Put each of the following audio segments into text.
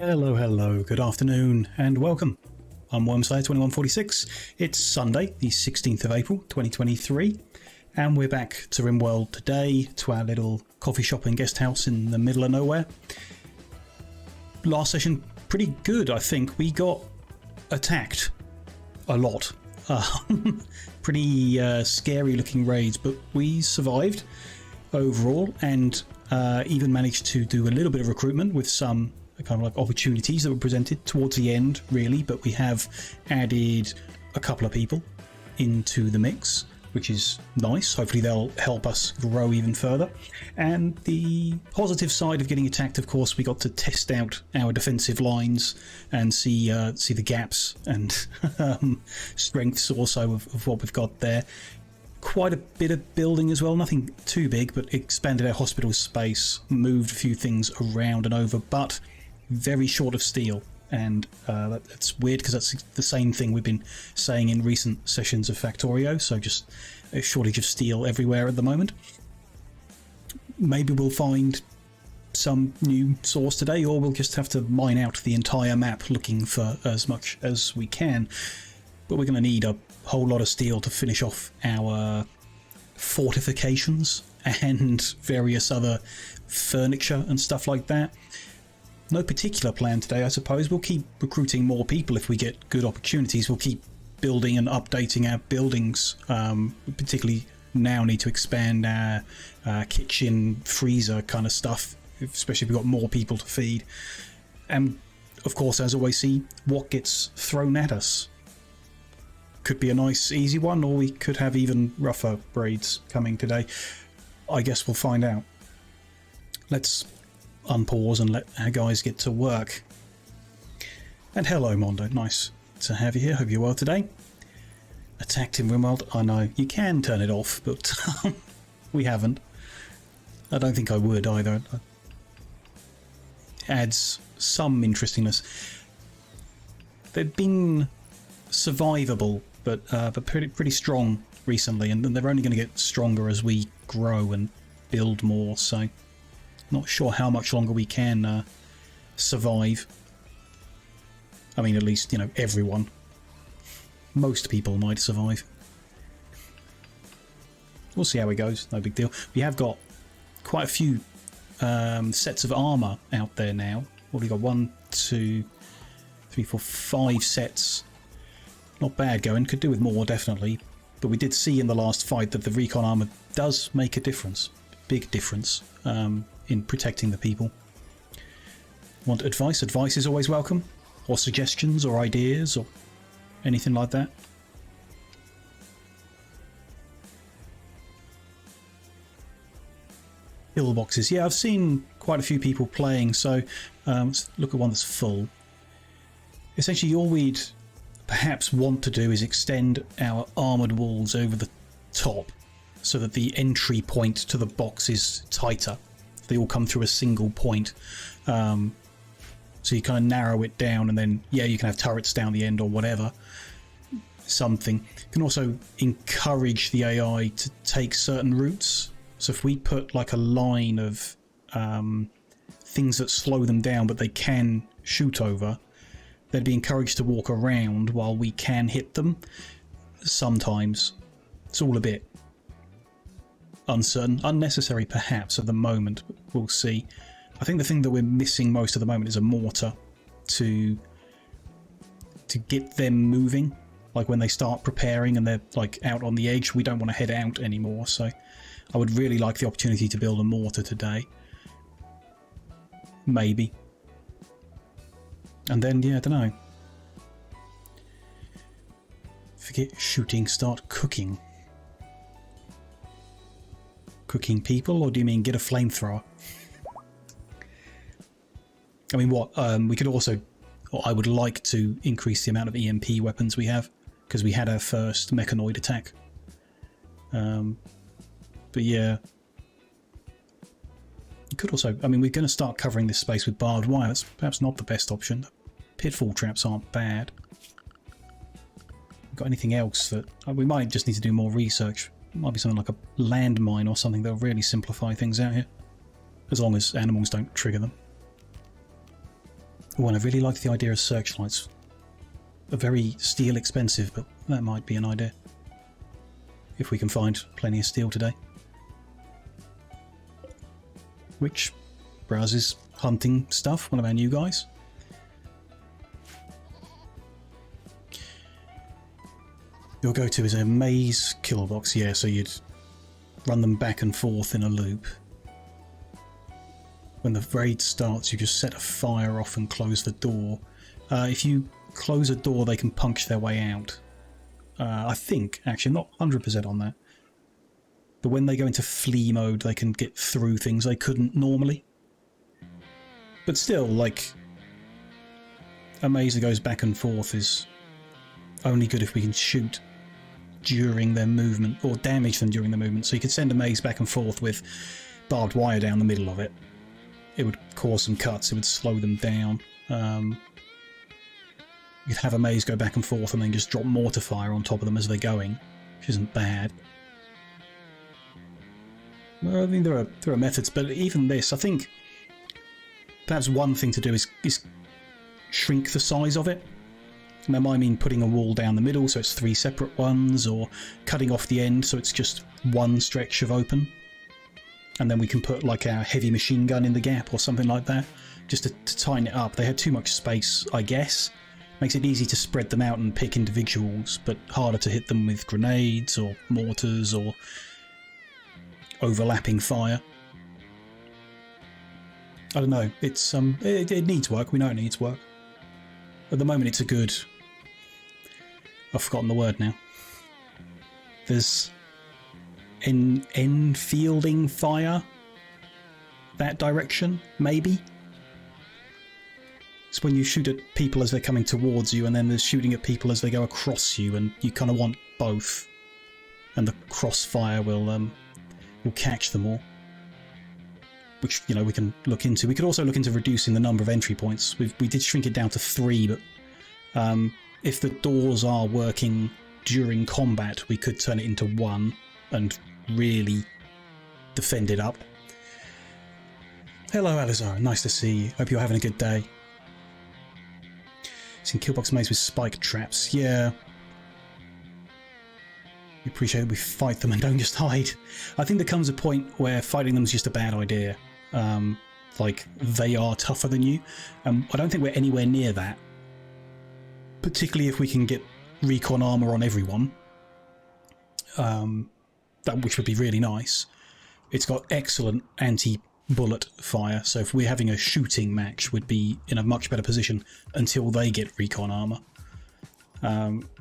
Hello, hello, good afternoon and welcome. I'm Wormslayer2146. It's Sunday, the 16th of April 2023, and we're back to Rimworld today, to our little coffee shop and guest house in the middle of nowhere. Last session, pretty good, I think. We got attacked a lot. Pretty scary looking raids, but we survived overall and even managed to do a little bit of recruitment with some kind of like opportunities that were presented towards the end, really. But we have added a couple of people into the mix, which is nice. Hopefully they'll help us grow even further. And the positive side of getting attacked, of course, we got to test out our defensive lines and see the gaps and strengths also of what we've got there. Quite a bit of building as well, nothing too big, but expanded our hospital space, moved a few things around and over, but very short of steel. And that's weird because that's the same thing we've been saying in recent sessions of Factorio, so just a shortage of steel everywhere at the moment. Maybe we'll find some new source today, or we'll just have to mine out the entire map looking for as much as we can. But we're going to need a whole lot of steel to finish off our fortifications and various other furniture and stuff like that. No particular plan today, I suppose. We'll keep recruiting more people if we get good opportunities. We'll keep building and updating our buildings. We particularly now need to expand our kitchen, freezer kind of stuff, especially if we've got more people to feed. And of course, as always, see what gets thrown at us. Could be a nice easy one, or we could have even rougher raids coming today. I guess we'll find out. Let's unpause and let our guys get to work. And hello Mondo, nice to have you here, hope you're well today. Attacked in Rimworld, I know, you can turn it off, but we haven't. I don't think I would either. It adds some interestingness. They've been survivable, but pretty strong recently, and they're only going to get stronger as we grow and build more, so not sure how much longer we can survive. I mean, at least, you know, everyone. Most people might survive. We'll see how it goes, no big deal. We have got quite a few sets of armour out there now. Well, we've got 1, 2, 3, 4, 5 sets. Not bad going, could do with more, definitely. But we did see in the last fight that the recon armour does make a difference. Big difference. In protecting the people. Want advice? Advice is always welcome, or suggestions or ideas or anything like that. Pillboxes, yeah, I've seen quite a few people playing, so let's look at one that's full. Essentially all we'd perhaps want to do is extend our armoured walls over the top so that the entry point to the box is tighter. They all come through a single point, so you kind of narrow it down, and then yeah, you can have turrets down the end or whatever. Something you can also encourage the AI to take certain routes. So if we put like a line of things that slow them down, but they can shoot over, they'd be encouraged to walk around while we can hit them. Sometimes it's all a bit uncertain, unnecessary perhaps at the moment, but we'll see. I think the thing that we're missing most at the moment is a mortar to get them moving. Like when they start preparing and they're like out on the edge, we don't want to head out anymore, so I would really like the opportunity to build a mortar today. Maybe. And then, yeah, I don't know. Forget shooting, start cooking. Cooking people, or do you mean get a flamethrower? I mean, what we could also, or I would like to increase the amount of EMP weapons we have, because we had our first mechanoid attack. But yeah, you could also, I mean, we're going to start covering this space with barbed wire. That's perhaps not the best option. The pitfall traps aren't bad. Got anything else that we might just need to do more research? Might be something like a landmine or something that'll really simplify things out here, as long as animals don't trigger them. Oh, and I really like the idea of searchlights. Are very steel expensive, but that might be an idea. If we can find plenty of steel today. Which browses hunting stuff, one of our new guys. Your go-to is a maze kill box, yeah, so you'd run them back and forth in a loop. When the raid starts, you just set a fire off and close the door. If you close a door, they can punch their way out. I think, actually, I'm not 100% on that. But when they go into flee mode, they can get through things they couldn't normally. But still, like, a maze that goes back and forth is only good if we can shoot during their movement, or damage them during the movement. So you could send a maze back and forth with barbed wire down the middle of it. It would cause some cuts, it would slow them down. You'd have a maze go back and forth and then just drop mortar fire on top of them as they're going, which isn't bad. Well, I mean, there are methods, but even this, I think perhaps one thing to do is shrink the size of it. And that might mean putting a wall down the middle so it's 3 separate ones, or cutting off the end so it's just one stretch of open. And then we can put like our heavy machine gun in the gap or something like that, just to tighten it up. They had too much space, I guess. Makes it easy to spread them out and pick individuals, but harder to hit them with grenades or mortars or overlapping fire. I don't know. It's it needs work. We know it needs work. At the moment, it's a good. I've forgotten the word now. There's enfielding fire. That direction, maybe. It's when you shoot at people as they're coming towards you, and then there's shooting at people as they go across you, and you kind of want both. And the crossfire will catch them all. Which, you know, we can look into. We could also look into reducing the number of entry points. We did shrink it down to 3, but if the doors are working during combat, we could turn it into 1 and really defend it up. Hello, Alizar. Nice to see you. Hope you're having a good day. It's in Killbox Maze with spike traps. Yeah. We appreciate that we fight them and don't just hide. I think there comes a point where fighting them is just a bad idea. Like, they are tougher than you. I don't think we're anywhere near that. Particularly if we can get recon armor on everyone. Which would be really nice. It's got excellent anti-bullet fire, so if we're having a shooting match, we'd be in a much better position until they get recon armor.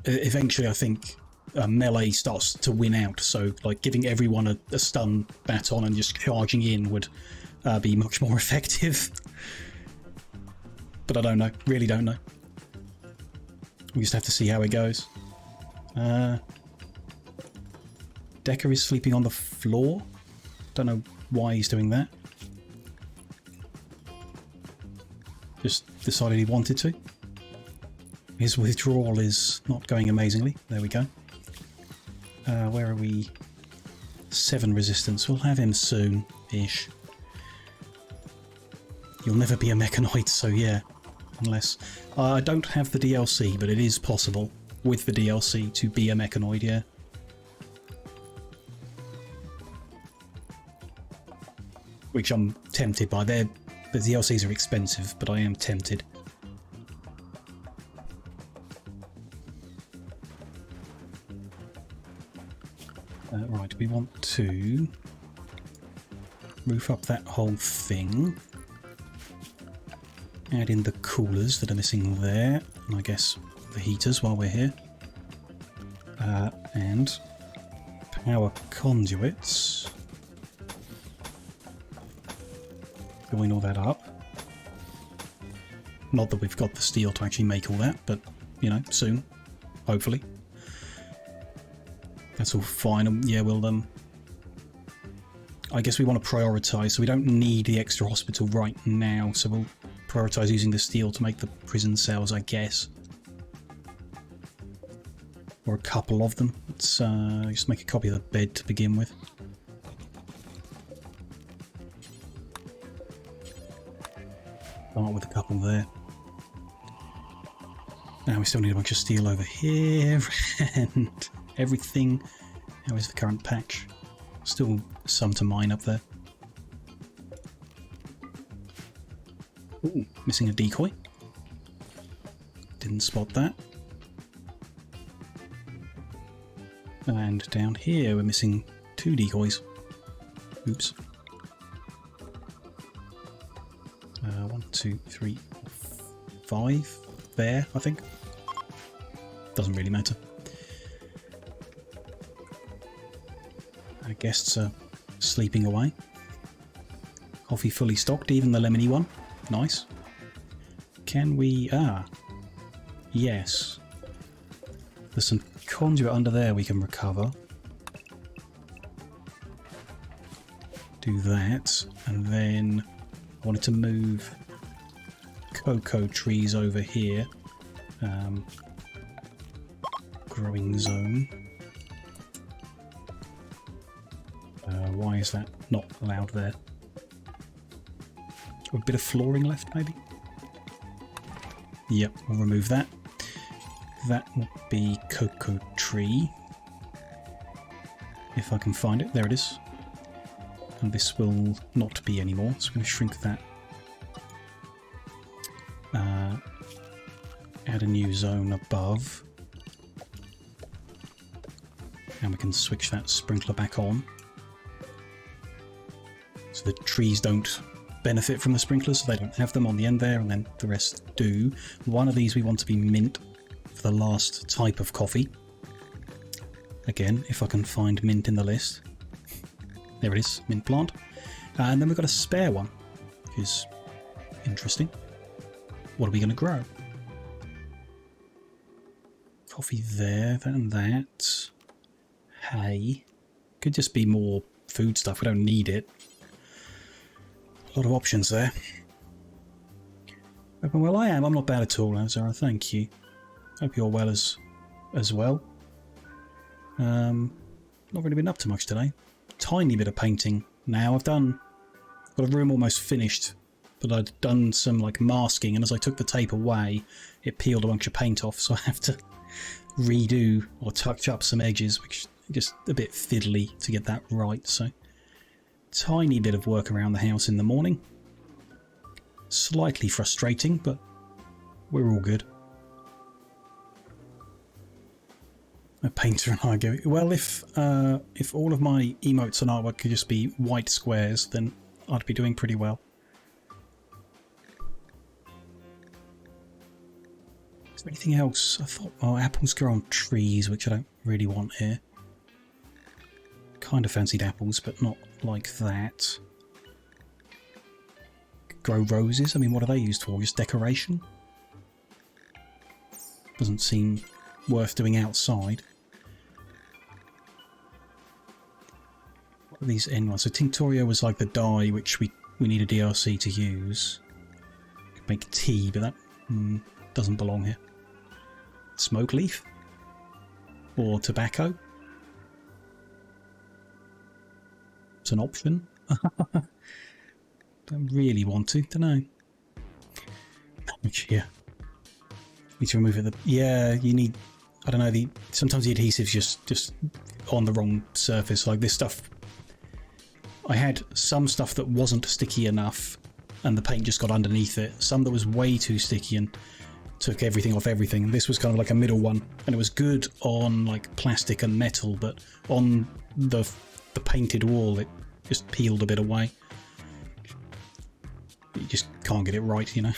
Eventually, I think melee starts to win out, so like giving everyone a stun baton and just charging in would be much more effective. But I don't know, really don't know. We just have to see how it goes. Decker is sleeping on the floor. Don't know why he's doing that. Just decided he wanted to. His withdrawal is not going amazingly. There we go. Where are we? 7 resistance. We'll have him soon-ish. You'll never be a mechanoid, so yeah. Unless... I don't have the DLC, but it is possible with the DLC to be a mechanoid, yeah. Which I'm tempted by. The DLCs are expensive, but I am tempted. Right, we want to roof up that whole thing. Add in the coolers that are missing there. And I guess the heaters while we're here. And power conduits. Join all that up. Not that we've got the steel to actually make all that, but, you know, soon. Hopefully. That's all fine. Yeah, we'll, I guess we want to prioritise, so we don't need the extra hospital right now, so we'll prioritise using the steel to make the prison cells, I guess. Or a couple of them. Let's just make a copy of the bed to begin with. Start with a couple there. Now we still need a bunch of steel over here and everything. How is the current patch? Still some to mine up there. Ooh, missing a decoy. Didn't spot that. And down here we're missing 2 decoys. Oops. 1, 2, 3, 4, 5 there, I think. Doesn't really matter. Our guests are sleeping away. Coffee fully stocked, even the lemony one. Nice. Can we... Ah. Yes. There's some conduit under there we can recover. Do that. And then I wanted to move cocoa trees over here. Growing zone. Why is that not allowed there? A bit of flooring left, maybe? Yep, we'll remove that. That will be cocoa tree. If I can find it. There it is. And this will not be anymore, so I'm going to shrink that. Add a new zone above. And we can switch that sprinkler back on. So the trees don't benefit from the sprinklers, so they don't have them on the end there, and then the rest do. One of these we want to be mint for the last type of coffee. Again, if I can find mint in the list. There it is, mint plant. And then we've got a spare one, which is interesting. What are we going to grow? Coffee there, that and that. Hay. Could just be more food stuff, we don't need it. A lot of options there. Well, I'm not bad at all, Azara, thank you. Hope you're well as well. Not really been up to much today. Tiny bit of painting now. I've got a room almost finished, but I'd done some like masking, and as I took the tape away, it peeled a bunch of paint off, so I have to redo or touch up some edges, which is just a bit fiddly to get that right. So tiny bit of work around the house in the morning. Slightly frustrating, but we're all good. A painter and I go, well, if all of my emotes and artwork could just be white squares, then I'd be doing pretty well. Is there anything else? I thought, well, apples grow on trees, which I don't really want here. Kind of fancied apples, but not like that. Grow roses? I mean, what are they used for? Just decoration? Doesn't seem worth doing outside. What are these N ones? So Tinctoria was like the dye which we need a DRC to use. Could make tea, but that doesn't belong here. Smoke leaf? Or tobacco? It's an option. Don't really want to, don't know. Yeah. Need to remove it. Yeah, you need. I don't know. Sometimes the adhesive's just on the wrong surface. Like this stuff. I had some stuff that wasn't sticky enough, and the paint just got underneath it. Some that was way too sticky and took everything off everything. This was kind of like a middle one, and it was good on like plastic and metal, but on the painted wall, it just peeled a bit away. You just can't get it right, you know.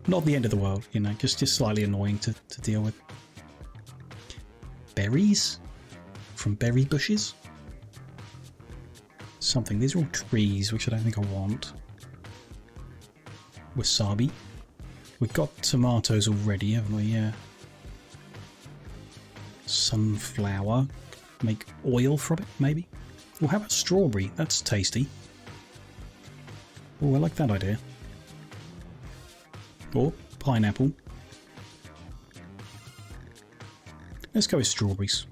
Not the end of the world, you know, just slightly annoying to deal with. Berries? From berry bushes? Something. These are all trees, which I don't think I want. Wasabi. We've got tomatoes already, haven't we? Yeah. Sunflower. Make oil from it, maybe? Well, how about strawberry? That's tasty. Oh, I like that idea. Or pineapple. Let's go with strawberries.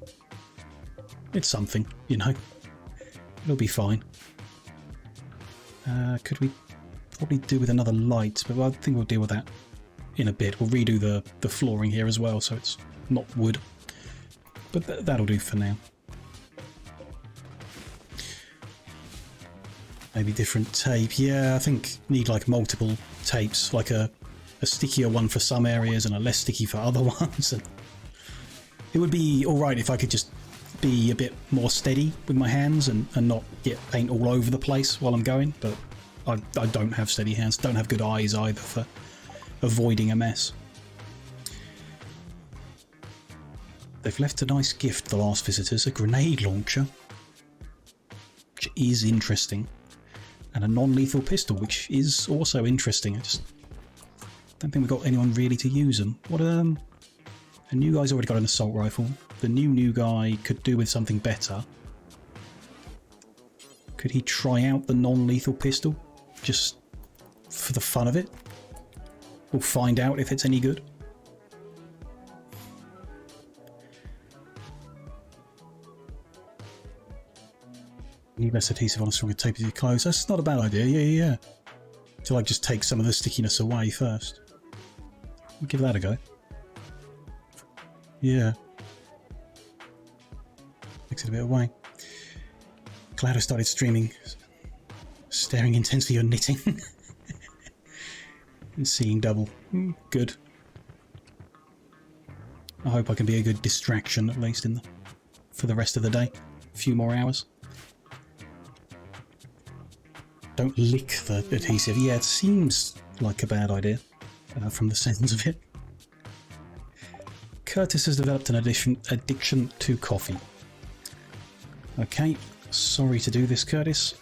It's something, you know. It'll be fine. Could we probably do with another light, but I think we'll deal with that in a bit. We'll redo the flooring here as well, so it's not wood. But that'll do for now. Maybe different tape. Yeah, I think need like multiple tapes, like a stickier one for some areas and a less sticky for other ones. And it would be alright if I could just be a bit more steady with my hands and not get paint all over the place while I'm going, but I don't have steady hands, don't have good eyes either for avoiding a mess. They've left a nice gift, the last visitors, a grenade launcher, which is interesting, and a non-lethal pistol, which is also interesting. I just don't think we've got anyone really to use them. What a new guy's already got an assault rifle. The new guy could do with something better. Could he try out the non-lethal pistol just for the fun of it? We'll find out if it's any good. Need less adhesive on a stronger tape to your clothes. That's not a bad idea. Yeah. To like just take some of the stickiness away first. We'll give that a go. Yeah. Makes it a bit away. Glad I started streaming. Staring intensely at knitting. And seeing double. Good. I hope I can be a good distraction, at least for the rest of the day. A few more hours. Don't lick the adhesive. Yeah, it seems like a bad idea from the sounds of it. Curtis has developed an addiction to coffee. Okay, sorry to do this, Curtis,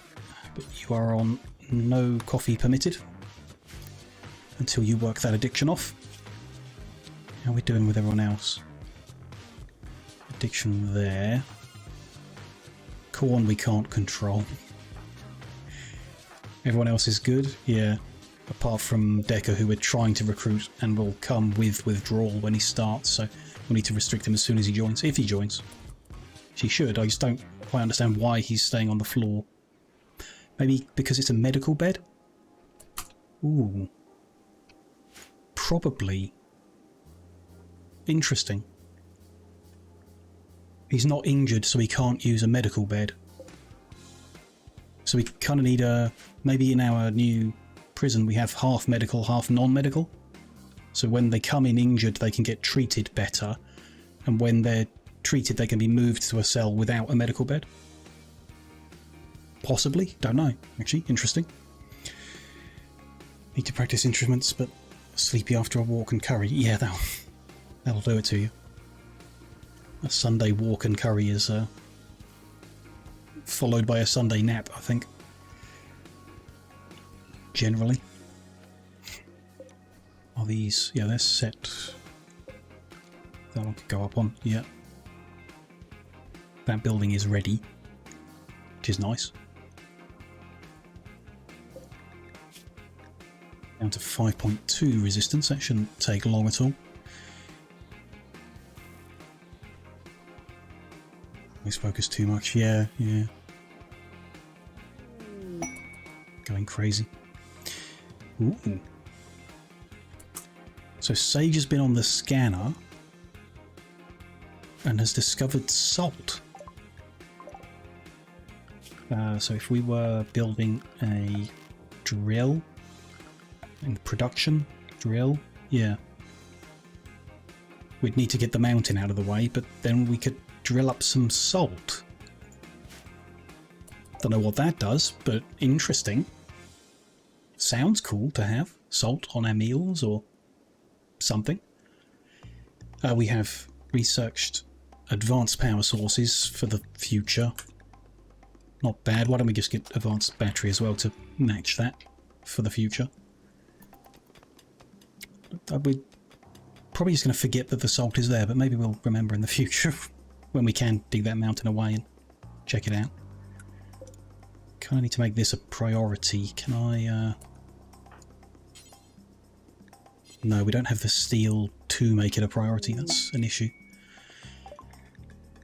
but you are on no coffee permitted until you work that addiction off. How are we doing with everyone else? Addiction there. Corn we can't control. Everyone else is good, yeah. Apart from Decker, who we're trying to recruit and will come with withdrawal when he starts, so we'll need to restrict him as soon as he joins, if he joins. He should, I just don't quite understand why he's staying on the floor. Maybe because it's a medical bed? Ooh. Probably. Interesting. He's not injured, so he can't use a medical bed. So we kind of need a... Maybe in our new prison we have half medical, half non-medical. So when they come in injured, they can get treated better. And when they're treated, they can be moved to a cell without a medical bed. Possibly. Don't know. Actually, interesting. Need to practice instruments, but sleepy after a walk and curry. Yeah, that'll do it to you. A Sunday walk and curry is followed by a Sunday nap, I think. Generally. Are these... Yeah, they're set. That one could go up on. Yeah. That building is ready, which is nice. Down to 5.2 resistance. That shouldn't take long at all. Always focus too much. Yeah. Going crazy. Ooh. So Sage has been on the scanner and has discovered salt. So if we were building a drill in production drill, yeah, we'd need to get the mountain out of the way, but then we could drill up some salt. Don't know what that does, but interesting. Sounds cool to have salt on our meals or something. We have researched advanced power sources for the future. Not bad. Why don't we just get advanced battery as well to match that for the future? We're probably just going to forget that the salt is there, but maybe we'll remember in the future when we can dig that mountain away and check it out. Kind of need to make this a priority. Can I... No, we don't have the steel to make it a priority. That's an issue.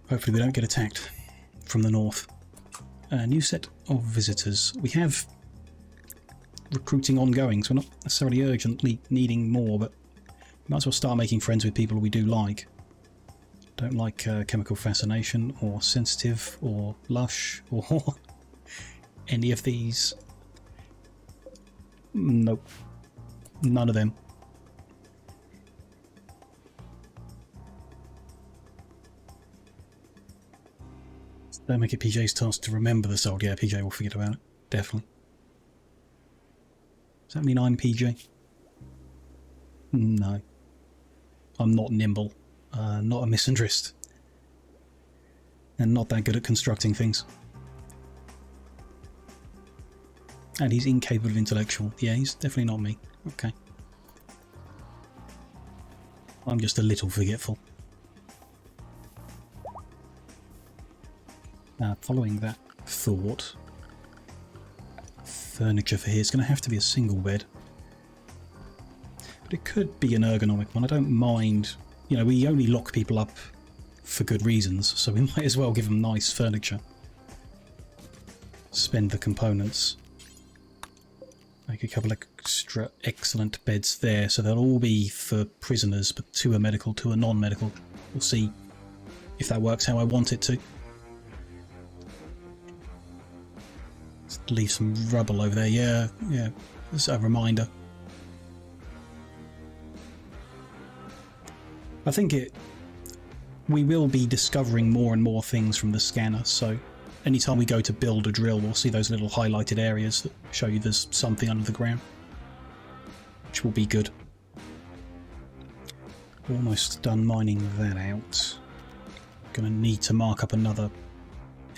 Hopefully we don't get attacked from the north. A new set of visitors. We have recruiting ongoing, so we're not necessarily urgently needing more, but Might as well start making friends with people we do like. Don't like chemical fascination or sensitive or lush or any of these. Nope. None of them. Don't make it PJ's task to remember the soul. Yeah, PJ will forget about it. Definitely. Does that mean I'm PJ? No. I'm not nimble. Not a misandrist. And not that good at constructing things. And he's incapable of intellectual. Yeah, he's definitely not me. Okay. I'm just a little forgetful. Following that thought, furniture for here is going to have to be a single bed. But it could be an ergonomic one. I don't mind. You know, we only lock people up for good reasons, so we might as well give them nice furniture. Spend the components. Make a couple extra excellent beds there, so they'll all be for prisoners, but 2 are medical, 2 are non-medical. We'll see if that works how I want it to. Just leave some rubble over there. Yeah, just a reminder. I think we will be discovering more and more things from the scanner, so anytime we go to build a drill, we'll see those little highlighted areas that show you there's something under the ground, which will be good. Almost done mining that out. Gonna need to mark up another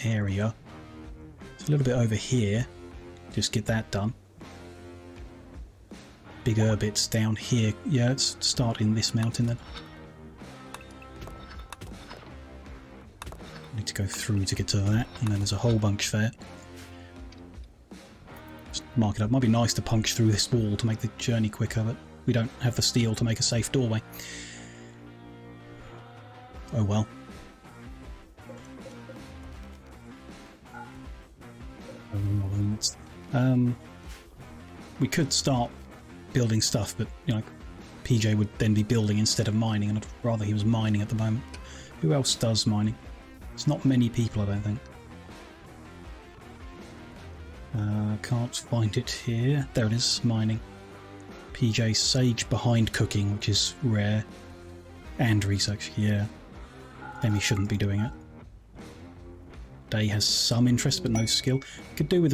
area. It's a little bit over here. Just get that done. Bigger bits down here. Yeah, let's start in this mountain then. Need to go through to get to that, and then there's a whole bunch there. Just mark it up. Might be nice to punch through this wall to make the journey quicker, but we don't have the steel to make a safe doorway. Oh well. We could start building stuff, but you know, PJ would then be building instead of mining, and I'd rather he was mining at the moment. Who else does mining? It's not many people, I don't think. Can't find it here. There it is, mining. PJ Sage behind cooking, which is rare. And research, yeah. Then he shouldn't be doing it. Day has some interest, but no skill. Could do with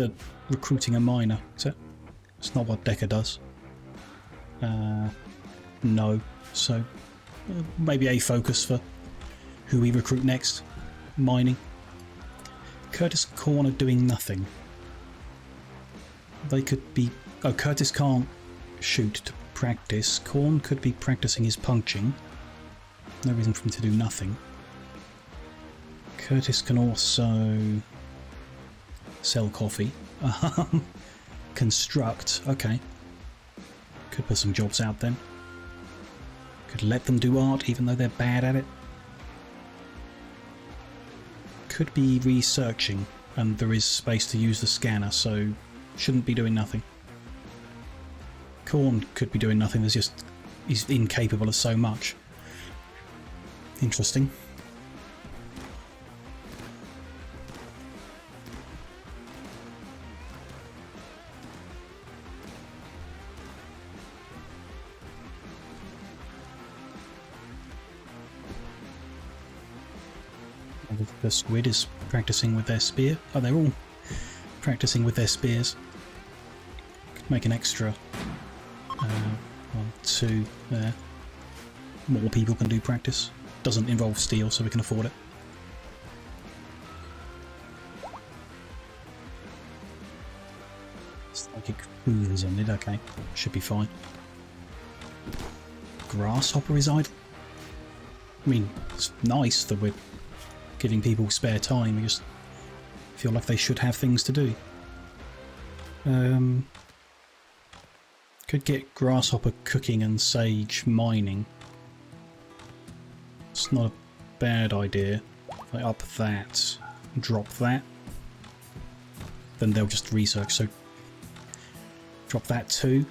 recruiting a miner. It's not what Decker does. No. So, maybe a focus for who we recruit next. Mining. Curtis Corn are doing nothing. They could be... Oh, Curtis can't shoot to practice. Corn could be practicing his punching. No reason for him to do nothing. Curtis can also sell coffee. Construct. Okay. Could put some jobs out then. Could let them do art even though they're bad at it. Could be researching, and there is space to use the scanner, so shouldn't be doing nothing. Corn could be doing nothing, he's incapable of so much. Interesting. The squid is practicing with their spear. Oh, they're all practicing with their spears. Could make an extra 1, 2 there. More people can do practice. Doesn't involve steel, so we can afford it. Psychic food is ended. Okay, should be fine. Grasshopper is idle. I mean, it's nice that we're giving people spare time. We just feel like they should have things to do. Could get grasshopper cooking and sage mining. It's not a bad idea. If I up that, drop that, then they'll just research. So drop that too.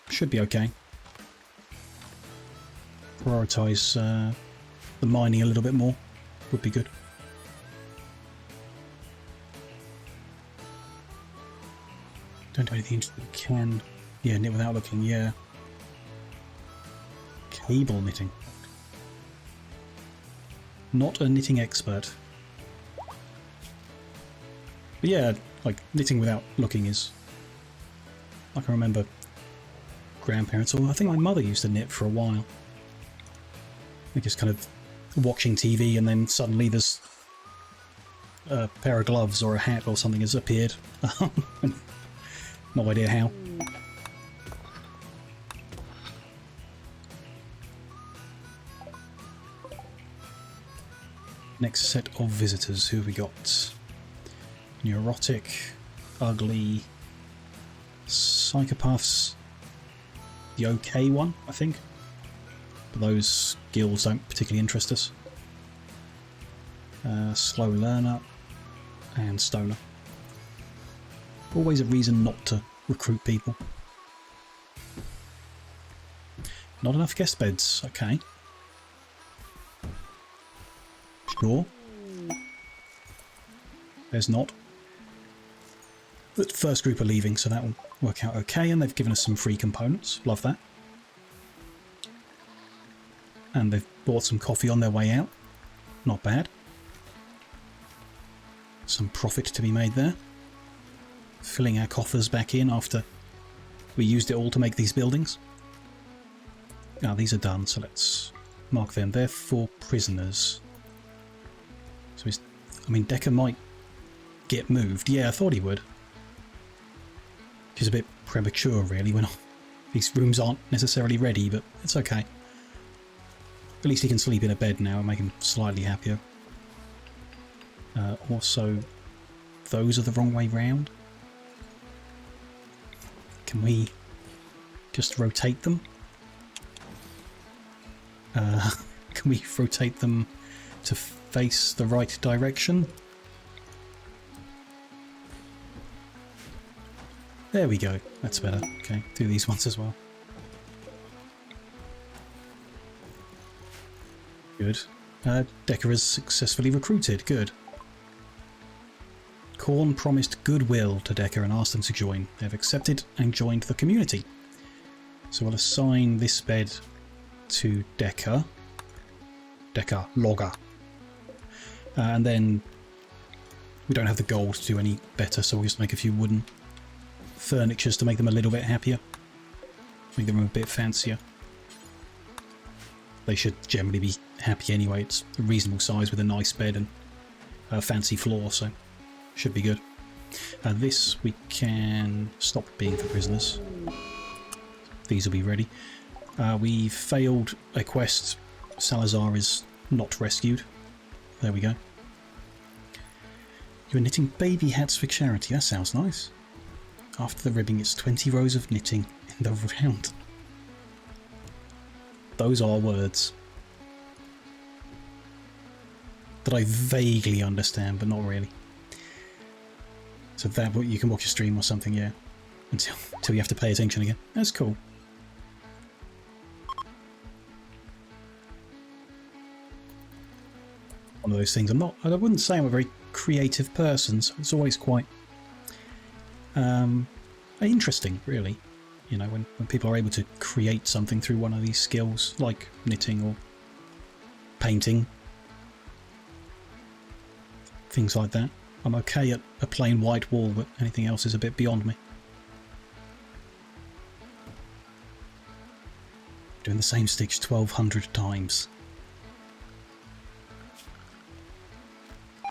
Should be okay. prioritise the mining a little bit more. Would be good. Don't do anything that can... Yeah, knit without looking, yeah. Cable knitting. Not a knitting expert. But yeah, like, knitting without looking is... I can remember grandparents, or I think my mother used to knit for a while. Like just kind of watching TV and then suddenly there's a pair of gloves or a hat or something has appeared. No idea how. Next set of visitors, who have we got? Neurotic, ugly, psychopaths, the okay one, I think. But those skills don't particularly interest us. Slow learner and stoner. Always a reason not to recruit people. Not enough guest beds, okay. Sure. There's not. The first group are leaving, so that will work out okay, and they've given us some free components. Love that. And they've bought some coffee on their way out. Not bad. Some profit to be made there. Filling our coffers back in after we used it all to make these buildings. Now these are done, so let's mark them. They're for prisoners. So I mean, Decker might get moved. Yeah, I thought he would. Which is a bit premature, really, when these rooms aren't necessarily ready, but it's okay. At least he can sleep in a bed now and make him slightly happier. Also, those are the wrong way round. Can we just rotate them? Can we rotate them to face the right direction? There we go. That's better. Okay, do these ones as well. Good. Decker is successfully recruited. Good. Korn promised goodwill to Decker and asked them to join. They have accepted and joined the community. So we'll assign this bed to Decker. Decker Logger. And then we don't have the gold to do any better, so we'll just make a few wooden furnitures to make them a little bit happier. Make them a bit fancier. They should generally be happy anyway. It's a reasonable size with a nice bed and a fancy floor, so should be good. This we can stop being for prisoners. These will be ready. We failed a quest. Salazar is not rescued. There we go. You're knitting baby hats for charity. That sounds nice. After the ribbing, it's 20 rows of knitting in the round. Those are words that I vaguely understand, but not really. So that you can watch a stream or something, yeah, until you have to pay attention again. That's cool. One of those things. I wouldn't say I'm a very creative person, so it's always quite interesting, really. You know, when people are able to create something through one of these skills, like knitting or painting, things like that. I'm okay at a plain white wall, but anything else is a bit beyond me. Doing the same stitch 1200 times.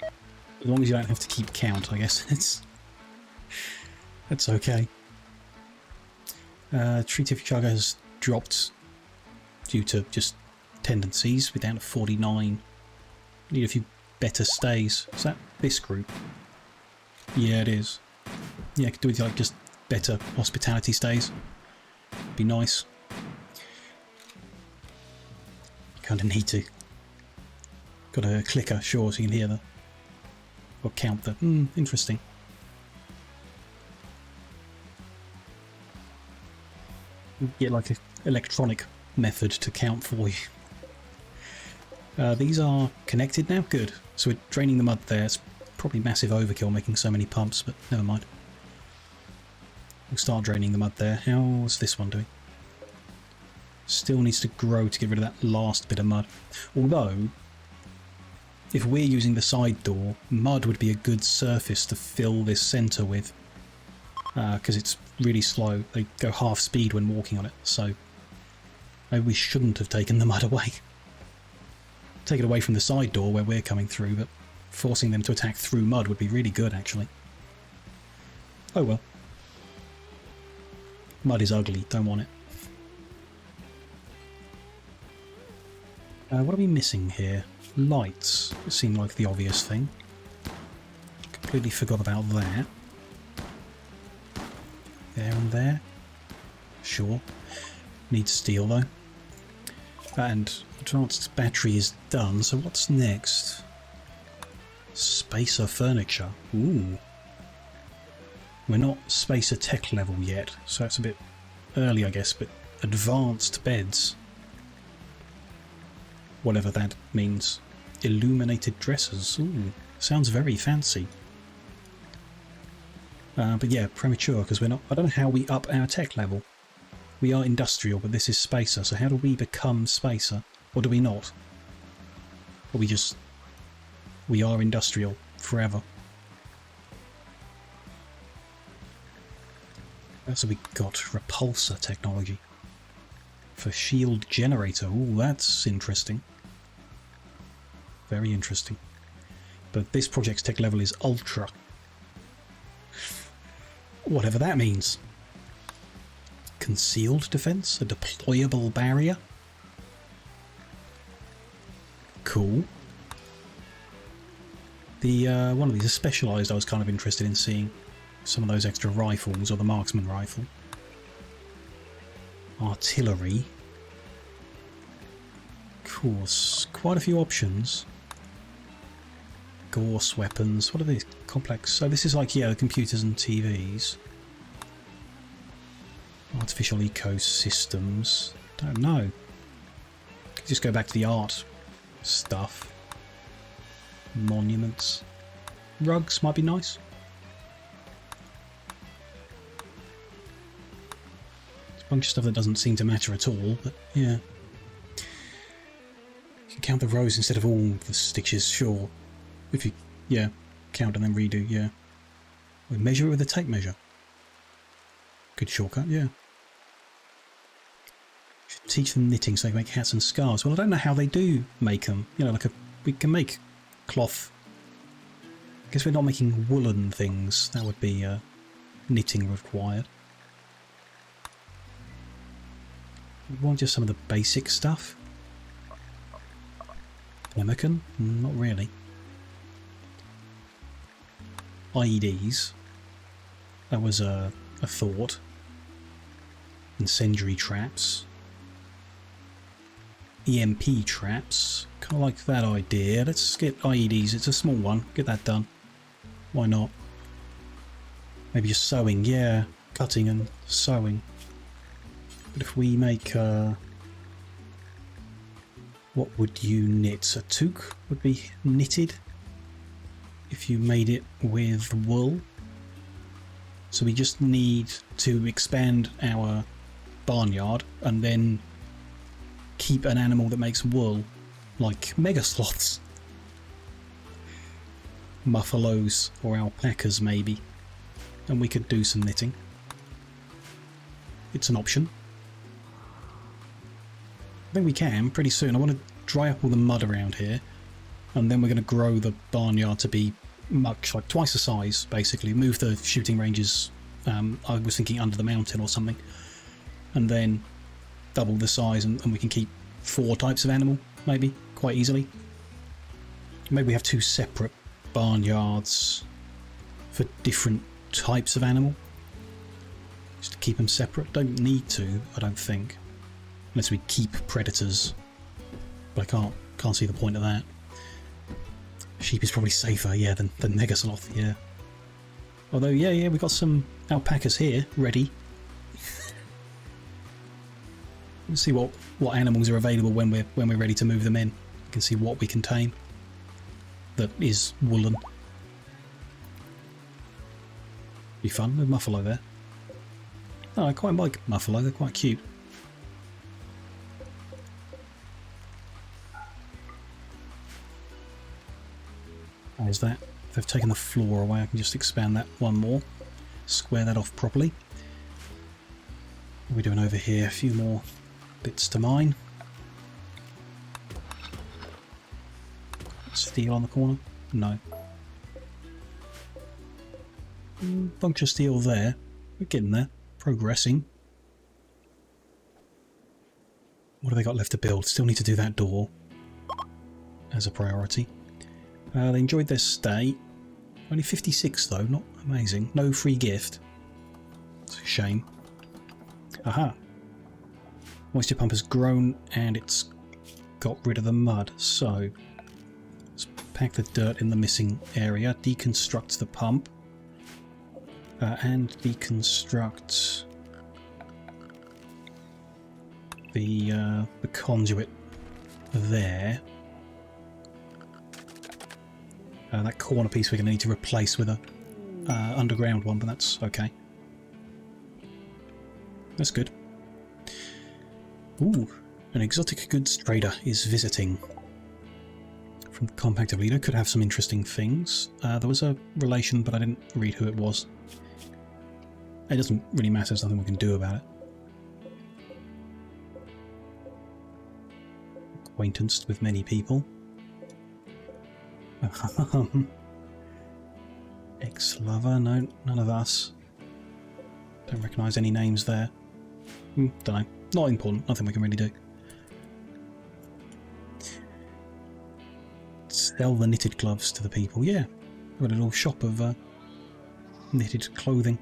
As long as you don't have to keep count, I guess that's okay. Treaty of Chaga has dropped due to just tendencies. We're down to 49. Need a few better stays. Is that this group? Yeah, it is. Yeah, I could do with like just better hospitality stays. Be nice. Kind of need to. Got a clicker, sure, so you can hear the or count the. Interesting. Get like an electronic method to count for you. These are connected now? Good. So we're draining the mud there. It's probably massive overkill making so many pumps, but never mind. We'll start draining the mud there. How's this one doing? Still needs to grow to get rid of that last bit of mud. Although, if we're using the side door, mud would be a good surface to fill this centre with. Because it's really slow. They go half speed when walking on it, so maybe we shouldn't have taken the mud away. Take it away from the side door where we're coming through, but forcing them to attack through mud would be really good, actually. Oh well. Mud is ugly, don't want it. What are we missing here? Lights. It seemed like the obvious thing. Completely forgot about that. There and there. Sure. Need steel though. And advanced battery is done, so what's next? Spacer furniture. Ooh. We're not spacer tech level yet, so that's a bit early I guess, but advanced beds. Whatever that means. Illuminated dressers. Ooh, sounds very fancy. But yeah, premature, because we're not... I don't know how we up our tech level. We are industrial, but this is spacer, so how do we become spacer? Or do we not? Or we just... We are industrial forever. So we got repulsor technology. For shield generator. Ooh, that's interesting. Very interesting. But this project's tech level is ultra. Whatever that means. Concealed defense? A deployable barrier? Cool. The one of these is specialised. I was kind of interested in seeing some of those extra rifles, or the marksman rifle. Artillery. Course. Quite a few options. Gorse weapons. What are these? Complex. So this is like, yeah, the computers and TVs. Artificial ecosystems. Don't know. Just go back to the art stuff. Monuments. Rugs might be nice. There's a bunch of stuff that doesn't seem to matter at all, but yeah. You can count the rows instead of all the stitches, sure. If you, yeah, count and then redo, yeah. We measure it with a tape measure. Good shortcut, yeah. Should teach them knitting so they can make hats and scarves. Well, I don't know how they do make them. You know, like we can make cloth. I guess we're not making woolen things. That would be knitting required. We want just some of the basic stuff. Pemmican? Not really. IEDs. That was a thought. Incendiary traps. EMP traps. Kind of like that idea. Let's get IEDs. It's a small one. Get that done. Why not? Maybe just sewing. Yeah, cutting and sewing. But if we make... what would you knit? A toque would be knitted. If you made it with wool. So we just need to expand our barnyard and then keep an animal that makes wool, like mega sloths. Buffaloes or alpacas maybe. And we could do some knitting. It's an option. I think we can pretty soon. I want to dry up all the mud around here. And then we're going to grow the barnyard to be much, like twice the size, basically. Move the shooting ranges, I was thinking under the mountain or something. And then double the size and we can keep 4 types of animal, maybe, quite easily. Maybe we have 2 separate barnyards for different types of animal. Just to keep them separate. Don't need to, I don't think. Unless we keep predators. But I can't see the point of that. Sheep is probably safer, yeah, than mega sloth, yeah. Although, yeah, we've got some alpacas here, ready. Let's see what animals are available when we're ready to move them in. You can see what we can tame that is woolen. Be fun with Muffalo there. Oh, I quite like Muffalo, they're quite cute. There's that. If they've taken the floor away, I can just expand that one more. Square that off properly. What are we doing over here? A few more bits to mine. Steel on the corner? No. Bunch of steel there. We're getting there. Progressing. What have they got left to build? Still need to do that door as a priority. They enjoyed their stay. Only 56 though, not amazing. No free gift. It's a shame. Aha. Moisture pump has grown and it's got rid of the mud. So let's pack the dirt in the missing area, deconstruct the pump, and deconstruct the conduit there. That corner piece we're going to need to replace with a underground one, but that's okay. That's good. Ooh, an exotic goods trader is visiting. From the compactor leader, could have some interesting things. There was a relation, but I didn't read who it was. It doesn't really matter, there's nothing we can do about it. Acquaintanced with many people. Ex-lover, no, none of us. Don't recognise any names there. Don't know. Not important, nothing we can really do. Sell the knitted gloves to the people, yeah. Got a little shop of knitted clothing.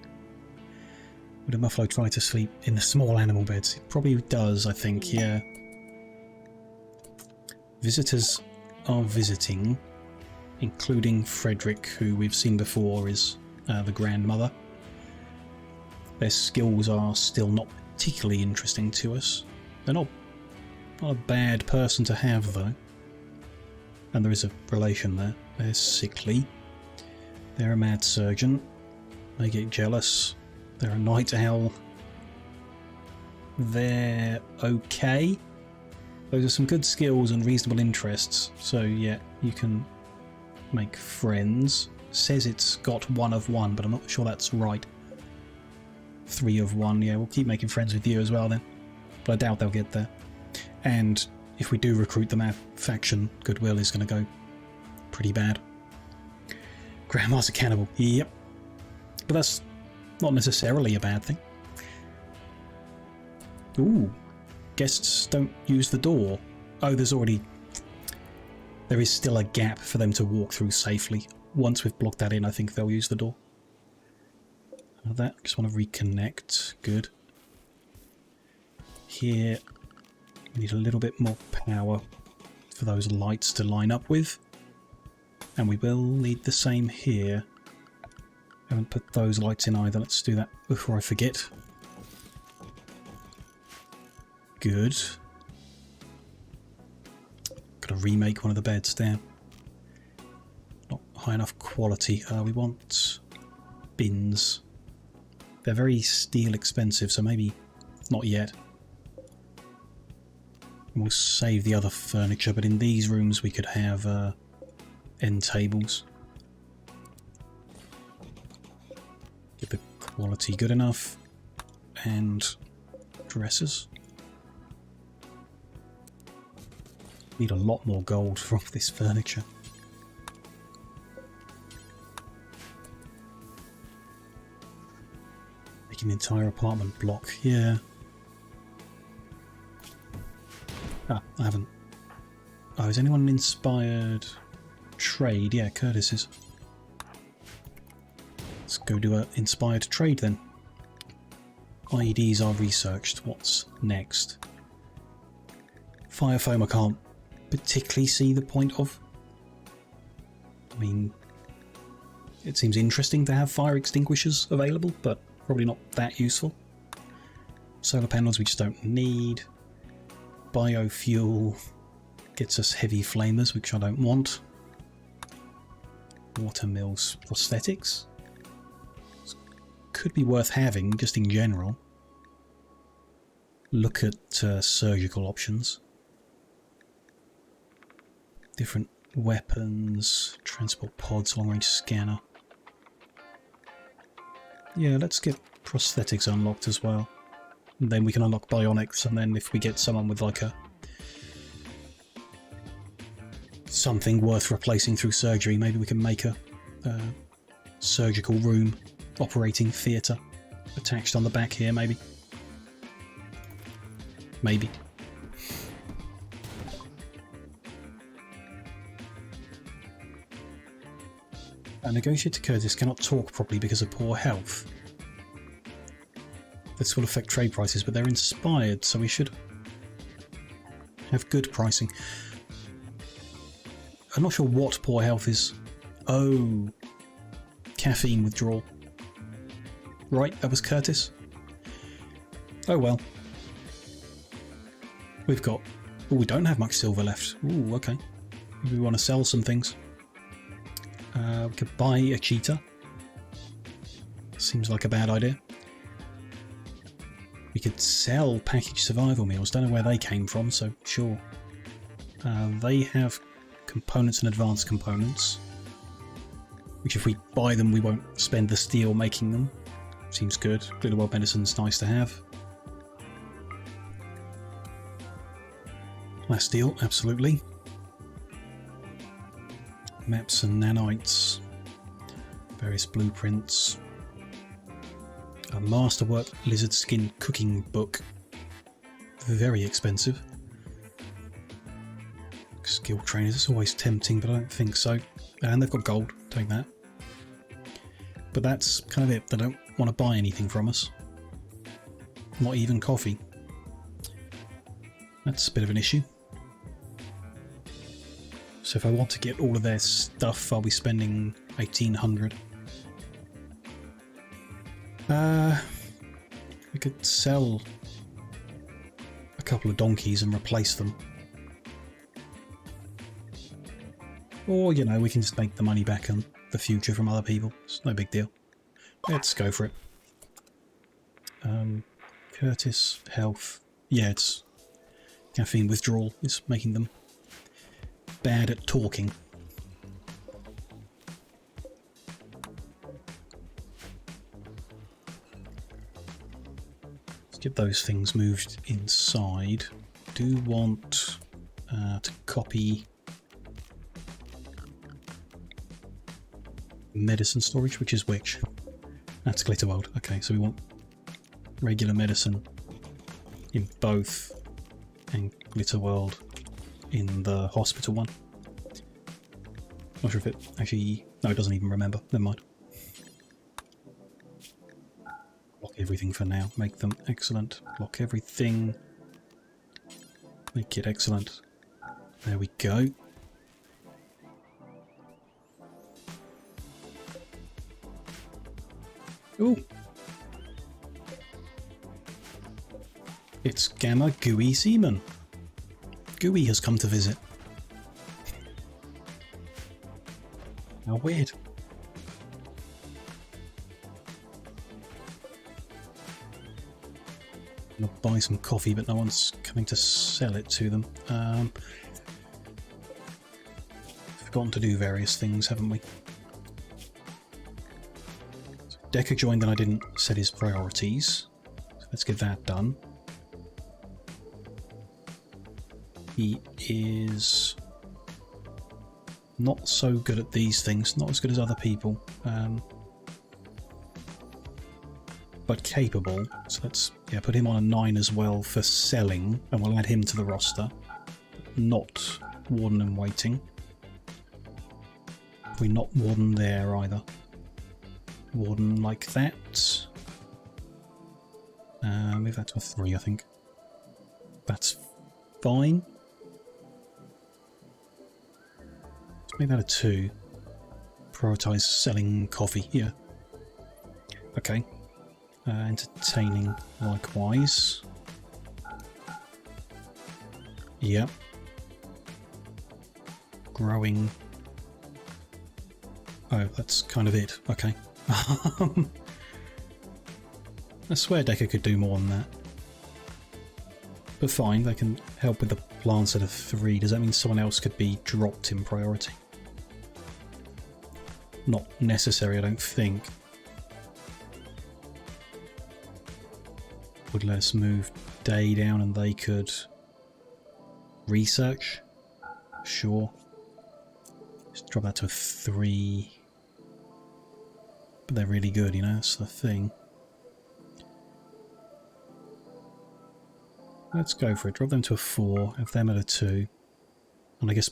Would a Muffalo try to sleep in the small animal beds? It probably does, I think, yeah. Visitors are visiting, including Frederick, who we've seen before is the grandmother. Their skills are still not particularly interesting to us. They're not a bad person to have, though. And there is a relation there. They're sickly. They're a mad surgeon. They get jealous. They're a night owl. They're okay. Those are some good skills and reasonable interests. So yeah, you can make friends. Says it's got 1 of 1, but I'm not sure that's right. 3 of 1, yeah, we'll keep making friends with you as well then. But I doubt they'll get there. And if we do recruit them, our faction goodwill is going to go pretty bad. Grandma's a cannibal, yep. But that's not necessarily a bad thing. Ooh, guests don't use the door. Oh, there is still a gap for them to walk through safely. Once we've blocked that in, I think they'll use the door. That, just want to reconnect. Good. Here, we need a little bit more power for those lights to line up with. And we will need the same here. Haven't put those lights in either. Let's do that before I forget. Good. Gotta remake one of the beds there. Not high enough quality. We want bins. They're very steel expensive, so maybe not yet. We'll save the other furniture, but in these rooms we could have end tables. Get the quality good enough. And dressers. Need a lot more gold from this furniture. Making the entire apartment block, yeah. Ah, I haven't. Oh, is anyone inspired trade? Yeah, Curtis is. Let's go do an inspired trade then. IEDs are researched. What's next? Fire foam I can't particularly see the point of. I mean, it seems interesting to have fire extinguishers available, but probably not that useful. Solar panels we just don't need. Biofuel. gets us heavy flamers, which I don't want. Watermills prosthetics. Could be worth having, just in general. Look at surgical options. Different weapons, transport pods, long-range scanner. Yeah, let's get prosthetics unlocked as well. And then we can unlock bionics, and then if we get someone with like a something worth replacing through surgery, maybe we can make a surgical room operating theatre attached on the back here, maybe. Maybe. A negotiator Curtis cannot talk properly because of poor health. This will affect trade prices, but they're inspired, so we should have good pricing. I'm not sure what poor health is. Oh, caffeine withdrawal. Right, that was Curtis. Oh well. We've got... Oh, we don't have much silver left. Ooh, okay. Maybe we want to sell some things. We could buy a cheetah. Seems like a bad idea. We could sell packaged survival meals. Don't know where they came from, so sure. They have components and advanced components, which if we buy them we won't spend the steel making them. Seems good. Glitterworld medicine's nice to have. Last steel, absolutely. Maps and nanites. Various blueprints. A masterwork lizard skin cooking book. Very expensive. Skill trainers, it's always tempting, but I don't think so. And they've got gold, take that. But that's kind of it, they don't want to buy anything from us. Not even coffee. That's a bit of an issue. So if I want to get all of their stuff, I'll be spending 1800. We could sell a couple of donkeys and replace them. Or, you know, we can just make the money back in the future from other people. It's no big deal. Let's go for it. Curtis, health. Yeah, it's caffeine withdrawal is making them bad at talking. Let's get those things moved inside. Do want to copy medicine storage, which is which? That's Glitterworld. Okay, so we want regular medicine in both and Glitterworld in the hospital one. Not sure if it actually... No, it doesn't even remember. Never mind. Lock everything for now. Make them excellent. Lock everything. Make it excellent. There we go. Ooh. It's Gamma Gooey Seaman. Gooey has come to visit. How weird. I'll buy some coffee, but no one's coming to sell it to them. Forgotten to do various things, haven't we? So Decker joined and I didn't set his priorities. So let's get that done. He is not so good at these things, not as good as other people, but capable. So let's put him on a 9 as well for selling, and we'll add him to the roster. Not Warden and Waiting. We're not Warden there either. Warden like that. Move that to a 3, I think. That's fine. Make that a 2. Prioritise selling coffee, yeah. Okay. Entertaining likewise. Yep. growing. Oh, that's kind of it. Okay. I swear Decker could do more than that. But fine, they can help with the plants at a 3. Does that mean someone else could be dropped in priority? Not necessary, I don't think. Would let us move Day down and they could research. Sure. Just drop that to a 3. But they're really good, you know, that's the thing. Let's go for it. Drop them to a 4, have them at a 2. And I guess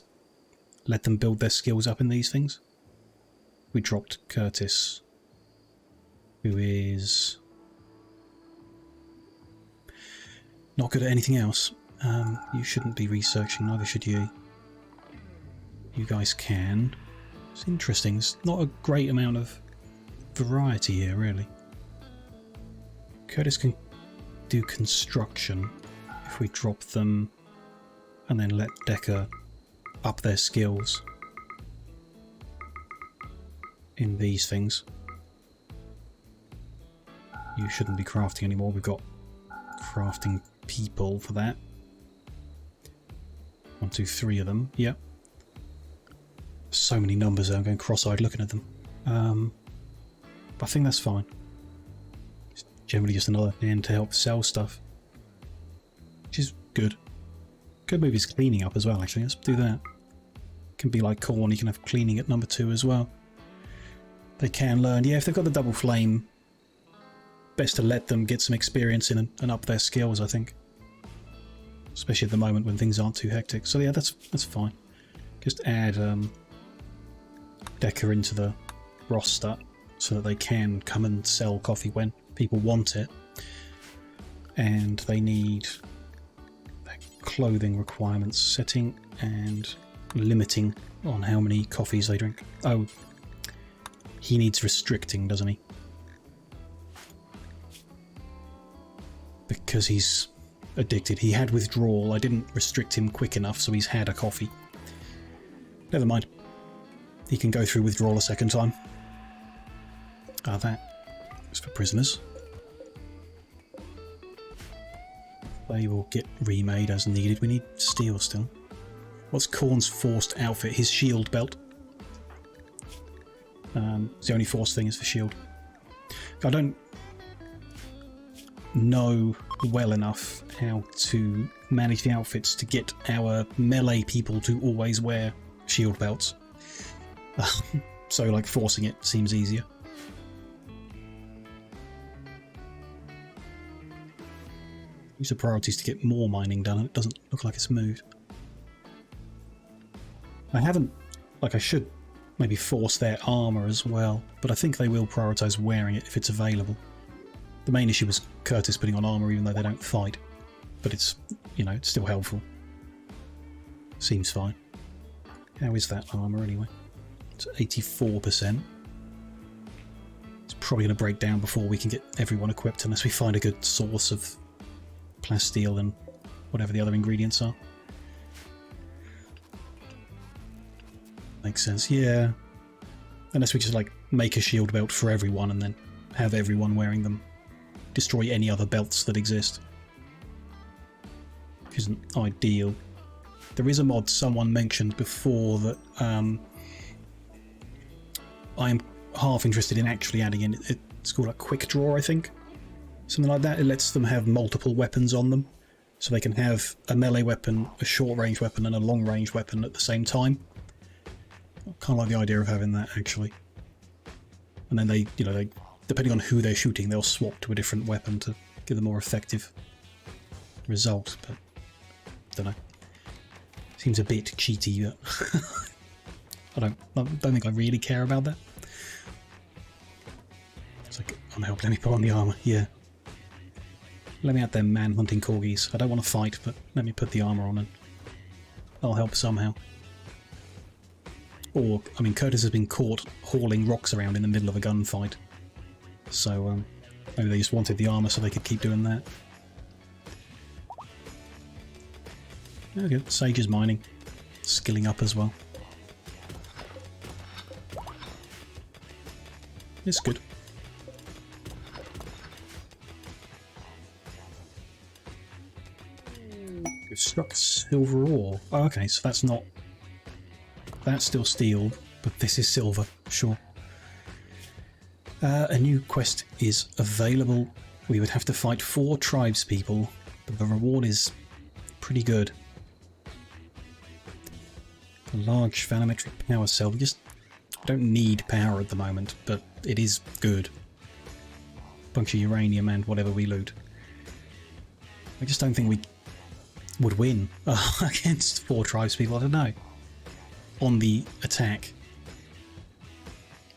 let them build their skills up in these things. We dropped Curtis, who is not good at anything else. You shouldn't be researching, neither should you. You guys can. It's interesting. There's not a great amount of variety here, really. Curtis can do construction if we drop them and then let Decker up their skills in these things. You shouldn't be crafting anymore. We've got crafting people for that. 1, 2, 3 of them. Yep. So many numbers there. I'm going cross-eyed looking at them. But I think that's fine. It's generally just another end to help sell stuff, which is good. Could move his cleaning up as well, actually. Let's do that. Can be like corn. You can have cleaning at number 2 as well. They can learn. Yeah, if they've got the double flame, best to let them get some experience in and up their skills, I think. Especially at the moment when things aren't too hectic. So yeah, that's fine. Just add Decker into the roster so that they can come and sell coffee when people want it. And they need their clothing requirements setting and limiting on how many coffees they drink. Oh, he needs restricting, doesn't he? Because he's addicted. He had withdrawal. I didn't restrict him quick enough, so he's had a coffee. Never mind. He can go through withdrawal a second time. That is for prisoners. They will get remade as needed. We need steel still. What's Korn's forced outfit? His shield belt. It's the only forced thing is for shield. I don't know well enough how to manage the outfits to get our melee people to always wear shield belts. So like forcing it seems easier. Use the priorities to get more mining done and it doesn't look like it's moved. I haven't, like I should maybe force their armour as well, but I think they will prioritise wearing it if it's available. The main issue was Curtis putting on armour even though they don't fight, but it's, you know, it's still helpful. Seems fine. How is that armour anyway? It's 84%. It's probably going to break down before we can get everyone equipped unless we find a good source of plasteel and whatever the other ingredients are. Makes sense, yeah. Unless we just like make a shield belt for everyone and then have everyone wearing them. Destroy any other belts that exist. Which isn't ideal. There is a mod someone mentioned before that I am half interested in actually adding in. It's called a quick draw, I think. Something like that. It lets them have multiple weapons on them. So they can have a melee weapon, a short range weapon and a long range weapon at the same time. I kind of like the idea of having that actually. And then they, you know, they, depending on who they're shooting, they'll swap to a different weapon to give a more effective result. But I don't know. Seems a bit cheaty, but I don't think I really care about that. It's like, let me put on the armour, yeah. Let me add them man-hunting corgis. I don't want to fight, but let me put the armour on and I'll help somehow. Or, I mean, Curtis has been caught hauling rocks around in the middle of a gunfight. So, maybe they just wanted the armour so they could keep doing that. Okay, Sage is mining. Skilling up as well. it's good. We've struck silver ore. Oh, okay, so that's not... That's still steel, but this is silver, sure. A new quest is available. We would have to fight 4 tribespeople, but the reward is pretty good. A large volumetric power cell. We just don't need power at the moment, but it is good. Bunch of uranium and whatever we loot. I just don't think we would win against 4 tribespeople. I don't know. On the attack.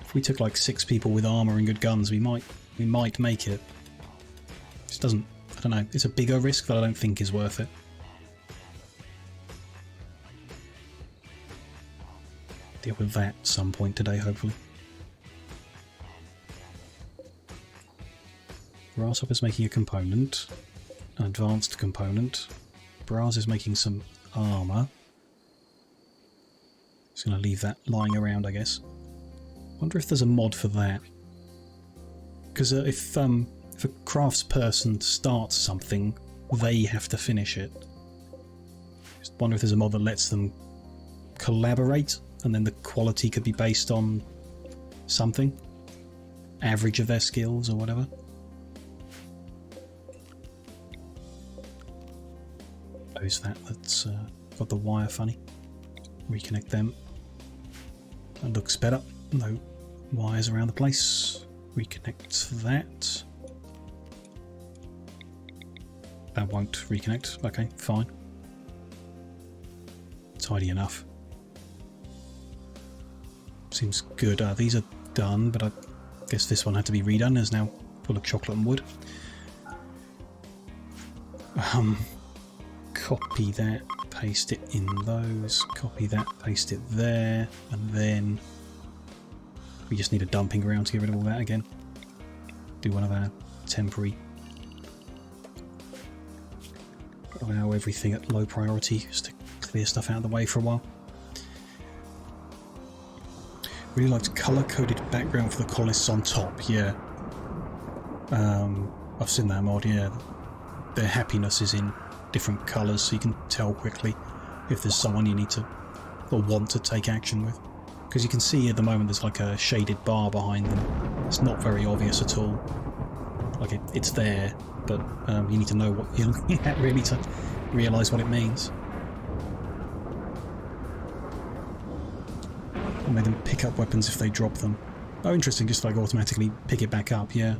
If we took like 6 people with armor and good guns, we might make it. Just doesn't. I don't know. It's a bigger risk that I don't think is worth it. Deal with that at some point today, hopefully. Grasshopper's making a component, an advanced component. Braz is making some armour. Just going to leave that lying around, I guess. Wonder if there's a mod for that. Because if a craftsperson starts something, they have to finish it. Just wonder if there's a mod that lets them collaborate, and then the quality could be based on something. Average of their skills or whatever. Who's that that's got the wire funny? Reconnect them. That looks better. No wires around the place. Reconnect that. That won't reconnect. Okay, fine. Tidy enough. Seems good. These are done, but I guess this one had to be redone. It's now full of chocolate and wood. Copy that, paste it in those, copy that, paste it there, and then we just need a dumping ground to get rid of all that again. Do one of our temporary. Allow everything at low priority just to clear stuff out of the way for a while. Really liked colour-coded background for the colonists on top, yeah. I've seen that mod, yeah. Their happiness is in different colours, so you can tell quickly if there's someone you need to or want to take action with. Because you can see at the moment there's like a shaded bar behind them. It's not very obvious at all. Like it's there, but you need to know what you're looking at really to realise what it means. Or make them pick up weapons if they drop them. Oh, interesting, just like automatically pick it back up, yeah.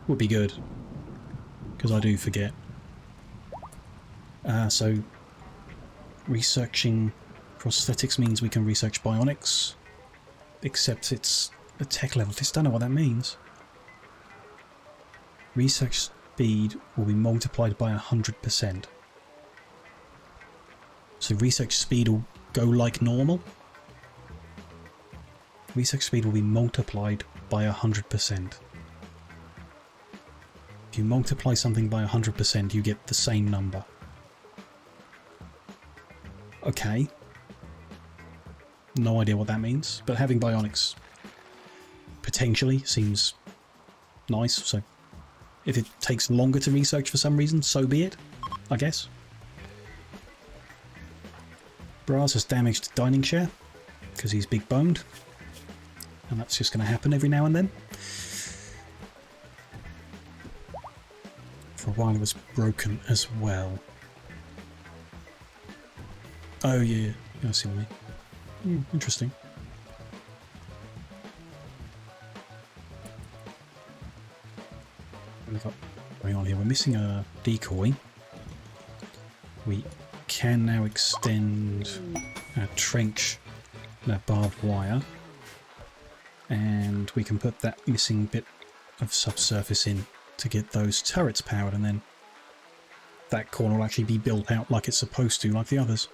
Would be good. Because I do forget. So researching prosthetics means we can research bionics, except it's a tech level. Just don't know what that means. Research speed will be multiplied by 100%. So research speed will go like normal. Research speed will be multiplied by 100%. If you multiply something by 100%, you get the same number. Okay. No idea what that means, but having bionics potentially seems nice, so if it takes longer to research for some reason, so be it, I guess. Braz has damaged dining chair, because he's big boned, and that's just going to happen every now and then. For a while it was broken as well. Oh yeah, I see what I mean. Interesting. What have we got going on here? We're missing a decoy. We can now extend our trench and our barbed wire. And we can put that missing bit of subsurface in to get those turrets powered, and then that corner will actually be built out like it's supposed to, like the others.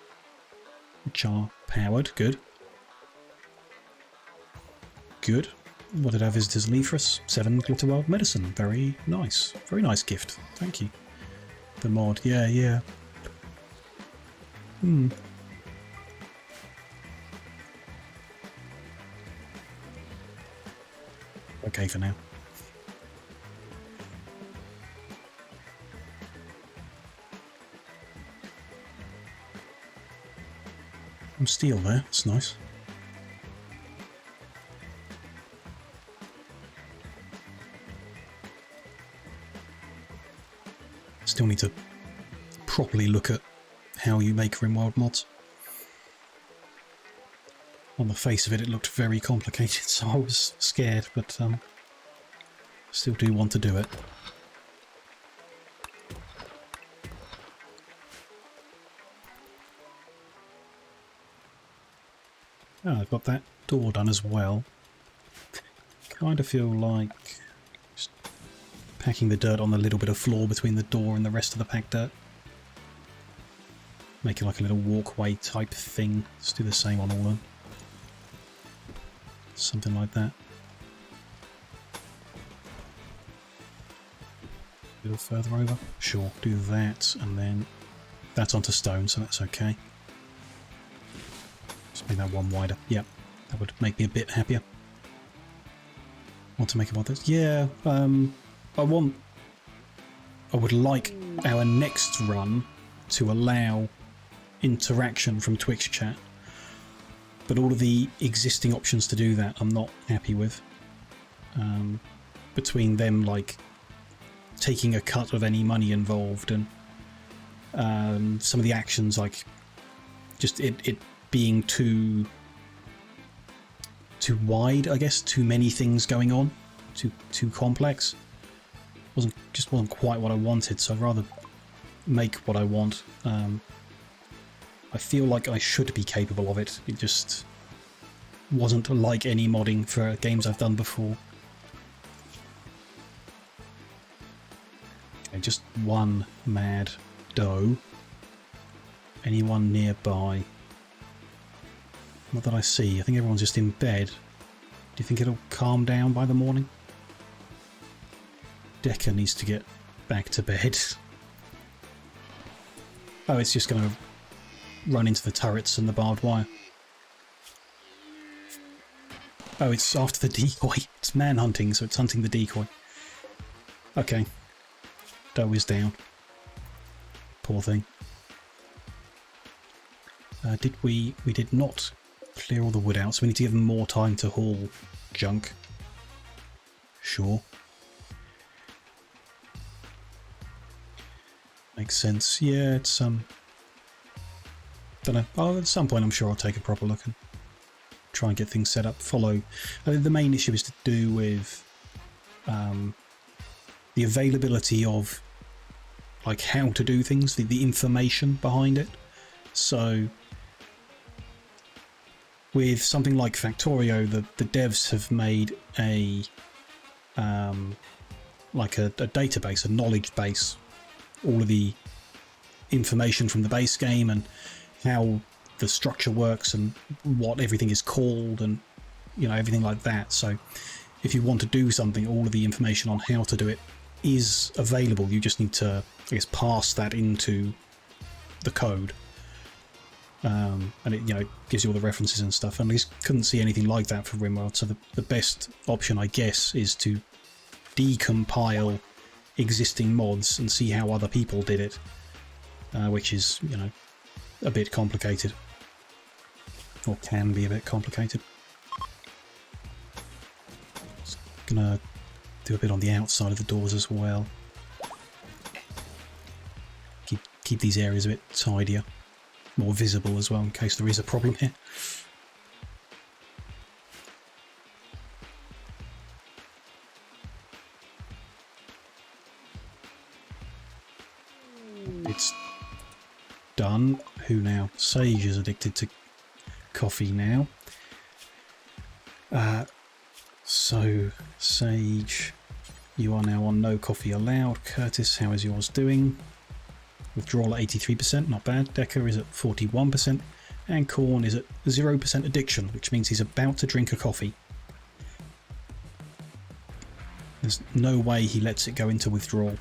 Which are powered. Good. Good. What did our visitors leave for us? 7 Glitter World Medicine. Very nice. Very nice gift. Thank you. The mod. Yeah, yeah. okay for now. Some steel there, that's nice. Still need to properly look at how you make Rimworld mods. On the face of it, it looked very complicated, so I was scared, but still do want to do it. Oh, I've got that door done as well. Kind of feel like just packing the dirt on the little bit of floor between the door and the rest of the packed dirt. Make it like a little walkway type thing. Let's do the same on all of them. Something like that. A little further over. Sure, do that, and then that's onto stone, so that's okay. Just make that one wider. Yep, that would make me a bit happier. Want to make about this? Yeah, I would like our next run to allow interaction from Twitch chat, but all of the existing options to do that I'm not happy with. Between them like taking a cut of any money involved and some of the actions like just it being too wide, I guess, too many things going on, too complex. Just wasn't quite what I wanted, so I'd rather make what I want. I feel like I should be capable of it. It just wasn't like any modding for games I've done before. Okay, just one mad doe. Anyone nearby? Not that I see. I think everyone's just in bed. Do you think it'll calm down by the morning? Decker needs to get back to bed. Oh, it's just going to run into the turrets and the barbed wire. Oh, it's after the decoy. It's man-hunting, so it's hunting the decoy. Okay. Doe is down. Poor thing. We did not clear all the wood out, so we need to give them more time to haul junk. Sure. Makes sense. Yeah, it's don't know. Oh, at some point I'm sure I'll take a proper look and try and get things set up. Follow. The main issue is to do with the availability of like how to do things, the information behind it. So with something like Factorio, the devs have made a like a database, a knowledge base, all of the information from the base game and how the structure works and what everything is called and, you know, everything like that. So if you want to do something, all of the information on how to do it is available. You just need to, I guess, pass that into the code. And it, you know, gives you all the references and stuff. And I just couldn't see anything like that for Rimworld. So the best option, I guess, is to decompile existing mods and see how other people did it, which is, you know, a bit complicated, or can be a bit complicated. Just gonna do a bit on the outside of the doors as well. Keep these areas a bit tidier, more visible as well, in case there is a problem here. It's done. Who now? Sage is addicted to coffee now. So, Sage, you are now on no coffee allowed. Curtis, how is yours doing? Withdrawal at 83%, not bad. Decker is at 41%. And Corn is at 0% addiction, which means he's about to drink a coffee. There's no way he lets it go into withdrawal.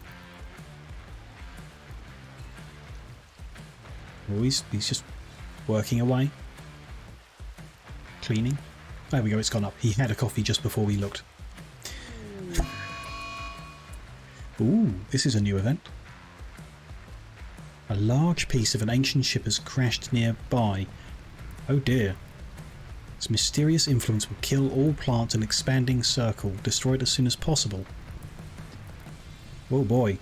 Oh, he's just working away. Cleaning. There we go, it's gone up. He had a coffee just before we looked. Ooh, this is a new event. A large piece of an ancient ship has crashed nearby. Oh dear. Its mysterious influence will kill all plants in an expanding circle. Destroy it as soon as possible. Oh boy.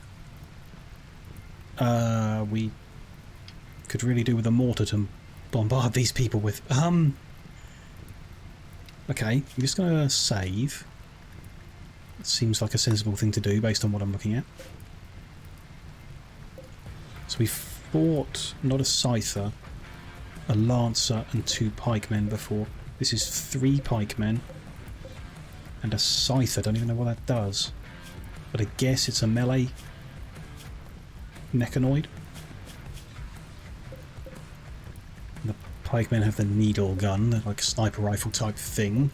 We could really do with a mortar to bombard these people with. Okay, I'm just going to save. It seems like a sensible thing to do based on what I'm looking at. So we fought not a scyther, a lancer and 2 pikemen before. This is 3 pikemen and a scyther. Don't even know what that does. But I guess it's a melee mechanoid. And the pikemen have the needle gun, they're like a sniper rifle type thing.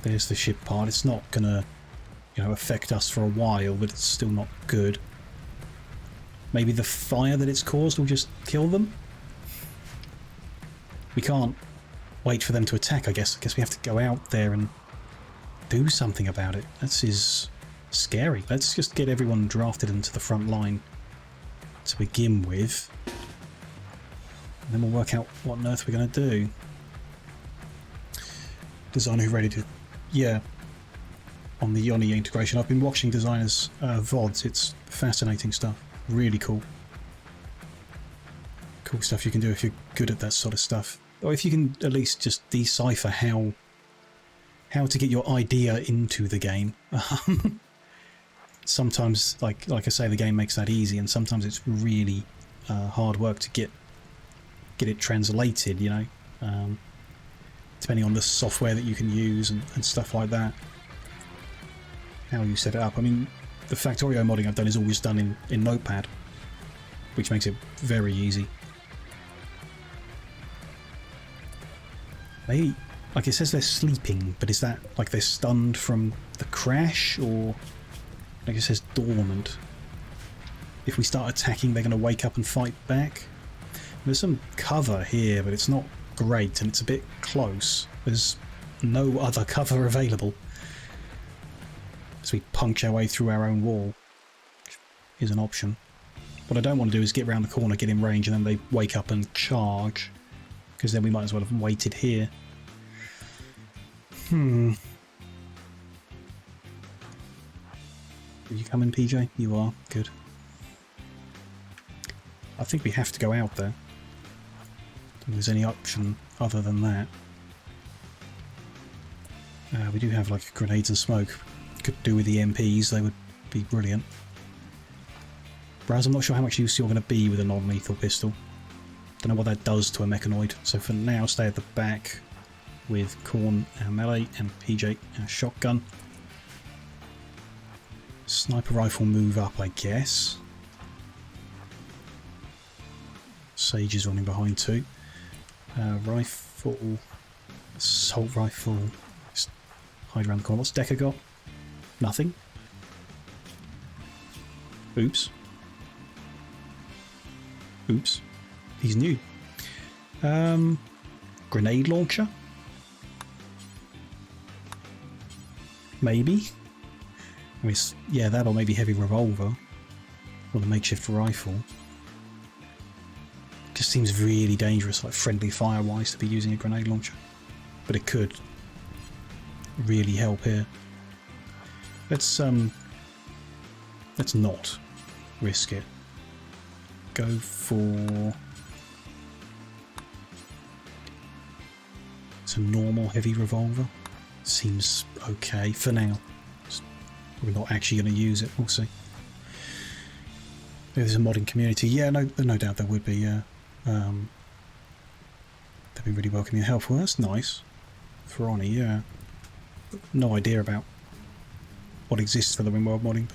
There's the ship part. It's not gonna, you know, affect us for a while, but it's still not good. Maybe the fire that it's caused will just kill them? We can't wait for them to attack, I guess. I guess we have to go out there and do something about it. This is scary. Let's just get everyone drafted into the front line to begin with. And then we'll work out what on earth we're going to do. Designer ready to... Yeah. On the Yoni integration. I've been watching designers' VODs. It's fascinating stuff. Really cool. Cool stuff you can do if you're good at that sort of stuff. Or if you can at least just decipher how to get your idea into the game. Sometimes, like I say, the game makes that easy, and sometimes it's really hard work to get it translated, you know, depending on the software that you can use and stuff like that. How you set it up. I mean, the Factorio modding I've done is always done in Notepad, which makes it very easy. They, like it says they're sleeping, but is that like they're stunned from the crash, or like it says dormant? If we start attacking, they're going to wake up and fight back. There's some cover here, but it's not great, and it's a bit close. There's no other cover available. So we punch our way through our own wall, which is an option. What I don't want to do is get around the corner, get in range, and then they wake up and charge, because then we might as well have waited here. Are you coming, PJ? You are. Good. I think we have to go out there. I don't think there's any option other than that. We do have like grenades and smoke. Could do with the MPs, they would be brilliant. Whereas I'm not sure how much use you're going to be with a non-lethal pistol. Don't know what that does to a mechanoid. So for now, stay at the back with Korn our melee and PJ our shotgun. Sniper rifle move up, I guess. Sage is running behind too. Rifle, assault rifle. Just hide around the corner. What's Decker got? Nothing. Oops. Oops. He's new. Grenade launcher? Maybe. I mean, yeah, that or maybe heavy revolver. Or the makeshift rifle. Just seems really dangerous, like friendly fire-wise, to be using a grenade launcher. But it could really help here. Let's not risk it. Go for... It's a normal heavy revolver. Seems okay for now. We're not actually going to use it. We'll see. There's a modding community. Yeah, no doubt there would be. Yeah, they'd be really welcoming and helpful. That's nice. For Ronnie, yeah. No idea about what exists for the Rimworld modding.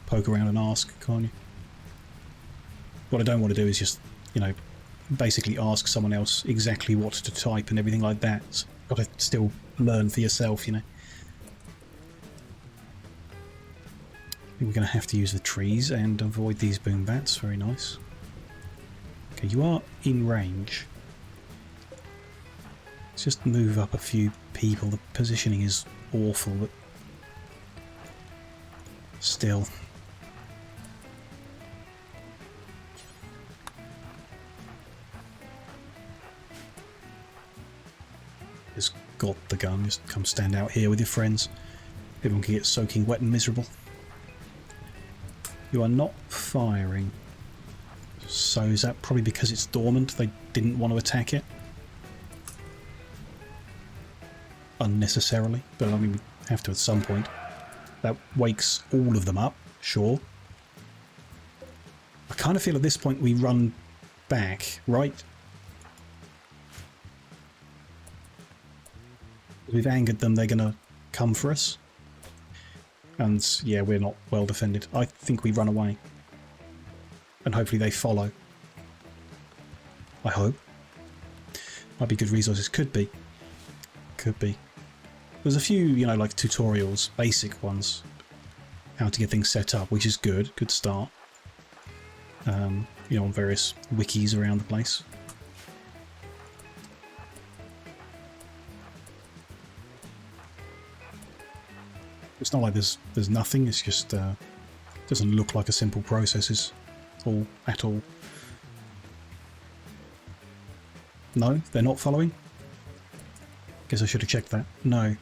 Poke around and ask, can't you? What I don't want to do is just, you know, basically ask someone else exactly what to type and everything like that. So you've got to still learn for yourself, you know. I think we're going to have to use the trees and avoid these boom bats. Very nice. Okay, you are in range. Let's just move up a few people. The positioning is awful, but Still. Just got the gun. Just come stand out here with your friends. Everyone can get soaking wet and miserable. You are not firing. So is that probably because it's dormant? They didn't want to attack it? Unnecessarily. But I mean, we have to at some point. That wakes all of them up, sure. I kind of feel at this point we run back, right? We've angered them, they're going to come for us. And yeah, we're not well defended. I think we run away. And hopefully they follow. I hope. Might be good resources. Could be. Could be. There's a few, you know, like tutorials, basic ones, how to get things set up, which is good. Good start. You know, on various wikis around the place. It's not like there's nothing. It's just doesn't look like a simple process is all at all. No, they're not following. Guess I should have checked that. No.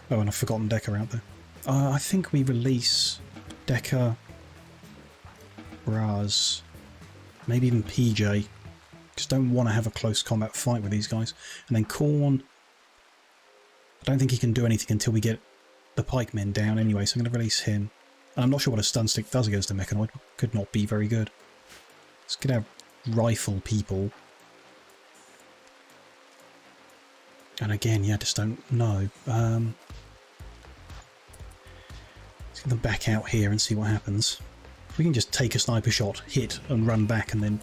Oh, and I've forgotten Decker out there. I think we release Decker, Raz, maybe even PJ. Just don't want to have a close combat fight with these guys. And then Korn, I don't think he can do anything until we get the pikemen down anyway, so I'm going to release him. And I'm not sure what a stun stick does against a mechanoid. Could not be very good. Let's get our rifle people. And again, yeah, just don't know. Let's get them back out here and see what happens. If we can just take a sniper shot, hit, and run back and then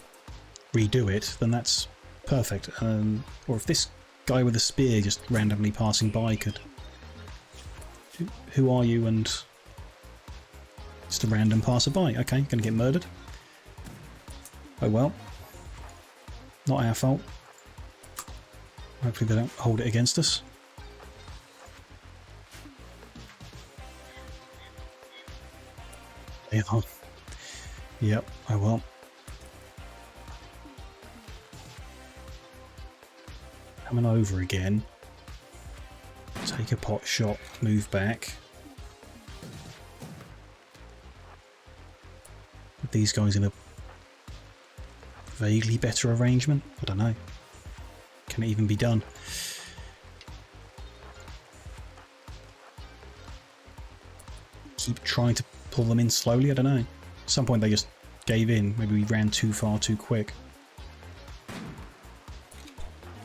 redo it, then that's perfect. Or if this guy with a spear just randomly passing by could... Who are you? And just a random passerby. Okay, gonna get murdered. Oh well. Not our fault. Hopefully they don't hold it against us. Yeah. Yep, oh well. Coming over again. Take a pot shot, move back. Put these guys in a vaguely better arrangement? I don't know. Can it even be done? Keep trying to pull them in slowly? I don't know. At some point they just gave in. Maybe we ran too far too quick.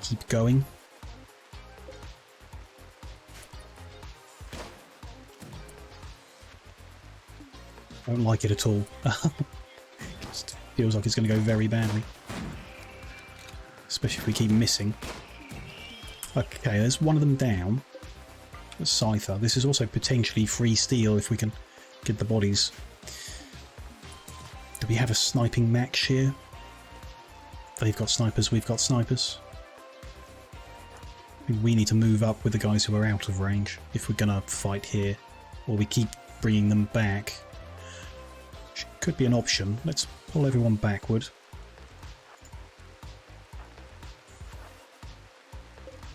Keep going. I don't like it at all. Just feels like it's going to go very badly. Especially if we keep missing. Okay, there's one of them down. A Scyther. This is also potentially free steal if we can get the bodies. Do we have a sniping match here? They've got snipers, we've got snipers. We need to move up with the guys who are out of range if we're going to fight here. Or we keep bringing them back. Which could be an option. Let's pull everyone backward.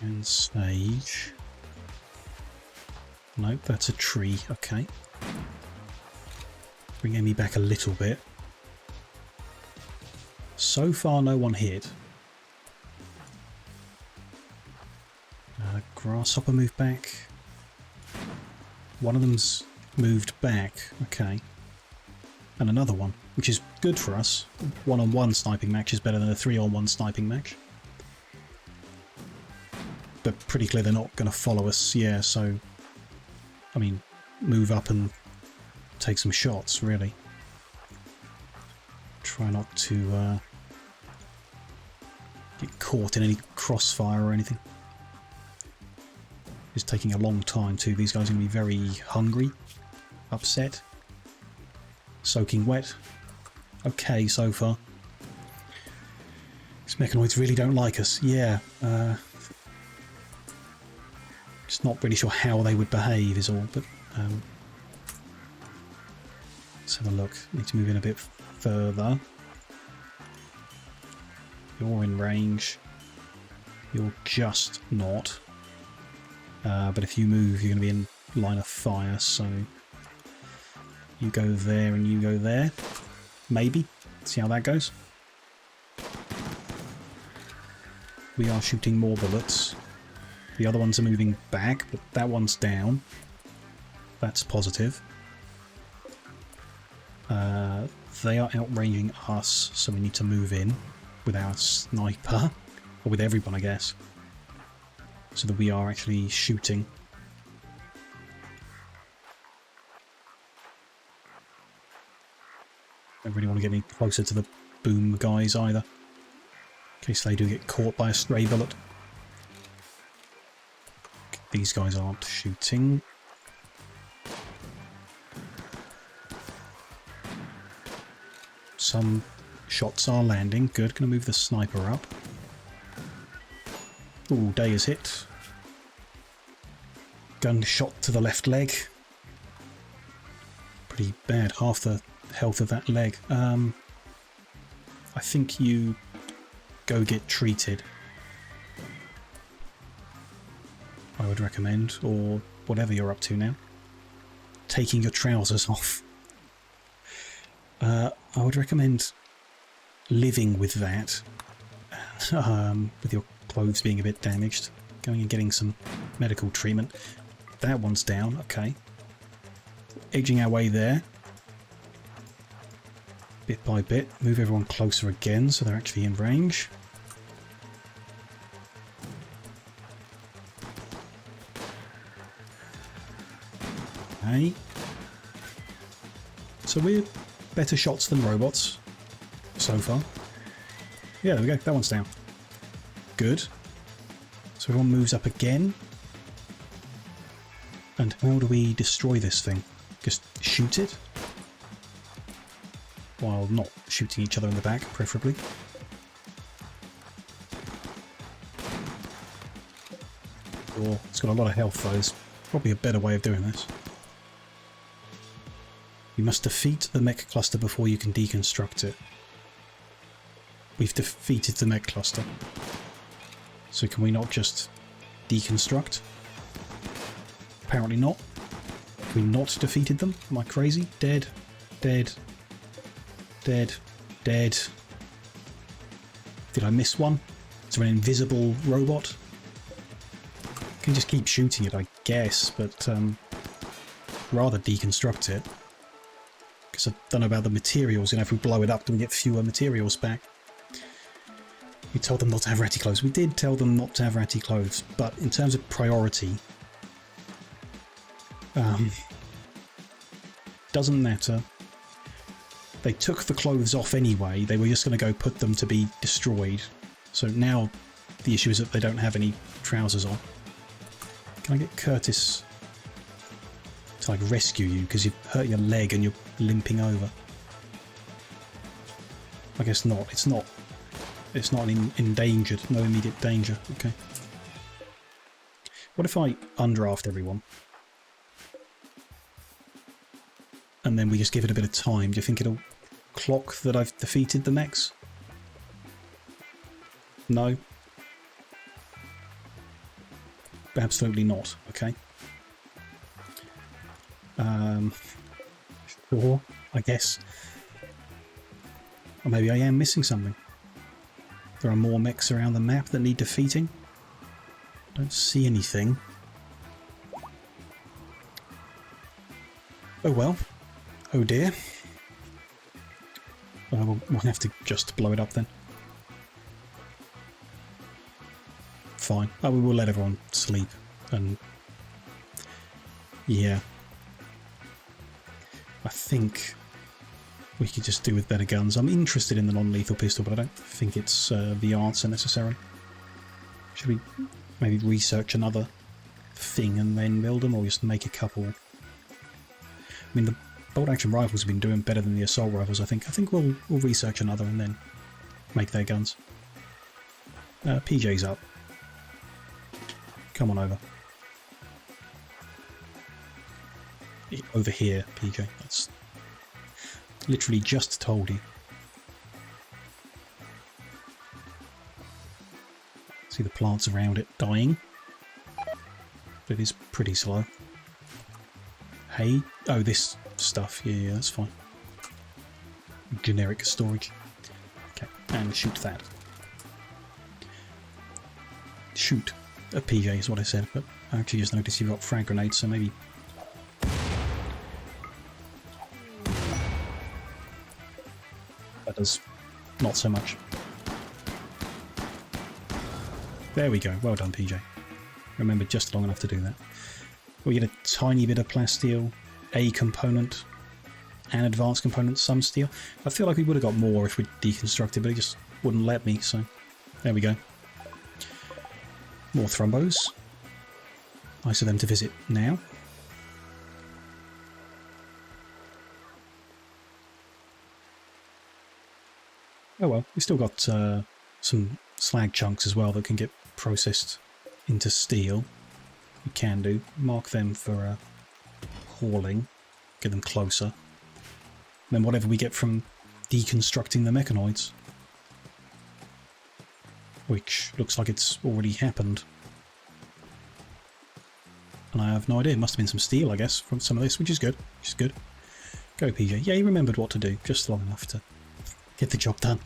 And sage. Nope, that's a tree. Okay. Bring Emmy back a little bit. So far, no one hit. Grasshopper moved back. One of them's moved back. Okay. And another one, which is good for us. One-on-one sniping match is better than a three-on-one sniping match. But pretty clear they're not going to follow us, yeah, so... I mean, move up and take some shots, really. Try not to get caught in any crossfire or anything. It's taking a long time too. These guys are going to be very hungry, upset, soaking wet. Okay, so far. These mechanoids really don't like us. Yeah. Just not really sure how they would behave is all, but Let's have a look. Need to move in a bit further. You're in range. You're just not. But if you move, you're going to be in line of fire, so you go there and you go there. Maybe. See how that goes. We are shooting more bullets. The other ones are moving back, but that one's down. That's positive. They are outranging us, so we need to move in with our sniper, or with everyone, I guess, so that we are actually shooting. Don't really want to get any closer to the boom guys either, in case they do get caught by a stray bullet. These guys aren't shooting. Some shots are landing. Good. Gonna move the sniper up. Ooh, day is hit. Gunshot to the left leg. Pretty bad. Half the health of that leg. I think you go get treated. I would recommend, or whatever you're up to now. Taking your trousers off. I would recommend living with that, with your clothes being a bit damaged, going and getting some medical treatment. That one's down, okay. Edging our way there. Bit by bit, move everyone closer again so they're actually in range. Okay. So we're better shots than robots so far. Yeah, there we go. That one's down. Good. So everyone moves up again. And how do we destroy this thing? Just shoot it? While not shooting each other in the back, preferably. Oh, it's got a lot of health though. There's probably a better way of doing this. You must defeat the mech cluster before you can deconstruct it. We've defeated the mech cluster. So can we not just deconstruct? Apparently not. Have we not defeated them? Am I crazy? Dead. Dead. Dead. Dead. Did I miss one? Is there an invisible robot? Can just keep shooting it, I guess, but rather deconstruct it. Because I don't know about the materials, and if we blow it up, do we get fewer materials back? We told them not to have ratty clothes. We did tell them not to have ratty clothes, but in terms of priority, doesn't matter. They took the clothes off anyway. They were just going to go put them to be destroyed. So now the issue is that they don't have any trousers on. Can I get Curtis to like rescue you because you've hurt your leg and you're limping over? I guess not. It's not endangered. No immediate danger. Okay. What if I undraft everyone? And then we just give it a bit of time. Do you think it'll clock that I've defeated the mechs? No? Absolutely not. Okay. Sure, I guess. Or maybe I am missing something. There are more mechs around the map that need defeating. Don't see anything. Oh well. Oh dear. We'll have to just blow it up then. Fine. Oh, we will let everyone sleep. And yeah. I think we could just do with better guns. I'm interested in the non-lethal pistol, but I don't think it's the answer necessarily. Should we maybe research another thing and then build them, or just make a couple? I mean, the bolt-action rifles have been doing better than the assault rifles, I think. I think we'll research another and then make their guns. PJ's up. Come on over. over here, PJ. That's literally just told you. See the plants around it dying. But it is pretty slow. Hay? Oh, this stuff. Yeah, that's fine. Generic storage. Okay, and shoot that. Shoot a PJ is what I said, but I actually just noticed you've got frag grenades, so maybe... That does not so much. There we go. Well done, PJ. Remember just long enough to do that. We get a tiny bit of plasteel, a component, an advanced component, some steel. I feel like we would have got more if we deconstructed, but it just wouldn't let me, so there we go. More thrombos. Nice of them to visit now. Oh well, we've still got some slag chunks as well that can get processed into steel. We can do. Mark them for hauling. Get them closer. And then whatever we get from deconstructing the mechanoids. Which looks like it's already happened. And I have no idea. It must have been some steel, I guess, from some of this, which is good. Which is good. Go, PJ. Yeah, he remembered what to do, just long enough to get the job done.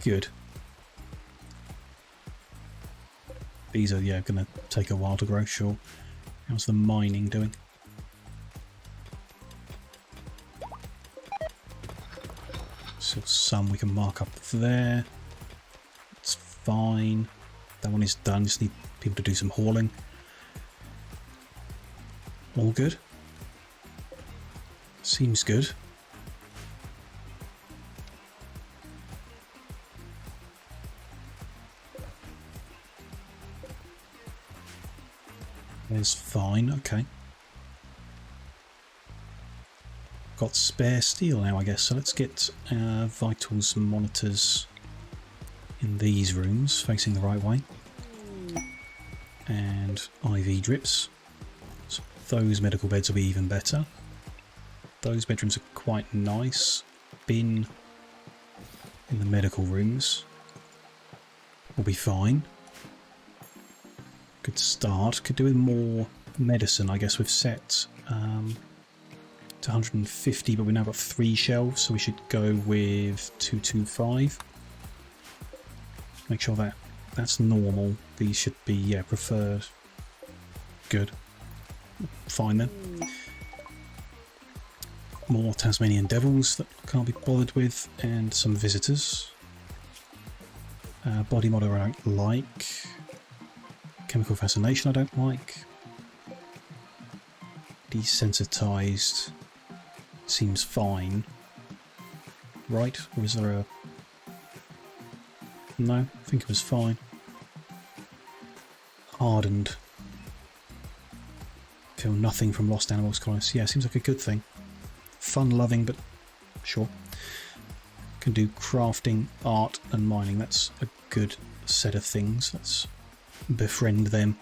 Good. These are, yeah, going to take a while to grow, sure. How's the mining doing? So some we can mark up there. It's fine. That one is done. Just need people to do some hauling. All good. Seems good. There's fine, okay. Got spare steel now, I guess, so let's get vitals monitors in these rooms, facing the right way. And IV drips. So those medical beds will be even better. Those bedrooms are quite nice. Bin in the medical rooms will be fine. Good start. Could do with more medicine, I guess. We've set to 150, but we've now got 3 shelves, so we should go with 225. Make sure that that's normal. These should be, yeah, preferred. Good. Fine then. More Tasmanian devils that I can't be bothered with, and some visitors. Body model I don't like. Chemical fascination I don't like. Desensitized seems fine. Right? Or is there a... No, I think it was fine. Hardened. Feel nothing from lost animals close. Yeah, seems like a good thing. Fun-loving, but sure. Can do crafting, art and mining. That's a good set of things. Let's befriend them.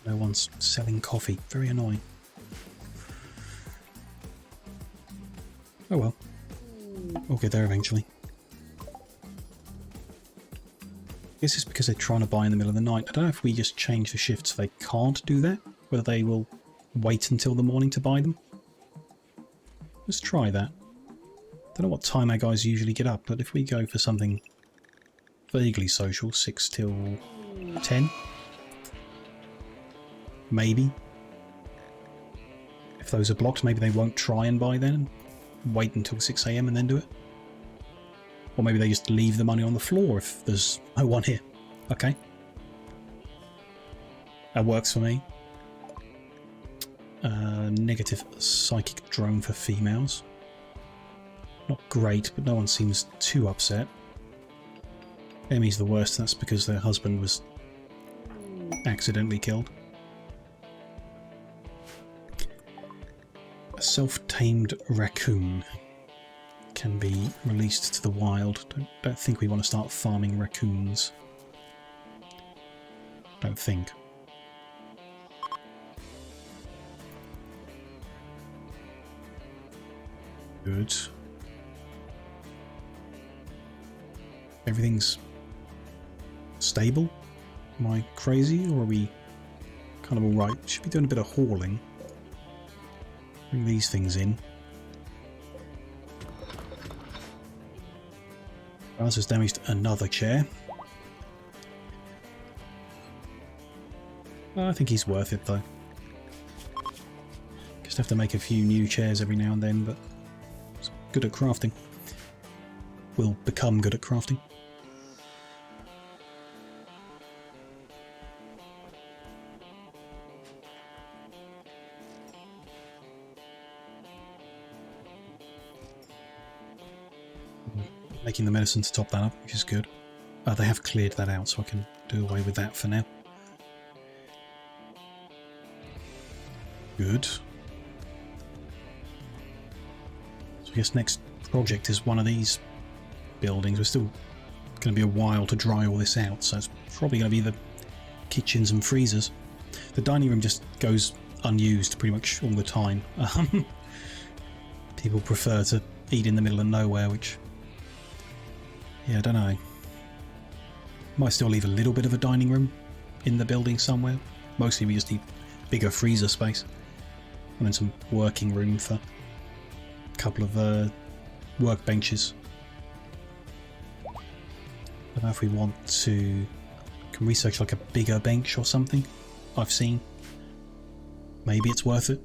No one's selling coffee. Very annoying. Oh well. We'll get there eventually. I guess it's because they're trying to buy in the middle of the night. I don't know if we just change the shift so they can't do that. Whether they will wait until the morning to buy them. Let's try that. Don't know what time our guys usually get up, but if we go for something vaguely social, 6 till 10, maybe. If those are blocked, maybe they won't try and buy then, and wait until 6 AM and then do it. Or maybe they just leave the money on the floor if there's no one here. Okay. That works for me. Negative psychic drone for females. Not great, but no one seems too upset. Emmy's the worst, and that's because their husband was accidentally killed. A self-tamed raccoon. can be released to the wild. Don't think we want to start farming raccoons. Don't think. Good. Everything's stable? Am I crazy, or are we kind of alright? Should be doing a bit of hauling. Bring these things in. Ours has damaged another chair. I think he's worth it though. Just have to make a few new chairs every now and then, but it's good at crafting. Will become good at crafting. Making the medicine to top that up, which is good. They have cleared that out, so I can do away with that for now. Good. So I guess next project is one of these buildings. We're still going to be a while to dry all this out, so it's probably going to be the kitchens and freezers. The dining room just goes unused pretty much all the time. People prefer to eat in the middle of nowhere, which... yeah, I don't know. Might still leave a little bit of a dining room in the building somewhere. Mostly we just need bigger freezer space. And then some working room for a couple of workbenches. I don't know if we want to... can research like a bigger bench or something. I've seen. Maybe it's worth it.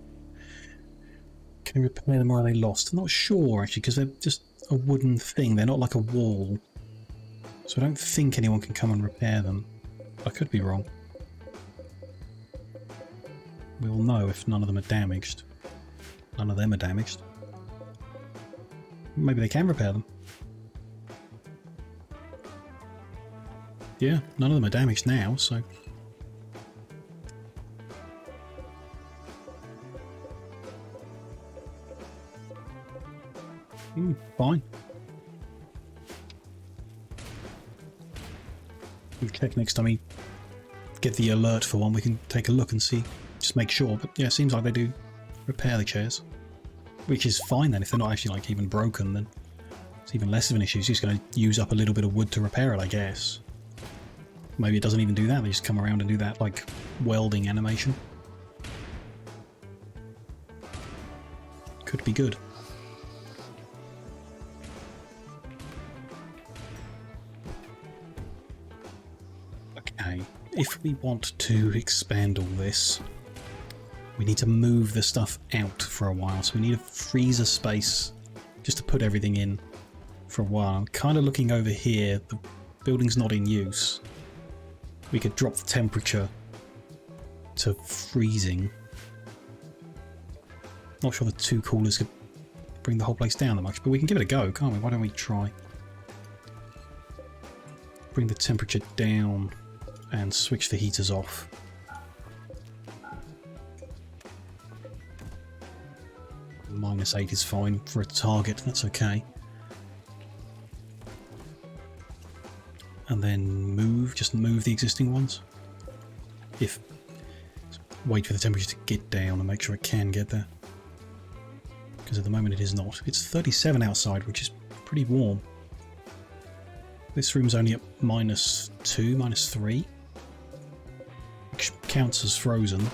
Can we repair them or are they lost? I'm not sure actually, because they're just a wooden thing. They're not like a wall. So I don't think anyone can come and repair them. I could be wrong. We'll know if none of them are damaged. None of them are damaged. Maybe they can repair them. Yeah, none of them are damaged now, so... fine. We'll check next time we get the alert for one. We can take a look and see. Just make sure. But yeah, it seems like they do repair the chairs. Which is fine then. If they're not actually like even broken, then it's even less of an issue. It's just going to use up a little bit of wood to repair it, I guess. Maybe it doesn't even do that. They just come around and do that like welding animation. Could be good. Okay, if we want to expand all this, we need to move the stuff out for a while. So we need a freezer space just to put everything in for a while. I'm kind of looking over here. The building's not in use. We could drop the temperature to freezing. Not sure the two coolers could bring the whole place down that much, but we can give it a go, can't we? Why don't we try? Bring the temperature down and switch the heaters off. -8 is fine for a target, that's okay. And then move, just move the existing ones. Wait for the temperature to get down and make sure it can get there. Because at the moment it is not. It's 37 outside, which is pretty warm. This room's only at -2, -3. Which counts as frozen.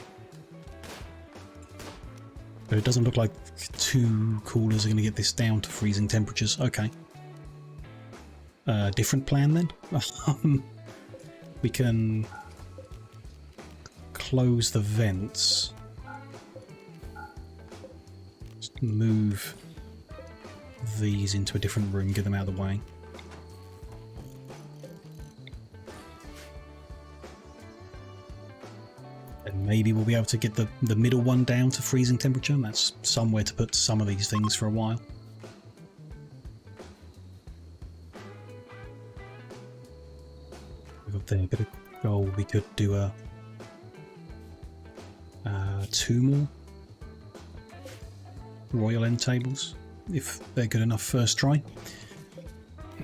But it doesn't look like two coolers are going to get this down to freezing temperatures. Okay. Different plan then? We can close the vents. Just move these into a different room, get them out of the way. And maybe we'll be able to get the middle one down to freezing temperature, and that's somewhere to put some of these things for a while. We've got there a bit of gold. We could do two more royal end tables. if they're good enough first try.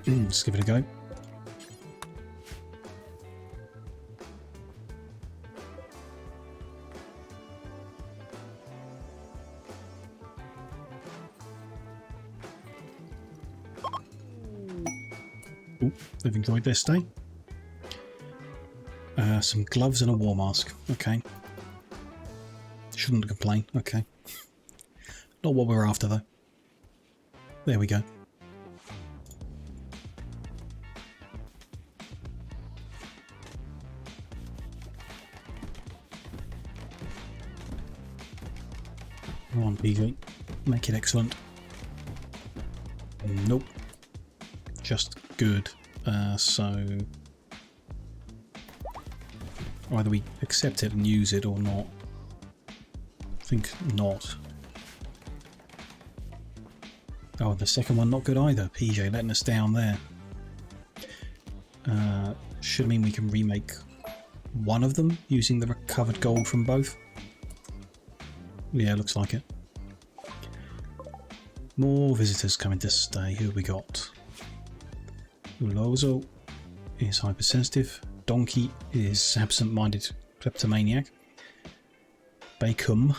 Let's give it a go. Ooh, they've enjoyed their stay. Some gloves and a war mask. Okay. Shouldn't complain. Okay. Not what we're after, though. There we go. Come on, PG. Make it excellent. Nope. Just good. So either we accept it and use it or not. I think not. Oh, the second one not good either. PJ letting us down there. Should mean we can remake one of them using the recovered gold from both. Yeah, looks like it. More visitors coming to stay. Who have we got? Ulozo is hypersensitive. Donkey is absent-minded kleptomaniac. Bacum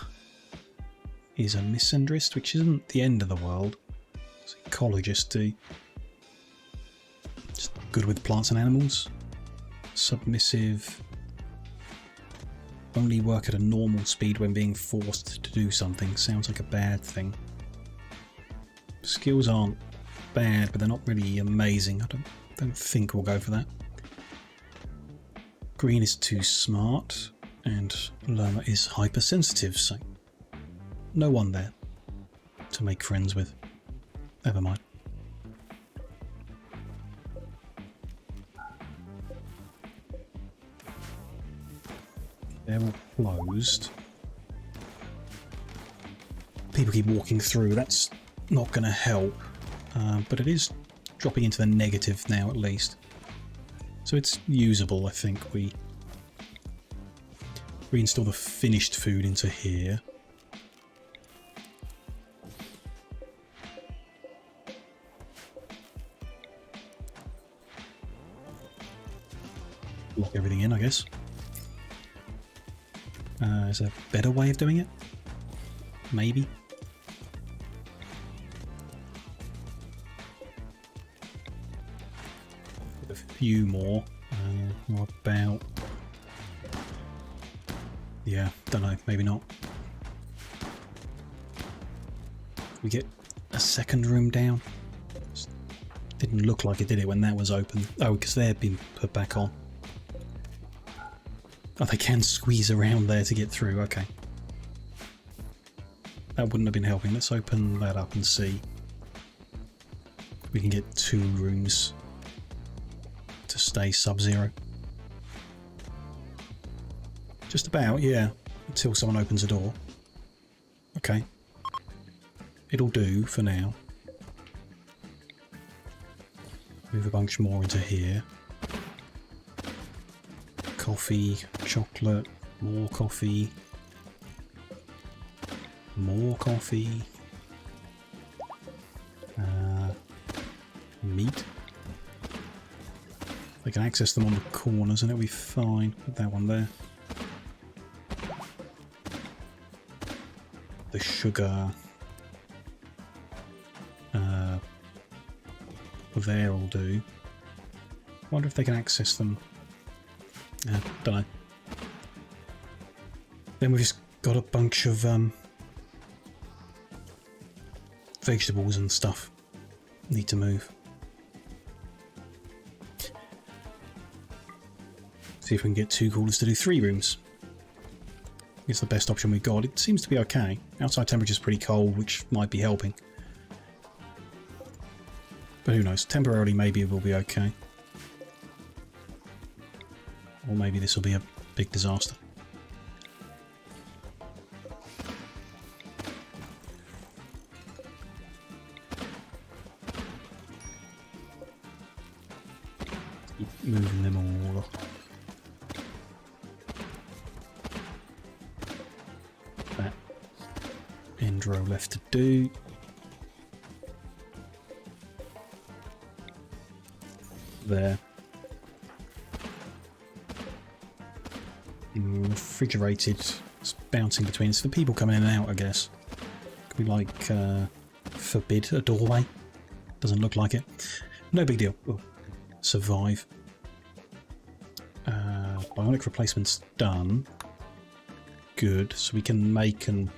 is a misandrist, which isn't the end of the world. It's an ecologist too. Just good with plants and animals. Submissive. Only work at a normal speed when being forced to do something. Sounds like a bad thing. Skills aren't bad, but they're not really amazing. I don't think we'll go for that. Green is too smart, and Lerma is hypersensitive, so no one there to make friends with. Never mind. They're all closed. People keep walking through. That's not going to help, but it is dropping into the negative now at least. So it's usable, I think. We reinstall the finished food into here. Lock everything in, I guess. Is there a better way of doing it? Maybe. A few more. What about... Yeah, don't know, maybe not. We get a second room down? Didn't look like it, did it, when that was open? Oh, because they've been put back on. Oh, they can squeeze around there to get through, okay. That wouldn't have been helping. Let's open that up and see if we can get 2 rooms to stay sub-zero. Just about, yeah, until someone opens a door. Okay. It'll do for now. Move a bunch more into here. Coffee, chocolate, more coffee. More coffee. Meat. They can access them on the corners and it'll be fine. Put that one there. The sugar. There will do. Wonder if they can access them. Don't know. Then we've just got a bunch of vegetables and stuff need to move. See if we can get 2 coolers to do 3 rooms. It's the best option we've got. It seems to be okay. Outside temperature's pretty cold, which might be helping. But who knows? Temporarily maybe it will be okay. Or maybe this will be a big disaster. Keep moving them all. That end row left to do. there. Refrigerated. It's bouncing between. It's for people coming in and out, I guess. Could we like forbid a doorway? Doesn't look like it. No big deal. We'll survive. Bionic replacement's done. Good. So we can make and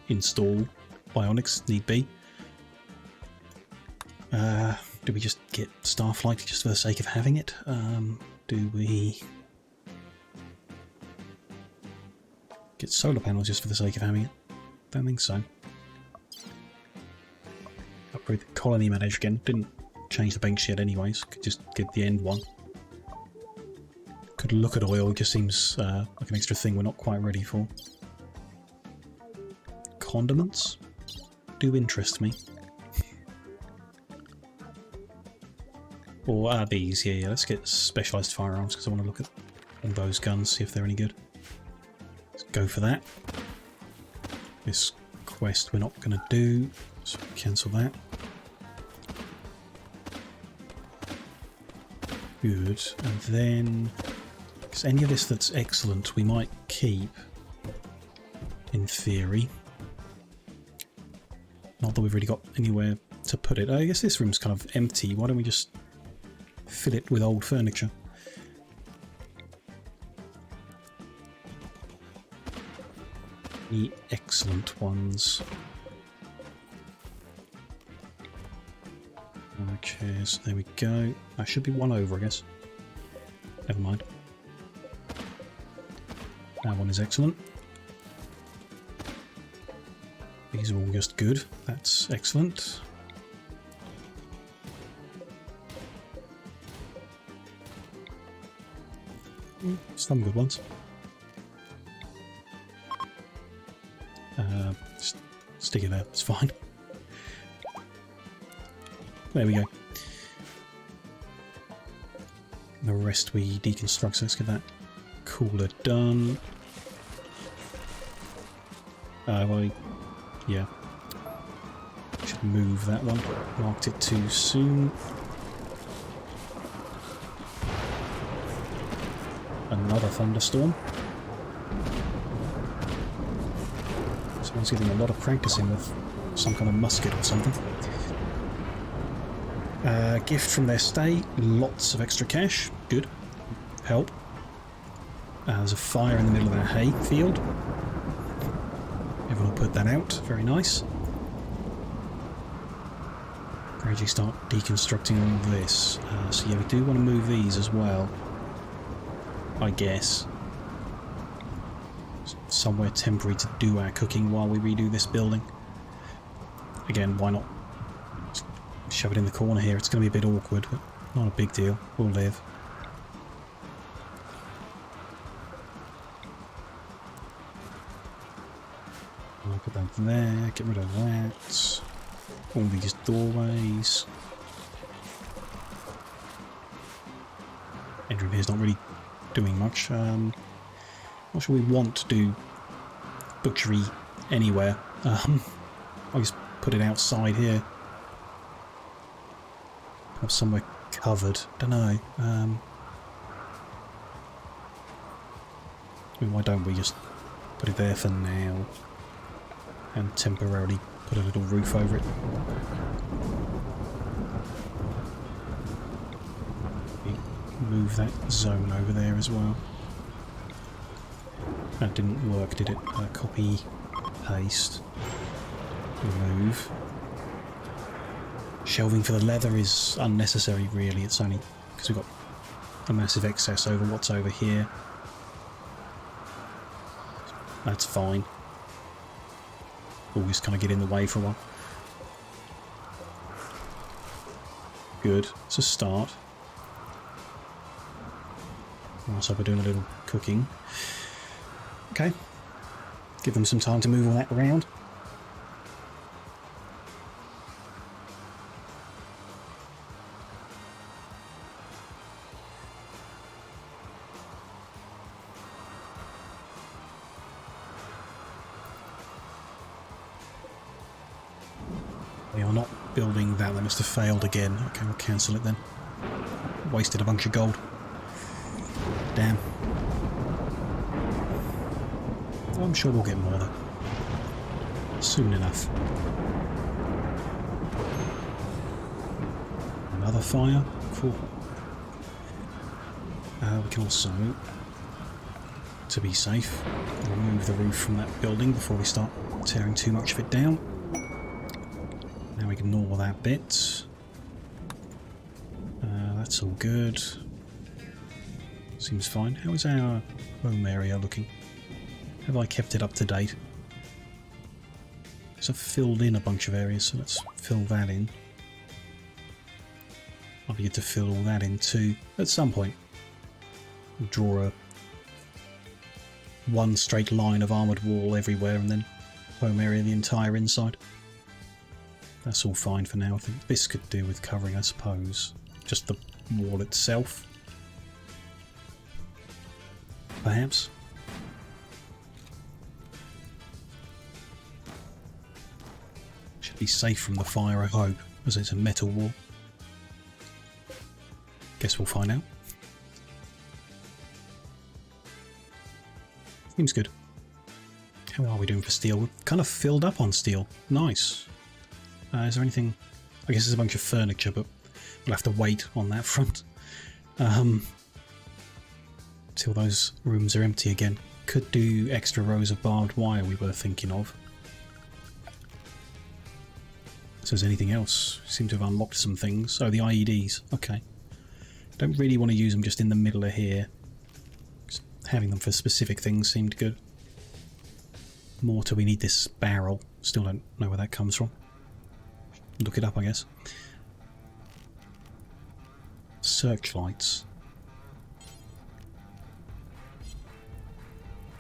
install bionics need be. Do we just get Starflight just for the sake of having it? Do we get solar panels just for the sake of having it? Don't think so. Upgrade the colony manager again. Didn't change the bank yet anyways. Could just get the end one. Could look at oil. It just seems like an extra thing we're not quite ready for. Condiments do interest me. Or these, yeah, let's get specialised firearms because I want to look at all those guns, see if they're any good. Let's go for that. This quest we're not going to do, so cancel that. Good, and then is any of this that's excellent we might keep, in theory. Not that we've really got anywhere to put it. I guess this room's kind of empty, why don't we just fill it with old furniture? The excellent ones. Okay, so there we go. I should be one over, I guess. Never mind. That one is excellent. These are all just good. That's excellent. Some good ones. Just stick it there, it's fine. There we go. The rest we deconstruct, so let's get that cooler done. Well, yeah. Should move that one. Marked it too soon. Another thunderstorm. Someone's getting a lot of practicing with some kind of musket or something. Gift from their stay. Lots of extra cash. Good. Help. There's a fire in the middle of that hay field. Everyone will put that out. Very nice. Gradually start deconstructing all this. So yeah, we do want to move these as well. I guess. Somewhere temporary to do our cooking while we redo this building. Again, why not just shove it in the corner here? It's going to be a bit awkward, but not a big deal. We'll live. I'll put that there, get rid of that. All these doorways. Entry here's not really doing much. Not sure we want to do butchery anywhere. I'll just put it outside here. Perhaps somewhere covered. Don't know. Why don't we just put it there for now and temporarily put a little roof over it? Move that zone over there as well. That didn't work, did it? Copy, paste, remove. Shelving for the leather is unnecessary, really. It's only because we've got a massive excess over what's over here. That's fine. Always kind of get in the way for a while. Good. It's a start. Also, we're doing a little cooking. Okay. Give them some time to move all that around. We are not building that. That must have failed again. Okay, we'll cancel it then. Wasted a bunch of gold. Damn. I'm sure we'll get more though. Soon enough. Another fire. Cool. We can also, to be safe, remove the roof from that building before we start tearing too much of it down. Now ignore that bit. That's all good. Seems fine. How is our home area looking? Have I kept it up to date? So I've filled in a bunch of areas, so let's fill that in. I'll be good to fill all that in too at some point. Draw one straight line of armoured wall everywhere and then home area the entire inside. That's all fine for now. I think this could do with covering, I suppose. Just the wall itself. Perhaps. Should be safe from the fire, I hope, as it's a metal wall. Guess we'll find out. Seems good. How are we doing for steel? We're kind of filled up on steel. Nice. Is there anything... I guess there's a bunch of furniture, but we'll have to wait on that front. Till those rooms are empty again. Could do extra rows of barbed wire we were thinking of. So is anything else? Seem to have unlocked some things. Oh, the IEDs. Okay. Don't really want to use them just in the middle of here. Just having them for specific things seemed good. More till we need this barrel. Still don't know where that comes from. Look it up, I guess. Searchlights.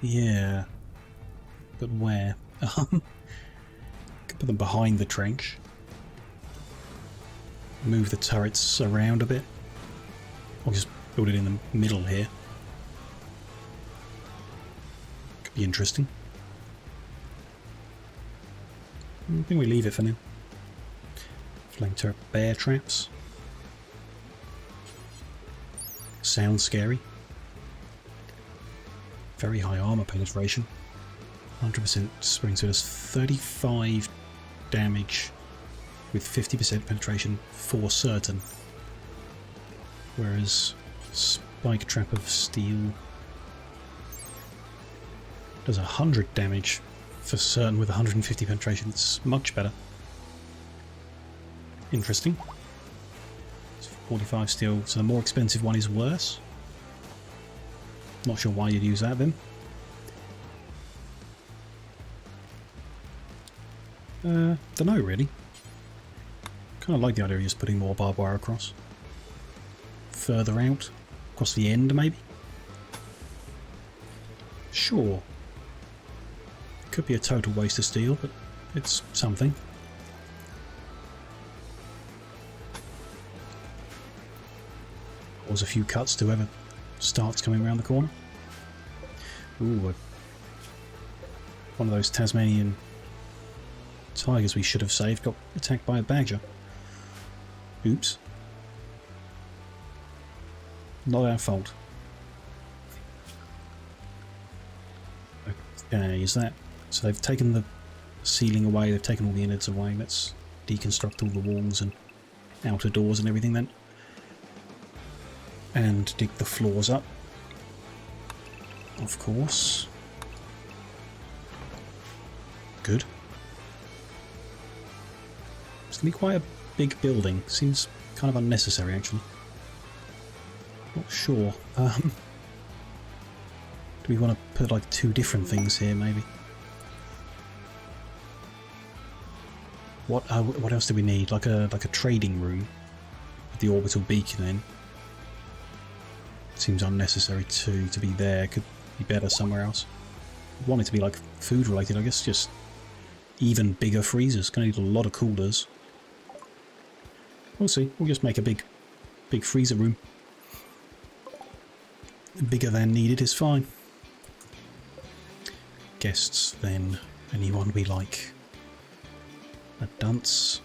Yeah. But where? Could put them behind the trench. Move the turrets around a bit. Or just build it in the middle here. Could be interesting. I think we leave it for now. Flame turret bear traps. Sounds scary. Very high armor penetration. 100% springs, so does 35 damage with 50% penetration for certain. Whereas spike trap of steel does 100 damage for certain with 150 penetration. It's much better. Interesting. It's 45 steel, so the more expensive one is worse. Not sure why you'd use that then. Don't know really. Kind of like the idea of just putting more barbed wire across. Further out, across the end maybe. Sure. Could be a total waste of steel, but it's something. Cause a few cuts to whoever starts coming around the corner. Ooh, one of those Tasmanian tigers we should have saved got attacked by a badger. Oops. Not our fault. Okay, is that... So they've taken the ceiling away, they've taken all the innards away. Let's deconstruct all the walls and outer doors and everything then. And dig the floors up. Of course. Good. It's going to be quite a big building. Seems kind of unnecessary, actually. Not sure. Do we want to put like two different things here, maybe? What else do we need? Like a trading room with the orbital beacon in. Seems unnecessary too to be there. Could be better somewhere else. I want it to be like food related, I guess. Just even bigger freezers. Gonna need a lot of coolers. We'll see. We'll just make a big freezer room. Bigger than needed is fine. Guests then. Anyone we like. A dunce.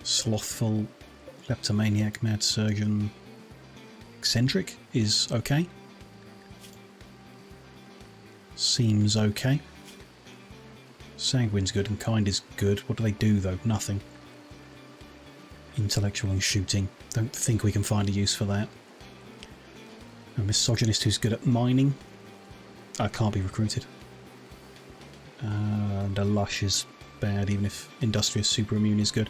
Slothful. Kleptomaniac, Mad Surgeon, Eccentric is okay. Seems okay. Sanguine's good and Kind is good. What do they do though? Nothing. Intellectual and shooting. Don't think we can find a use for that. A misogynist who's good at mining. Can't be recruited. And a lush is bad, even if industrious super immune is good.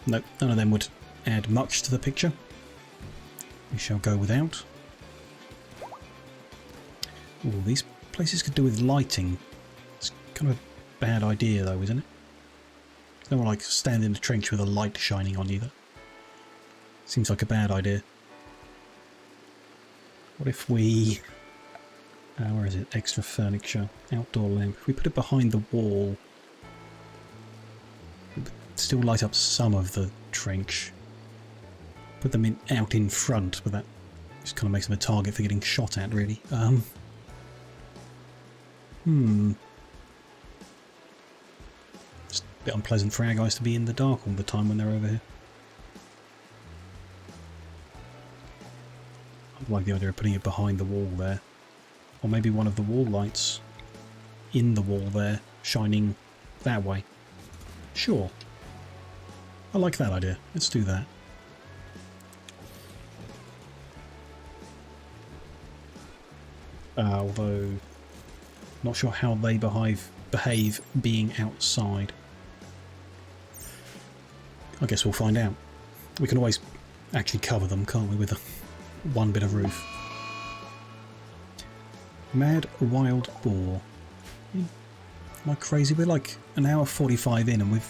Nope, none of them would add much to the picture. We shall go without. Ooh, these places could do with lighting. It's kind of a bad idea though, isn't it? You don't want to like stand in the trench with a light shining on you. That seems like a bad idea. What if we... where is it? Extra furniture. Outdoor lamp. If we put it behind the wall, it would still light up some of the trench. Put them out in front, but that just kind of makes them a target for getting shot at, really. Just a bit unpleasant for our guys to be in the dark all the time when they're over here. I like the idea of putting it behind the wall there. Or maybe one of the wall lights in the wall there, shining that way. Sure. I like that idea. Let's do that. Although, not sure how they behave being outside. I guess we'll find out. We can always actually cover them, can't we, with one bit of roof. Mad Wild Boar. Am I crazy? We're like an hour 45 in and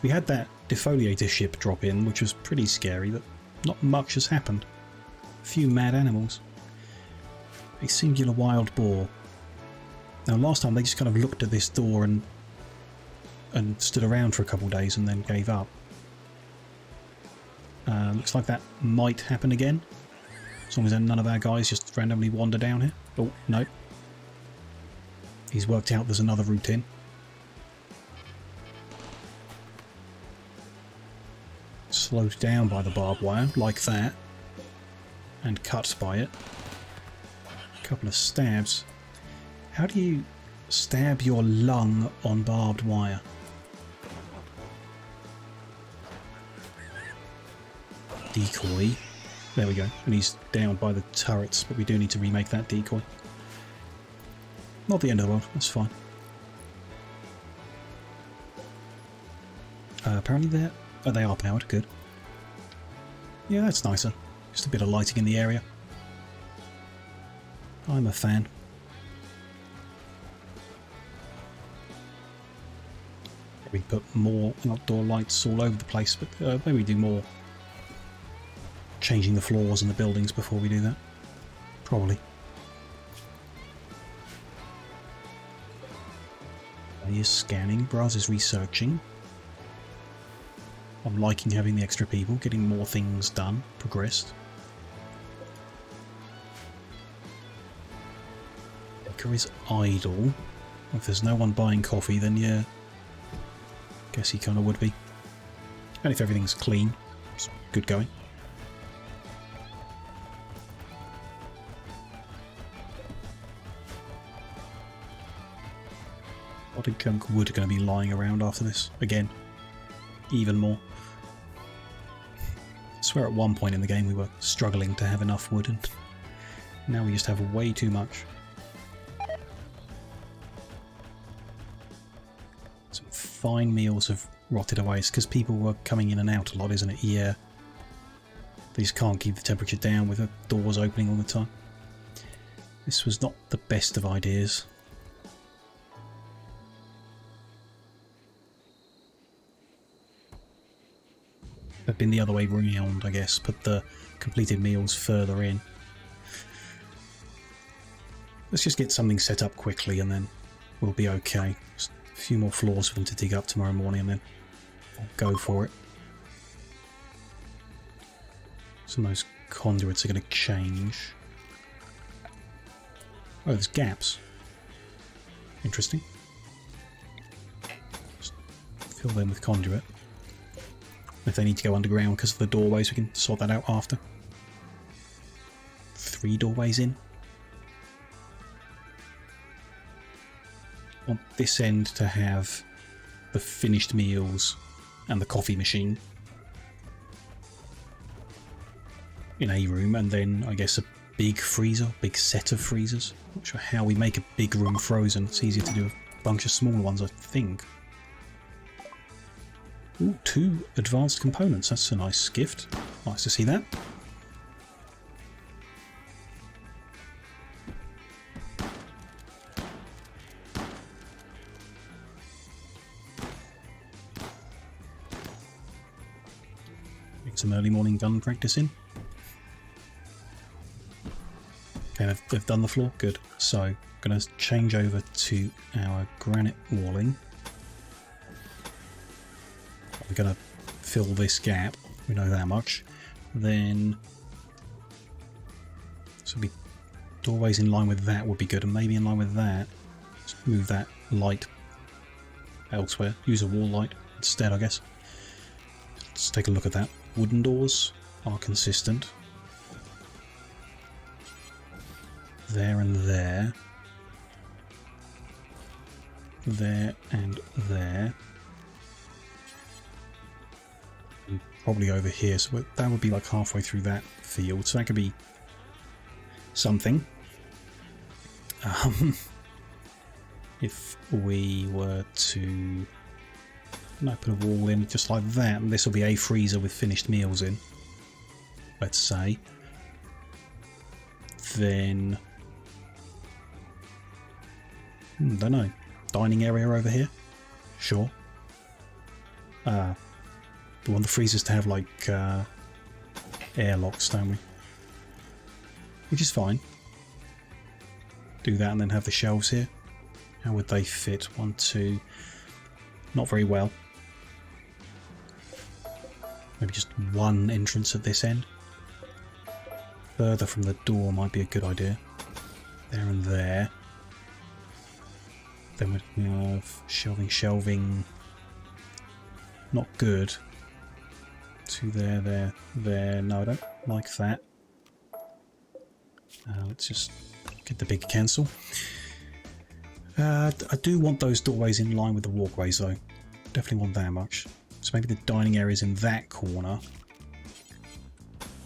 we had that defoliator ship drop in, which was pretty scary, but not much has happened. A few mad animals. A singular wild boar. Now last time they just kind of looked at this door and stood around for a couple of days and then gave up. Looks like that might happen again. As long as none of our guys just randomly wander down here. Oh, no. He's worked out there's another route in. Slowed down by the barbed wire, like that. And cut by it. A couple of stabs. How do you stab your lung on barbed wire? Decoy. There we go. And he's down by the turrets, but we do need to remake that decoy. Not the end of the world, that's fine. Apparently they are powered, good. Yeah, that's nicer. Just a bit of lighting in the area. I'm a fan. We put more outdoor lights all over the place, but maybe do more changing the floors and the buildings before we do that. Probably. He is scanning. Braz is researching. I'm liking having the extra people, getting more things done, progressed. Baker is idle. If there's no one buying coffee, then yeah. Guess he kind of would be. And if everything's clean, it's good going. A lot of gunk wood are going to be lying around after this. Again, even more. I swear at one point in the game we were struggling to have enough wood, and now we just have way too much. Some fine meals have rotted away. It's because people were coming in and out a lot, isn't it? Yeah. They just can't keep the temperature down with the doors opening all the time. This was not the best of ideas. Have been the other way round, I guess. Put the completed meals further in. Let's just get something set up quickly and then we'll be okay. Just a few more floors for them to dig up tomorrow morning and then I'll go for it. Some of those conduits are going to change. Oh, there's gaps. Interesting. Just fill them with conduit. If they need to go underground because of the doorways, we can sort that out after. 3 doorways in. I want this end to have the finished meals and the coffee machine in a room, and then I guess a big freezer, big set of freezers. Not sure how we make a big room frozen. It's easier to do a bunch of smaller ones, I think. Ooh, 2 advanced components. That's a nice gift. Nice to see that. Get some early morning gun practice in. Okay, they've done the floor. Good. So, I'm going to change over to our granite walling. We're going to fill this gap. We know that much. Then, so be doorways in line with that would be good, and maybe in line with that. Just move that light elsewhere. Use a wall light instead, I guess. Let's take a look at that. Wooden doors are consistent. There and there. There and there. And probably over here, so that would be like halfway through that field, so that could be something. If we were to put a wall in just like that, and this will be a freezer with finished meals in, let's say, then don't know, dining area over here, sure. We want the freezers to have like airlocks, don't we? Which is fine. Do that and then have the shelves here. How would they fit? 1, 2. Not very well. Maybe just one entrance at this end. Further from the door might be a good idea. There and there. Then we have shelving. Not good. 2 there. No, I don't like that. Let's just get the big cancel. I do want those doorways in line with the walkways though. Definitely want that much. So maybe the dining area is in that corner.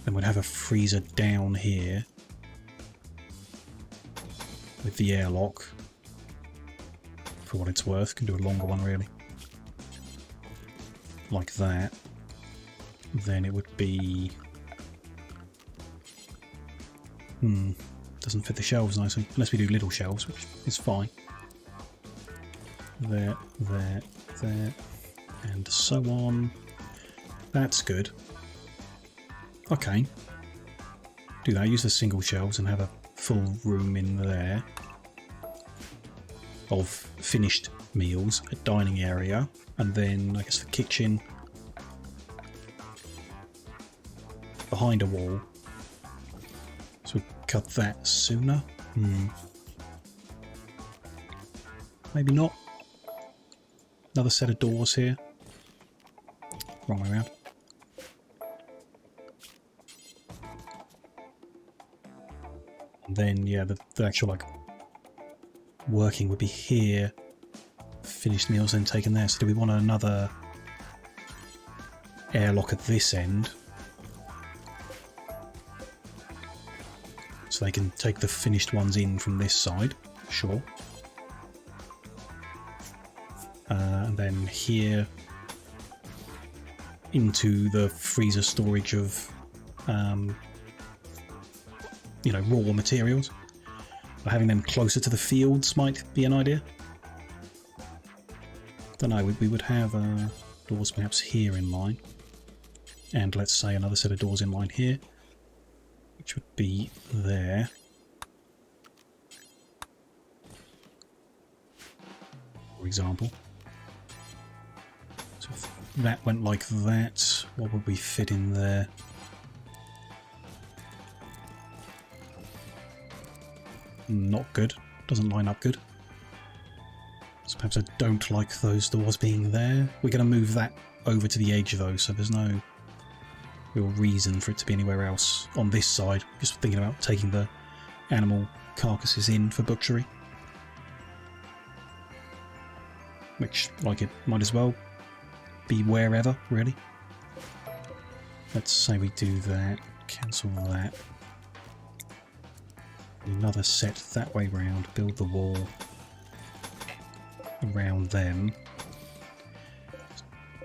Then we'd have a freezer down here with the airlock. For what it's worth, can do a longer one really. Like that. Then it would be... doesn't fit the shelves nicely. Unless we do little shelves, which is fine. There, and so on. That's good. Okay. Do that, use the single shelves and have a full room in there of finished meals, a dining area, and then I guess the kitchen behind a wall. So we cut that sooner. Maybe not. Another set of doors here. Wrong way around. And then, yeah, the actual, like, working would be here. Finished meals then taken there. So do we want another airlock at this end? So they can take the finished ones in from this side. Sure. And then here into the freezer storage of, you know, raw materials. But having them closer to the fields might be an idea. Don't know, we would have doors perhaps here in line. And let's say another set of doors in line here, which would be there. For example. So if that went like that, what would we fit in there? Not good. Doesn't line up good. So Perhaps I don't like those doors being there. We're going to move that over to the edge though, so there's no real reason for it to be anywhere else on this side. Just thinking about taking the animal carcasses in for butchery. Which, like, it might as well be wherever, really. Let's say we do that, cancel that. Another set that way round, build the wall around them.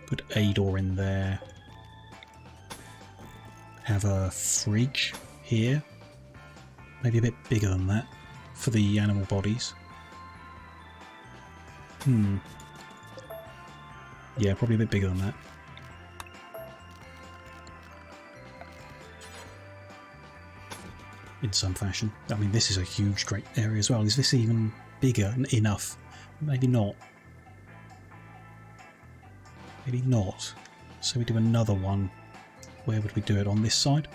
Put a door in there. Have a fridge here. Maybe a bit bigger than that for the animal bodies. Yeah, probably a bit bigger than that. In some fashion. I mean, this is a huge, great area as well. Is this even bigger enough? Maybe not. Maybe not. So we do another one. Where would we do it? On this side?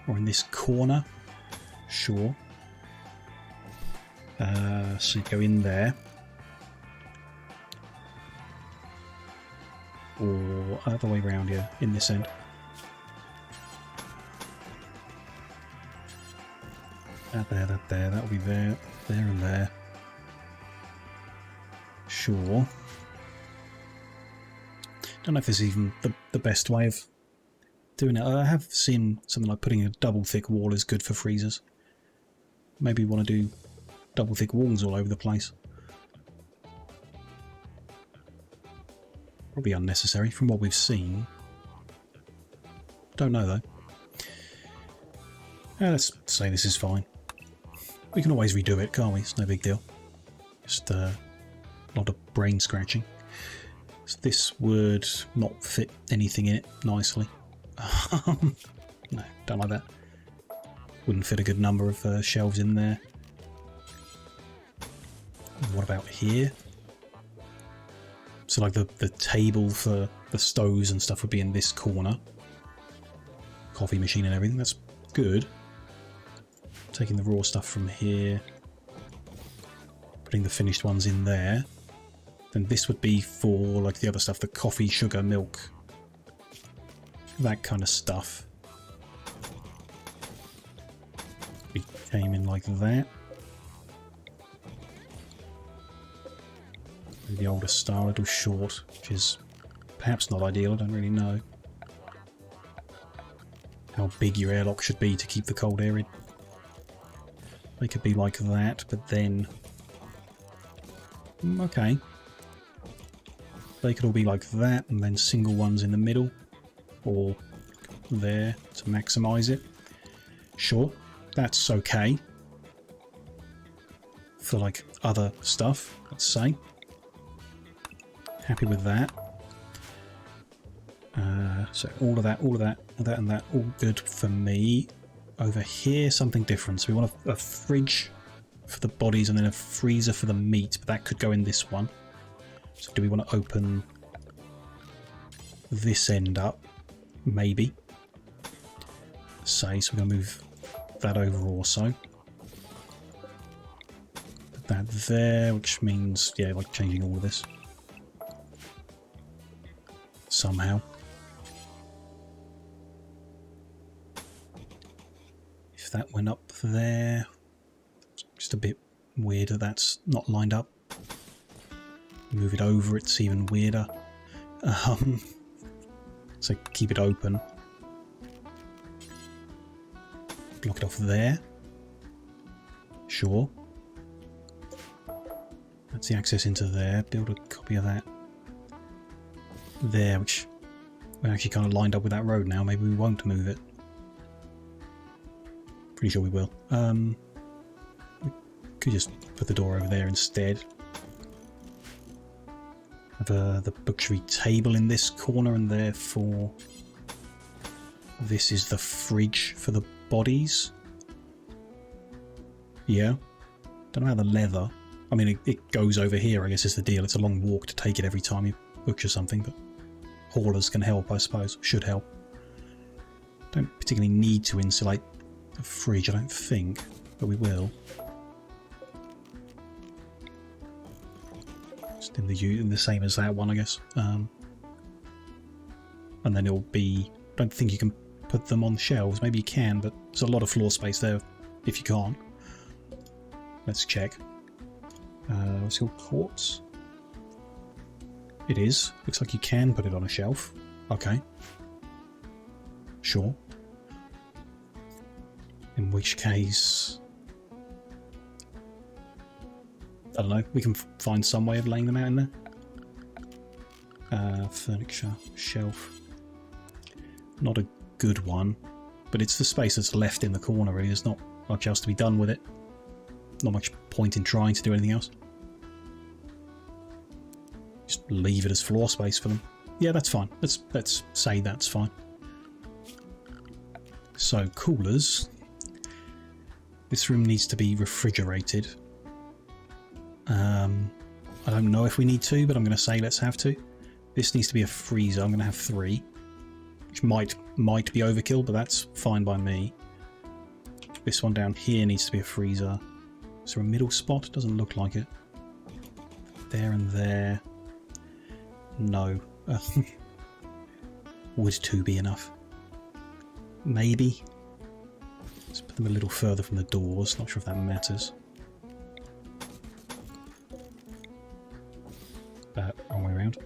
Or in this corner? Sure. So you go in there. Or other way around here, in this end. That there, that'll be there, there and there. Sure. Don't know if this is even the best way of doing it. I have seen something like putting a double thick wall is good for freezers. Maybe we want to do double thick walls all over the place. Probably unnecessary from what we've seen. Don't know though. Let's say this is fine. We can always redo it, can't we? It's no big deal. Just a lot of brain scratching. So this would not fit anything in it nicely. No, don't like that. Wouldn't fit a good number of shelves in there. What about here? So like the table for the stoves and stuff would be in this corner. Coffee machine and everything, that's good. Taking the raw stuff from here. Putting the finished ones in there. Then this would be for like the other stuff, the coffee, sugar, milk. That kind of stuff. We came in like that. The older star, a little short, which is perhaps not ideal, I don't really know how big your airlock should be to keep the cold air in. They could be like that, but then... okay. They could all be like that, and then single ones in the middle, or there to maximise it. Sure, that's okay. For like other stuff, let's say. Happy with that. So all of that, and that, all good for me. Over here, something different. So we want a fridge for the bodies and then a freezer for the meat, but that could go in this one. So do we want to open this end up? Maybe. So we're going to move that over also. Put that there, which means, yeah, like changing all of this. Somehow. If that went up there, just a bit weird that that's not lined up. Move it over, it's even weirder. So keep it open. Block it off there. Sure. That's the access into there. Build a copy of that. There, which we're actually kind of lined up with that road now. Maybe we won't move it. Pretty sure we will. We could just put the door over there instead. Have the butchery table in this corner, and therefore this is the fridge for the bodies. Yeah. Don't know how the leather... I mean, it goes over here, I guess is the deal. It's a long walk to take it every time you butcher something, but haulers can help, I suppose. Should help. Don't particularly need to insulate the fridge, I don't think, but we will. in the same as that one, I guess. And then it'll be... I don't think you can put them on shelves. Maybe you can, but there's a lot of floor space there if you can't. Let's check. What's your quartz? It is. Looks like you can put it on a shelf. Okay. Sure. In which case... I don't know. We can find some way of laying them out in there. Furniture. Shelf. Not a good one. But it's the space that's left in the corner, really. There's not much else to be done with it. Not much point in trying to do anything else. Just leave it as floor space for them. Yeah, that's fine. Let's say that's fine. So, coolers. This room needs to be refrigerated. I don't know if we need to, but I'm going to say let's have to. This needs to be a freezer. I'm going to have 3. Which might be overkill, but that's fine by me. This one down here needs to be a freezer. Is there a middle spot? Doesn't look like it. There and there. No. Would 2 be enough? Maybe. Let's put them a little further from the doors. Not sure if that matters. Wrong way around.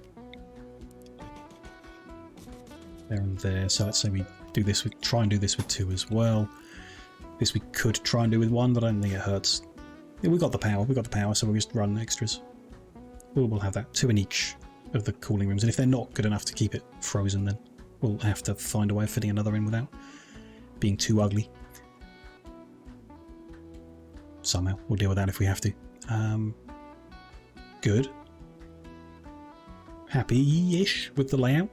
There and there. So let's say we do this with, try and do this with 2 as well. This we could try and do with 1, but I don't think it hurts. Yeah, we got the power, so we'll just run extras. We'll have that, 2 in each of the cooling rooms, and if they're not good enough to keep it frozen, then we'll have to find a way of fitting another in without being too ugly. Somehow, we'll deal with that if we have to. Good. Happy-ish with the layout.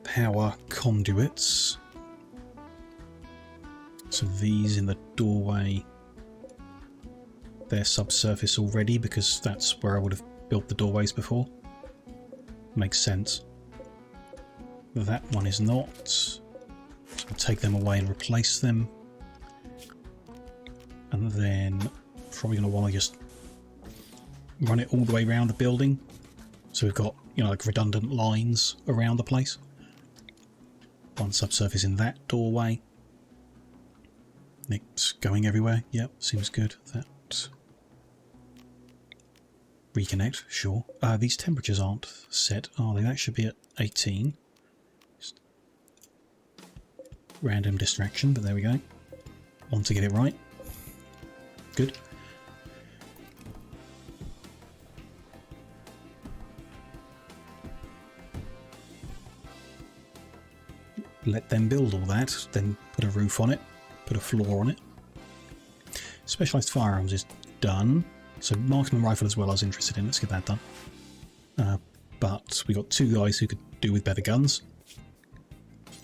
Power conduits. So these in the doorway, they're subsurface already because that's where I would have built the doorways before. Makes sense. That one is not. So I'll take them away and replace them. And then probably going to want to just run it all the way around the building. So we've got, you know, like redundant lines around the place. One subsurface in that doorway. It's going everywhere. Yep, seems good. That reconnect, sure. These temperatures aren't set, are they? That should be at 18. Just random distraction, but there we go. Want to get it right. Good. Let them build all that, then put a roof on it, put a floor on it. Specialised firearms is done. So marksman rifle as well I was interested in, let's get that done. But we got 2 guys who could do with better guns.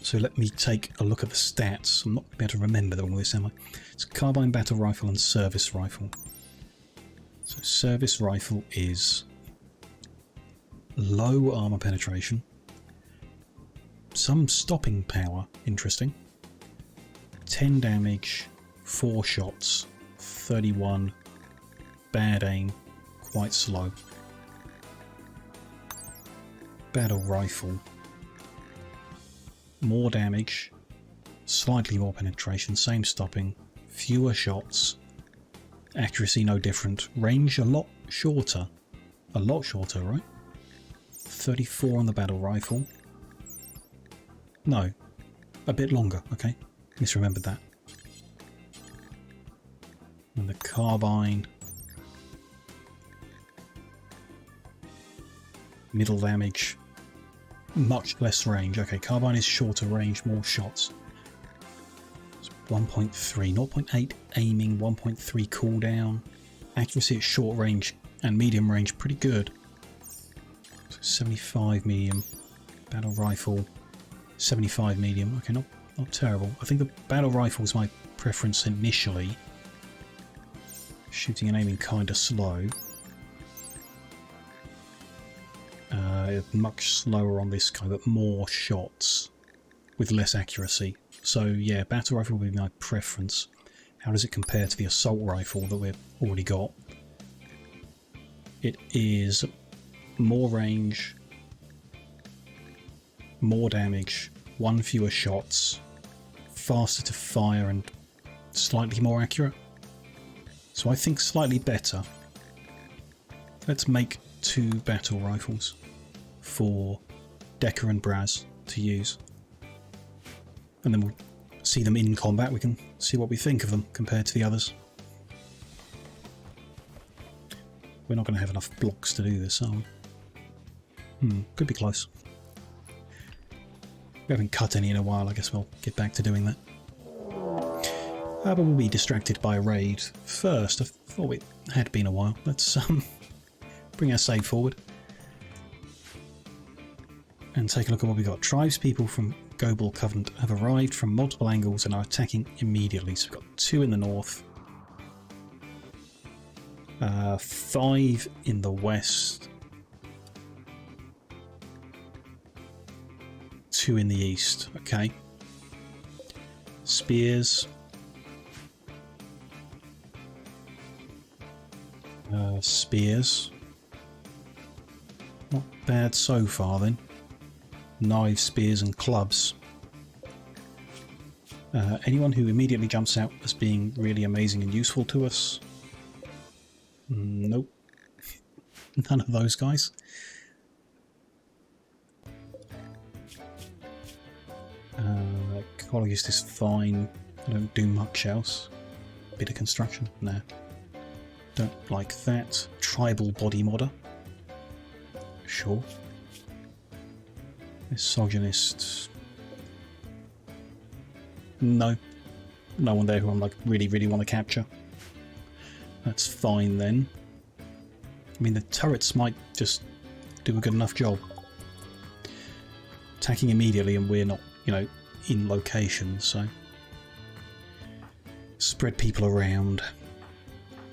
So let me take a look at the stats. I'm not going to be able to remember all this, am I? It's carbine battle rifle and service rifle. So service rifle is low armour penetration. Some stopping power, interesting. 10 damage, 4 shots, 31, bad aim, quite slow. Battle rifle, more damage, slightly more penetration, same stopping, fewer shots, accuracy no different, range a lot shorter, right? 34 on the battle rifle. No, a bit longer, okay. Misremembered that. And the carbine. Middle damage. Much less range. Okay, carbine is shorter range, more shots. It's 1.3, 0.8 aiming, 1.3 cooldown. Accuracy at short range and medium range, pretty good. So 75 medium. Battle rifle. 75 medium, okay, not terrible. I think the battle rifle was my preference initially. Shooting and aiming kinda slow. Much slower on this guy, but more shots with less accuracy. So yeah, battle rifle would be my preference. How does it compare to the assault rifle that we've already got? It is more range, more damage, 1 fewer shots, faster to fire and slightly more accurate. So I think slightly better. Let's make 2 battle rifles for Decker and Braz to use. And then we'll see them in combat. We can see what we think of them compared to the others. We're not going to have enough blocks to do this, are we? Could be close. We haven't cut any in a while. I guess we'll get back to doing that. But we'll be distracted by a raid first. I thought it had been a while. Let's bring our save forward and take a look at what we got. Tribespeople from Gobel Covenant have arrived from multiple angles and are attacking immediately. So we've got 2 in the north, 5 in the west, 2 in the east. Okay. Spears. Spears. Not bad so far then. Knives, spears and clubs. Anyone who immediately jumps out as being really amazing and useful to us? Nope. None of those guys. Ecologist is fine. I don't do much else. Bit of construction? Nah. Don't like that. Tribal body modder? Sure. Misogynist? No. No one there who I'm like really want to capture. That's fine then. I mean, the turrets might just do a good enough job. Attacking immediately and we're not, you know, in location, so spread people around.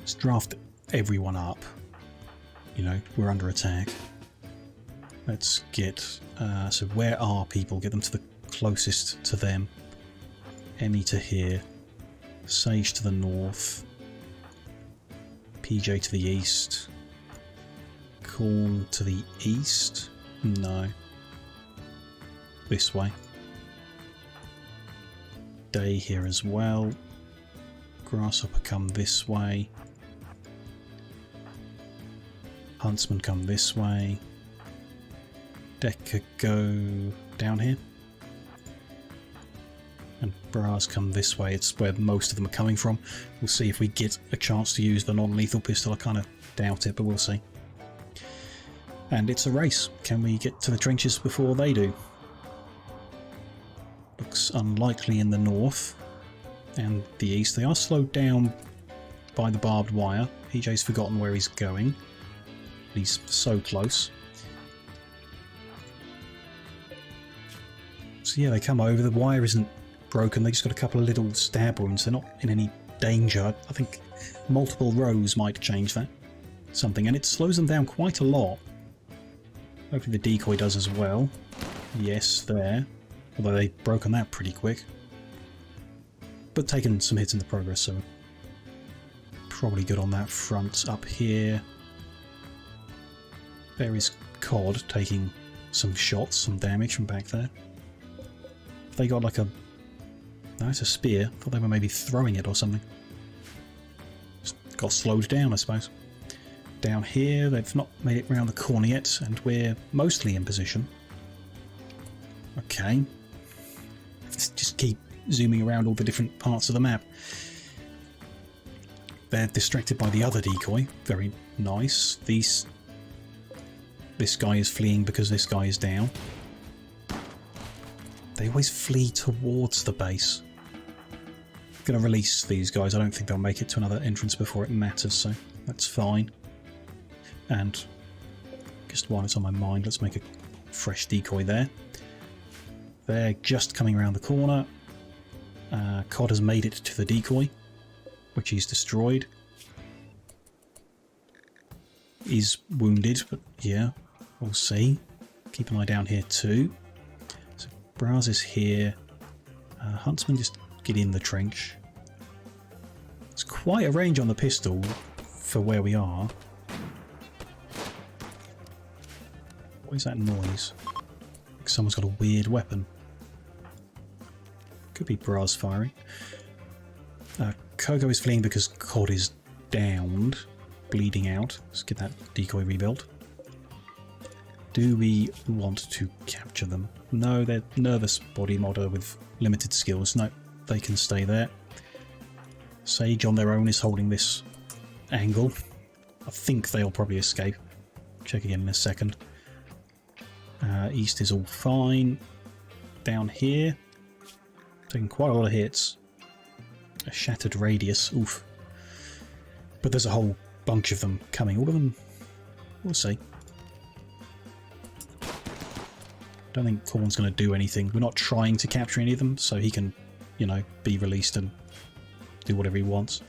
Let's draft everyone up. You know, we're under attack. Let's get so where are people? Get them to the closest to them. Emmy to here. Sage to the north. PJ to the east. Corn to the east? No. This way. Day here as well. Grasshopper come this way. Huntsman come this way. Decker go down here. And Bras come this way. It's where most of them are coming from. We'll see if we get a chance to use the non-lethal pistol. I kind of doubt it, but we'll see. And it's a race. Can we get to the trenches before they do? Looks unlikely in the north and the east. They are slowed down by the barbed wire. PJ's forgotten where he's going. He's so close. So yeah, they come over. The wire isn't broken. They just got a couple of little stab wounds. They're not in any danger. I think multiple rows might change that. Something. And it slows them down quite a lot. Hopefully the decoy does as well. Yes, there. Although they've broken that pretty quick. But taken some hits in the progress, so probably good on that front. Up here. There is Cod taking some shots, some damage from back there. They got like a... No, it's a spear. I thought they were maybe throwing it or something. Just got slowed down, I suppose. Down here, they've not made it round the corner yet, and we're mostly in position. Okay. Let's just keep zooming around all the different parts of the map. They're distracted by the other decoy. Very nice. This guy is fleeing because this guy is down. They always flee towards the base. Gonna release these guys. I don't think they'll make it to another entrance before it matters, so that's fine. And just while it's on my mind, let's make a fresh decoy there. They're just coming around the corner. Cod has made it to the decoy, which he's destroyed. He's wounded, but yeah, we'll see. Keep an eye down here too. So Braz is here. Huntsman, just get in the trench. quite a range on the pistol for where we are. What is that noise? Like someone's got a weird weapon. Could be Braz firing. Kogo is fleeing because Cod is downed, bleeding out. Let's get that decoy rebuilt. Do we want to capture them? No, they're nervous body modder with limited skills. No, they can stay there. Sage on their own is holding this angle. I think they'll probably escape. Check again in a second. East is all fine. Down here, taking quite a lot of hits. A shattered radius, oof. But there's a whole bunch of them coming. All of them, we'll see. Don't think Corn's going to do anything. We're not trying to capture any of them, so he can, you know, be released and do whatever he wants.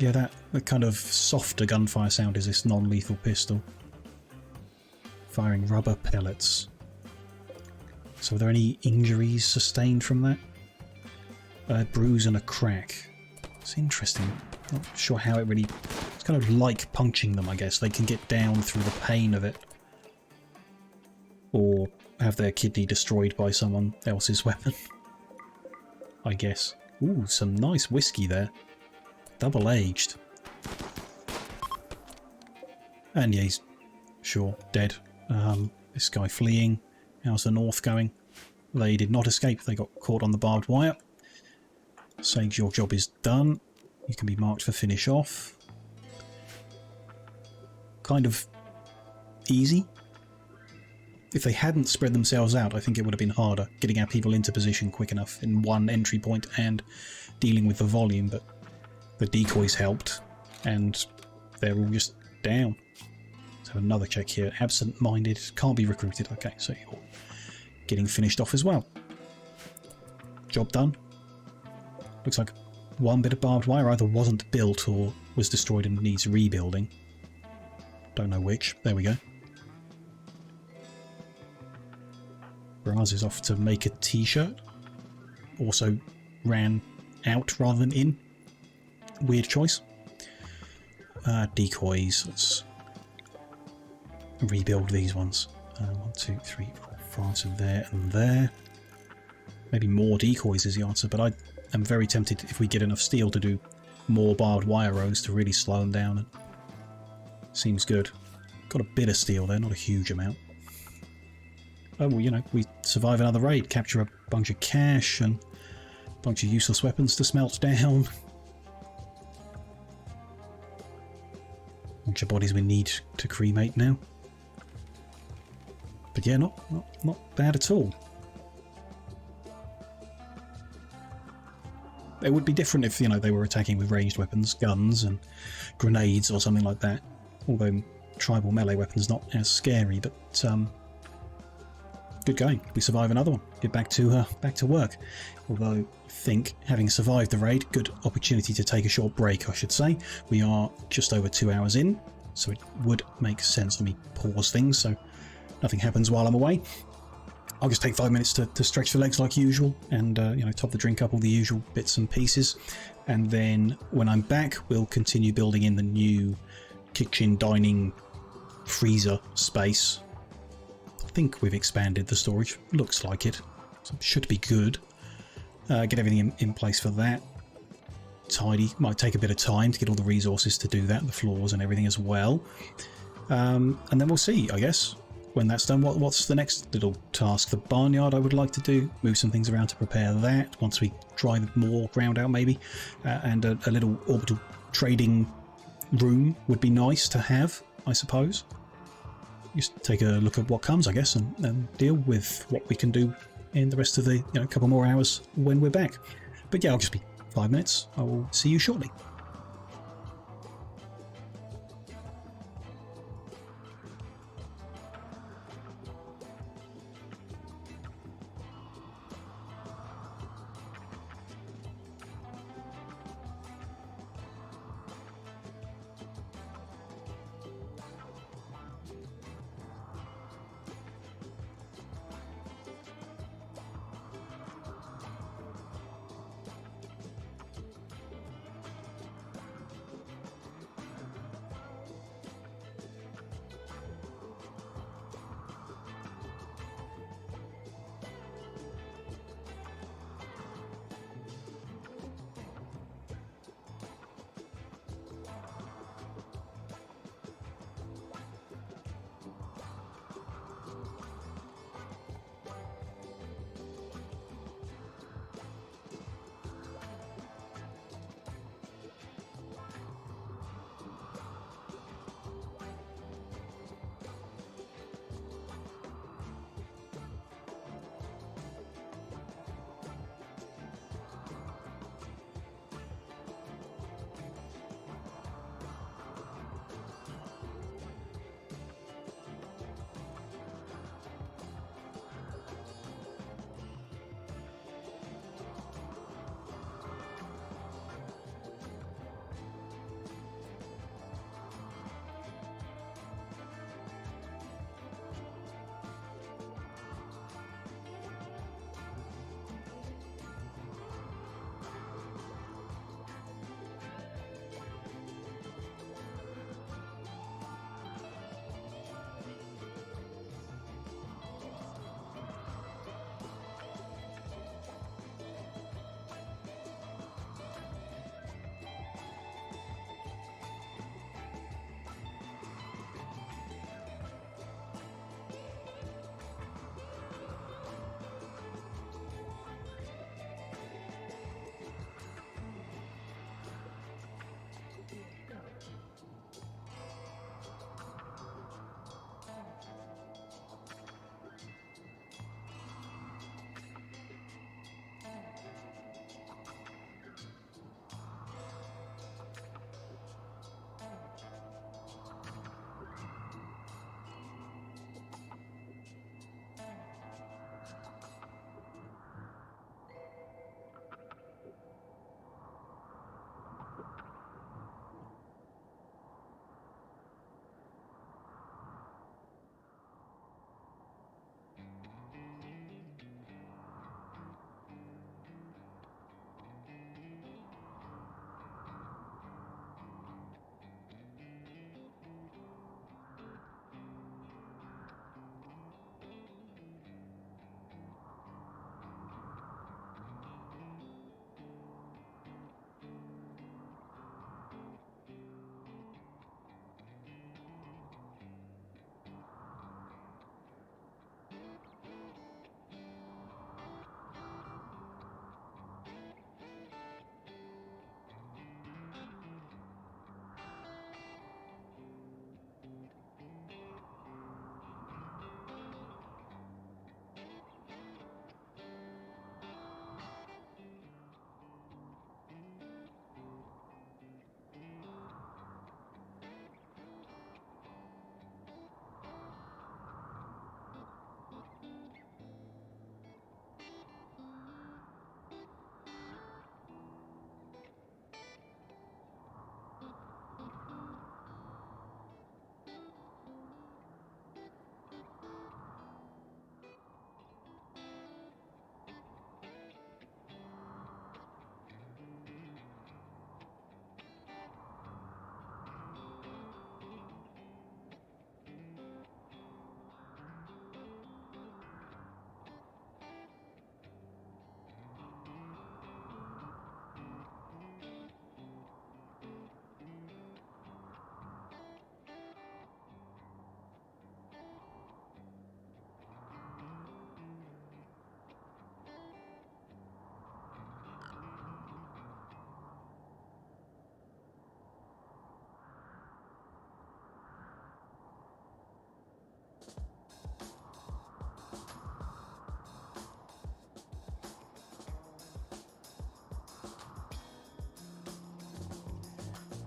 Yeah, that kind of softer gunfire sound is this non-lethal pistol. Firing rubber pellets. So are there any injuries sustained from that? A bruise and a crack. It's interesting. Not sure how it really... It's kind of like punching them, I guess. They can get down through the pain of it. Or have their kidney destroyed by someone else's weapon. I guess. Ooh, some nice whiskey there. Double-aged. And yeah, he's sure dead. This guy fleeing. How's the north going? They did not escape. They got caught on the barbed wire. Sage, your job is done. You can be marked for finish off. Kind of easy. If they hadn't spread themselves out, I think it would have been harder getting our people into position quick enough in one entry point and dealing with the volume, but the decoys helped and they're all just down. Let's have another check here. Absent-minded, can't be recruited. Okay, so you're getting finished off as well. Job done. Looks like one bit of barbed wire either wasn't built or was destroyed and needs rebuilding. Don't know which. There we go. Braz is off to make a t-shirt. Also ran out rather than in. Weird choice. Decoys. Let's rebuild these ones. 1, 2, 3, 4, 5. So there and there. Maybe more decoys is the answer, but I am very tempted if we get enough steel to do more barbed wire rows to really slow them down. And seems good. Got a bit of steel there, not a huge amount. Oh, well, you know, we survive another raid, capture a bunch of cash and a bunch of useless weapons to smelt down. Bunch of bodies we need to cremate now. But yeah, not bad at all. It would be different if, you know, they were attacking with ranged weapons, guns and grenades or something like that. Although tribal melee weapons not as scary, but good going. We survive another one. Get back to work. Although I think having survived the raid, good opportunity to take a short break, I should say. We are just over 2 hours in, so it would make sense for me to pause things so nothing happens while I'm away. I'll just take 5 minutes to stretch the legs like usual and you know, top the drink up, all the usual bits and pieces. And then when I'm back, we'll continue building in the new kitchen, dining, freezer space. I think we've expanded the storage. Looks like it. So it should be good. Get everything in place for that. Tidy. Might take a bit of time to get all the resources to do that, the floors and everything as well. And then we'll see, I guess, when that's done. What's the next little task? The barnyard I would like to do. Move some things around to prepare that once we dry more ground out maybe. And a little orbital trading room would be nice to have, I suppose. Just take a look at what comes, I guess, and deal with what we can do in the rest of the, you know, couple more hours when we're back. But yeah, I'll just be 5 minutes. I will see you shortly.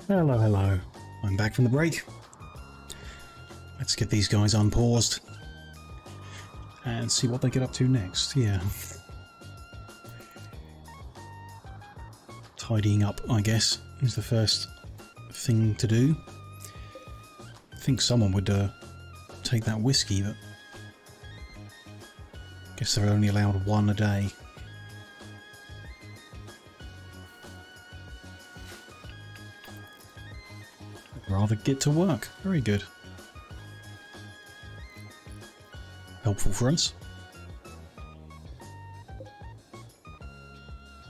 Hello, hello. I'm back from the break. Let's get these guys unpaused and see what they get up to next. Yeah. Tidying up, I guess, is the first thing to do. I think someone would take that whiskey, but I guess they're only allowed one a day. I'd rather get to work. Very good. Helpful for us.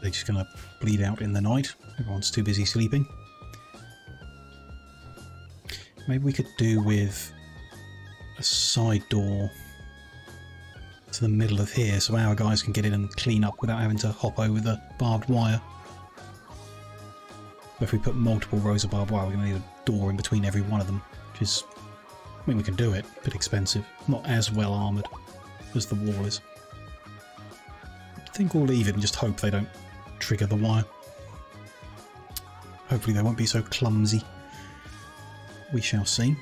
They're just going to bleed out in the night. Everyone's too busy sleeping. Maybe we could do with a side door to the middle of here so our guys can get in and clean up without having to hop over the barbed wire. But if we put multiple rows of barbed wire, we're going to need a door in between every one of them, which is... I mean, we can do it, a bit expensive. Not as well armoured as the wall is. I think we'll leave it and just hope they don't trigger the wire. Hopefully they won't be so clumsy. We shall see.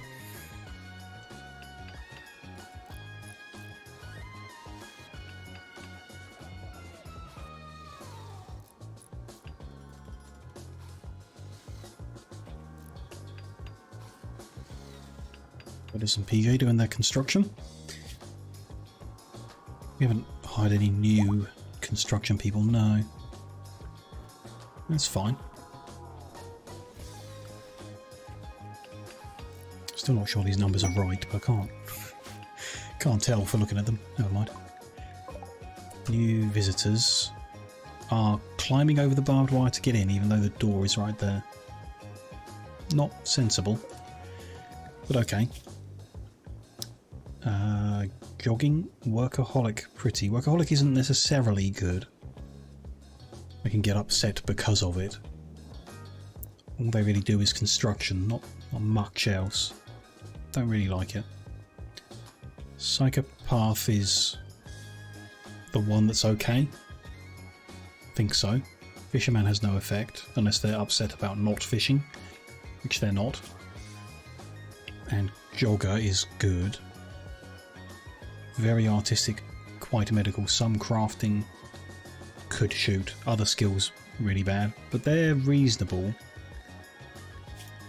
What is some PJ doing their construction? We haven't hired any new construction people, no. That's fine. Still not sure these numbers are right, but I can't tell for looking at them. Never mind. New visitors are climbing over the barbed wire to get in, even though the door is right there. Not sensible, but okay. Jogging, workaholic, pretty. Workaholic isn't necessarily good. I can get upset because of it. All they really do is construction, not much else. Don't really like it. Psychopath is the one that's okay. Think so. Fisherman has no effect, unless they're upset about not fishing, which they're not. And Jogger is good. Very artistic, quite medical, some crafting, could shoot, other skills really bad, but they're reasonable.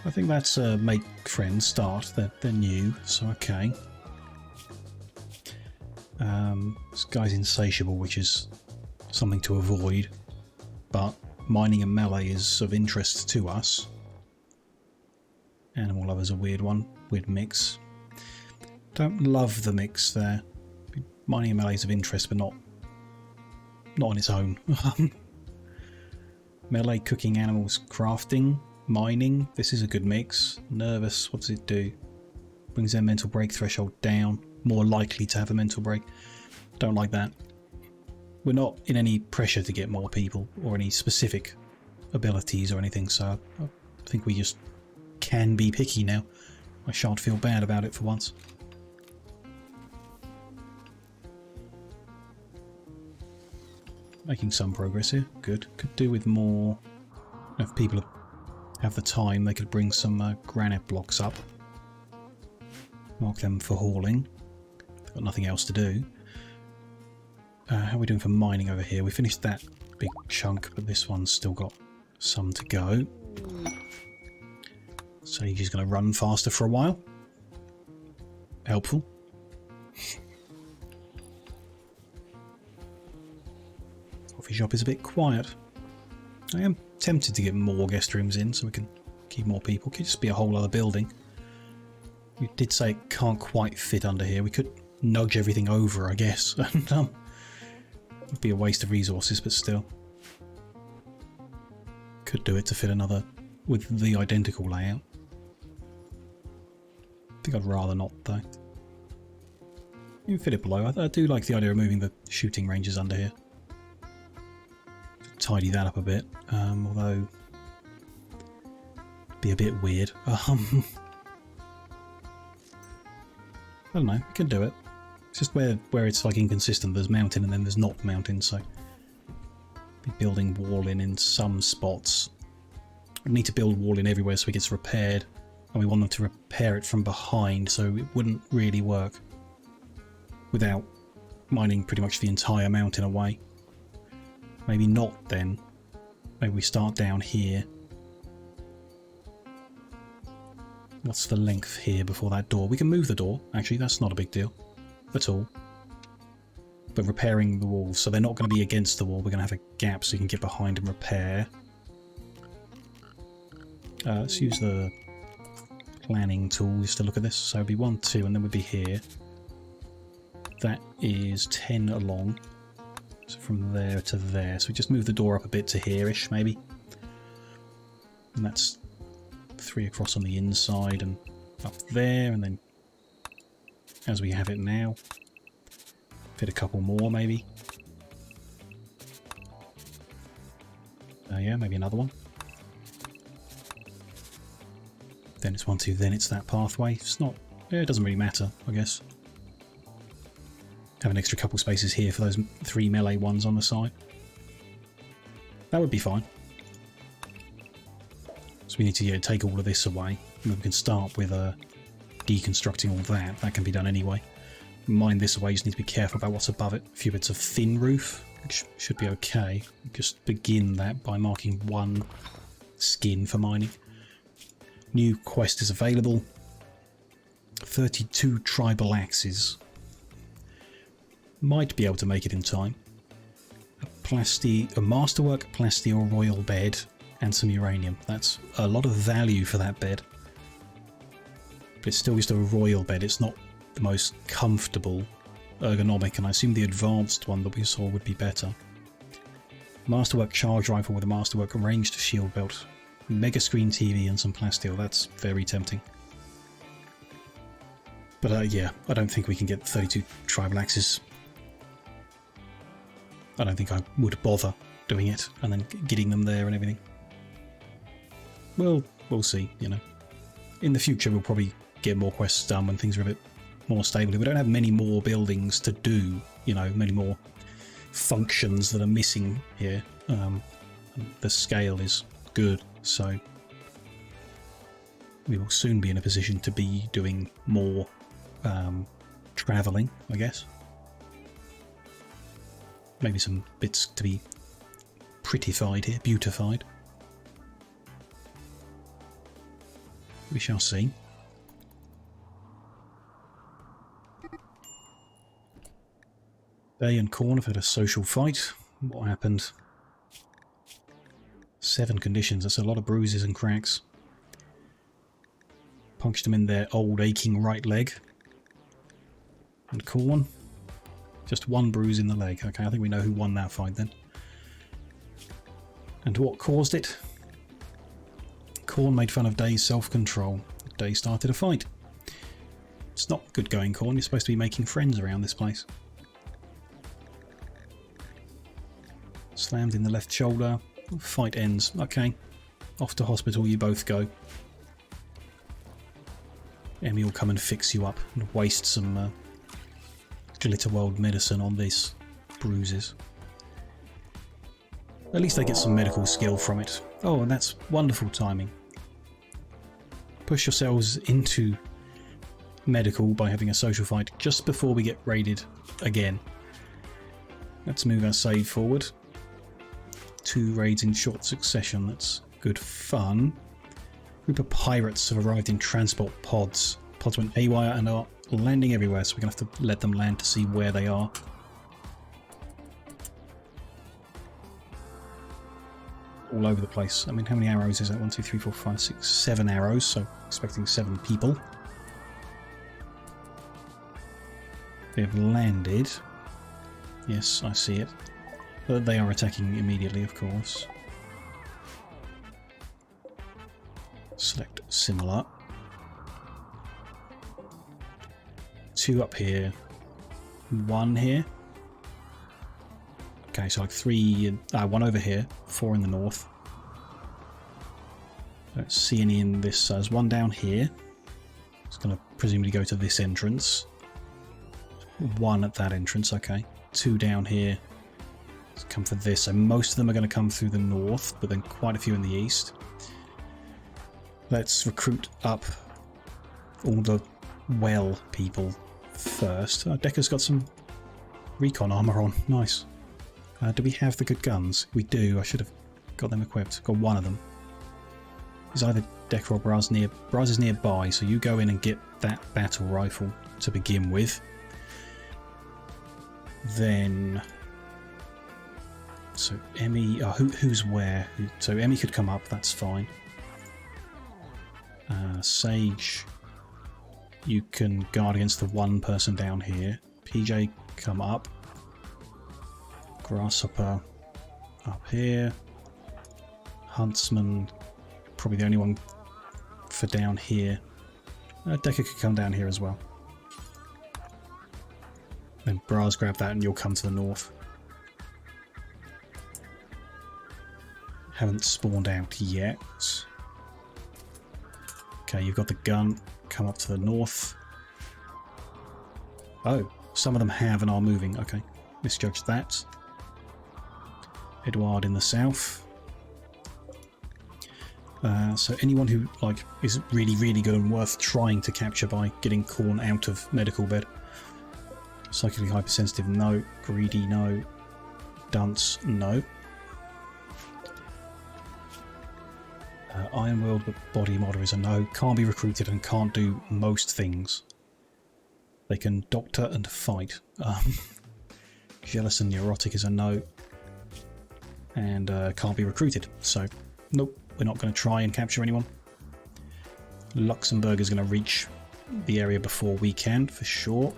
I think that's a make friends start, they're new, so okay. This guy's insatiable, which is something to avoid, but mining and melee is of interest to us. Animal lover's a weird one, weird mix. Don't love the mix there. Mining and melee is of interest, but not on its own. Melee, cooking, animals, crafting, mining. This is a good mix. Nervous, what does it do? Brings their mental break threshold down. More likely to have a mental break. Don't like that. We're not in any pressure to get more people or any specific abilities or anything, so I think we just can be picky now. I shan't feel bad about it for once. Making some progress here. Good. Could do with more. If people have the time, they could bring some granite blocks up. Mark them for hauling. They've got nothing else to do. How are we doing for mining over here? We finished that big chunk, but this one's still got some to go. So he's just going to run faster for a while. Helpful. Coffee shop is a bit quiet. I am tempted to get more guest rooms in so we can keep more people. Could just be a whole other building. We did say it can't quite fit under here. We could nudge everything over, I guess. And it'd be a waste of resources, but still. Could do it to fit another with the identical layout. I think I'd rather not, though. You can fit it below. I do like the idea of moving the shooting ranges under here. Tidy that up a bit, although it'd be a bit weird. I don't know, we can do it. It's just where it's like inconsistent. There's mountain and then there's not mountain, so be building wall in some spots We need to build a wall in everywhere so it gets repaired, and we want them to repair it from behind, so it wouldn't really work without mining pretty much the entire mountain away. Maybe not then. Maybe we start down here. What's the length here before that door? We can move the door, actually, that's not a big deal at all. But repairing the walls, so they're not going to be against the wall, we're going to have a gap so you can get behind and repair. Let's use the planning tool just to look at this. So it'd be 1, 2, and then we'd be here. That is 10 along. So from there to there. So we just move the door up a bit to here-ish, maybe. And that's 3 across on the inside and up there, and then as we have it now, fit a couple more maybe. Yeah, maybe another one. Then it's 1, 2, then it's that pathway. It's not, it doesn't really matter, I guess. Have an extra couple spaces here for those 3 melee ones on the side. That would be fine. So we need to take all of this away. And we can start with deconstructing all that. That can be done anyway. Mine this away, you just need to be careful about what's above it. A few bits of thin roof, which should be okay. Just begin that by marking 1 skin for mining. New quest is available. 32 tribal axes. Might be able to make it in time. A masterwork plasteel royal bed and some uranium. That's a lot of value for that bed. But it's still just a royal bed. It's not the most comfortable, ergonomic, and I assume the advanced one that we saw would be better. Masterwork charge rifle with a masterwork ranged shield belt. Mega screen TV and some plasteel. That's very tempting. But yeah, I don't think we can get 32 tribal axes. I don't think I would bother doing it and then getting them there and everything. Well, we'll see, you know. In the future we'll probably get more quests done when things are a bit more stable. We don't have many more buildings to do, you know, many more functions that are missing here. The scale is good, so we will soon be in a position to be doing more travelling, I guess. Maybe some bits to be prettified here, beautified. We shall see. Bay and Corn have had a social fight. What happened? 7 conditions, that's a lot of bruises and cracks. Punched them in their old aching right leg. And Corn, just 1 bruise in the leg. Okay, I think we know who won that fight then. And what caused it? Corn made fun of Day's self-control. Day started a fight. It's not good going, Corn. You're supposed to be making friends around this place. Slammed in the left shoulder. Fight ends. Okay. Off to hospital you both go. Emmy will come and fix you up and waste some Glitterworld medicine on these bruises. At least they get some medical skill from it. Oh, and that's wonderful timing. Push yourselves into medical by having a social fight just before we get raided again. Let's move our save forward. 2 raids in short succession. That's good fun. Group of pirates have arrived in transport pods. Pods went haywire and are landing everywhere, so we're going to have to let them land to see where they are. All over the place. I mean, how many arrows is that? 1, 2, 3, 4, 5, 6, 7 arrows, so expecting 7 people. They have landed. Yes, I see it. But they are attacking immediately, of course. Select similar. 2 up here. 1 here. Okay, so like 3, 1 over here, 4 in the north. Don't see any in this. There's 1 down here. It's going to presumably go to this entrance. 1 at that entrance, okay. 2 down here. Let's come for this. So most of them are going to come through the north, but then quite a few in the east. let's recruit up all the well people first. Decker's got some recon armor on. Nice. Do we have the good guns? We do. I should have got them equipped. Got one of them. It's either Decker or Braz near. Braz is nearby, so you go in and get that battle rifle to begin with. Then, so Emmy. Who's where? So Emmy could come up. That's fine. Sage, you can guard against the one person down here. PJ, come up. Grasshopper up here. Huntsman, probably the only one for down here. Decker could come down here as well. Then Braz, grab that and you'll come to the north. Haven't spawned out yet. Okay, you've got the gun. Come up to the north. Oh, some of them have and are moving. Okay, misjudged that. Edward in the south. So anyone who is really, really good and worth trying to capture by getting Khorne out of medical bed. Psychically hypersensitive, no. Greedy, no. Dunce, no. Ironworld, but body modder is a no. Can't be recruited and can't do most things. They can doctor and fight. Jealous and neurotic is a no. And can't be recruited. So, nope, we're not going to try and capture anyone. Luxembourg is going to reach the area before we can, for sure.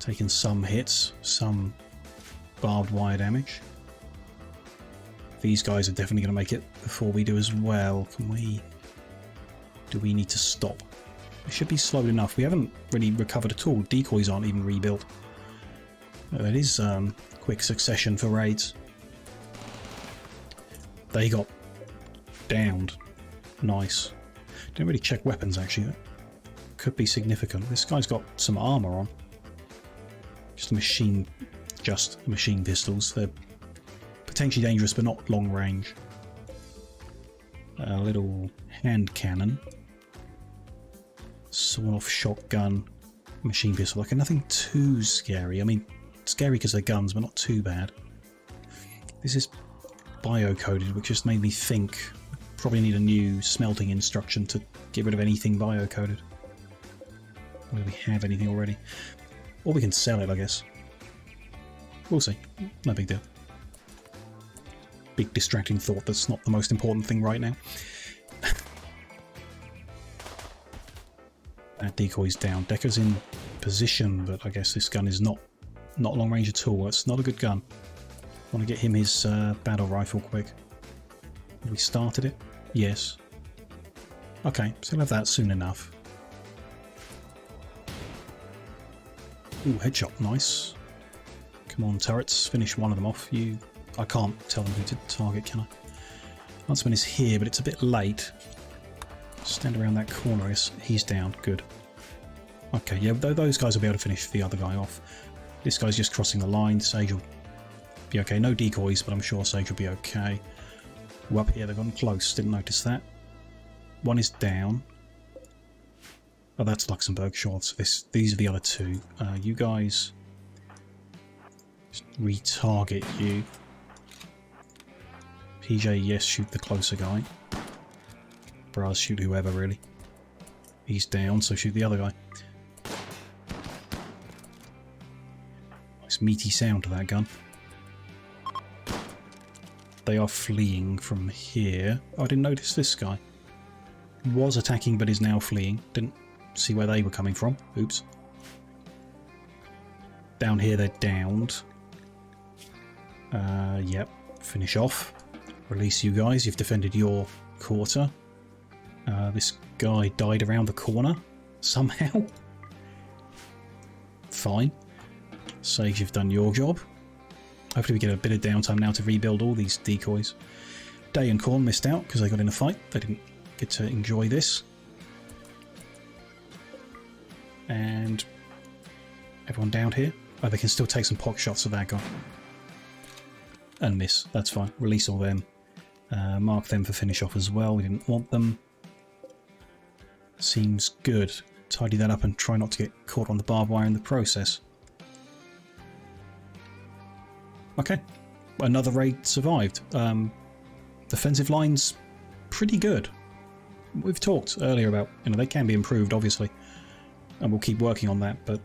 Taking some hits, some barbed wire damage. These guys are definitely going to make it before we do as well. Can we... Do we need to stop? It should be slowed enough. We haven't really recovered at all. Decoys aren't even rebuilt. It is quick succession for raids. They got downed. Nice. Didn't really check weapons actually. That could be significant. This guy's got some armor on. Just machine pistols. They're potentially dangerous, but not long range. A little hand cannon. Sawn-off shotgun. Machine pistol. Okay, nothing too scary. I mean, scary because they're guns, but not too bad. This is bio-coded, which just made me think probably need a new smelting instruction to get rid of anything bio-coded. Whether we have anything already. Or we can sell it, I guess. We'll see. No big deal. Big distracting thought that's not the most important thing right now. That decoy's down. Decker's in position, but I guess this gun is not long range at all. It's not a good gun. Want to get him his battle rifle quick. Have we started it? Yes. Okay, so we'll have that soon enough. Ooh, headshot, nice. Come on, turrets, finish one of them off. I can't tell them who to target, can I? Huntsman is here, but it's a bit late. Stand around that corner, he's down, good. Okay, yeah, those guys will be able to finish the other guy off. This guy's just crossing the line. Sage will be okay. No decoys, but I'm sure Sage will be okay. Ooh, up here, they've gotten close, didn't notice that. One is down. Oh, that's Luxembourg, sure. So these are the other two. You guys... Just retarget you. PJ, yes, shoot the closer guy. Braz, shoot whoever, really. He's down, so shoot the other guy. Nice meaty sound to that gun. They are fleeing from here. Oh, I didn't notice this guy. Was attacking, but is now fleeing. Didn't see where they were coming from. Oops. Down here, they're downed. Yep. Finish off. Release you guys. You've defended your quarter. This guy died around the corner somehow. Fine. Sage, you've done your job. Hopefully we get a bit of downtime now to rebuild all these decoys. Day and Khorne missed out because they got in a fight. They didn't get to enjoy this. And everyone down here. Oh, they can still take some pot shots of that guy. And miss. That's fine. Release all them. Mark them for finish off as well. We didn't want them. Seems good. Tidy that up and try not to get caught on the barbed wire in the process. Okay. Another raid survived. Defensive line's pretty good. We've talked earlier about, they can be improved, obviously. And we'll keep working on that, but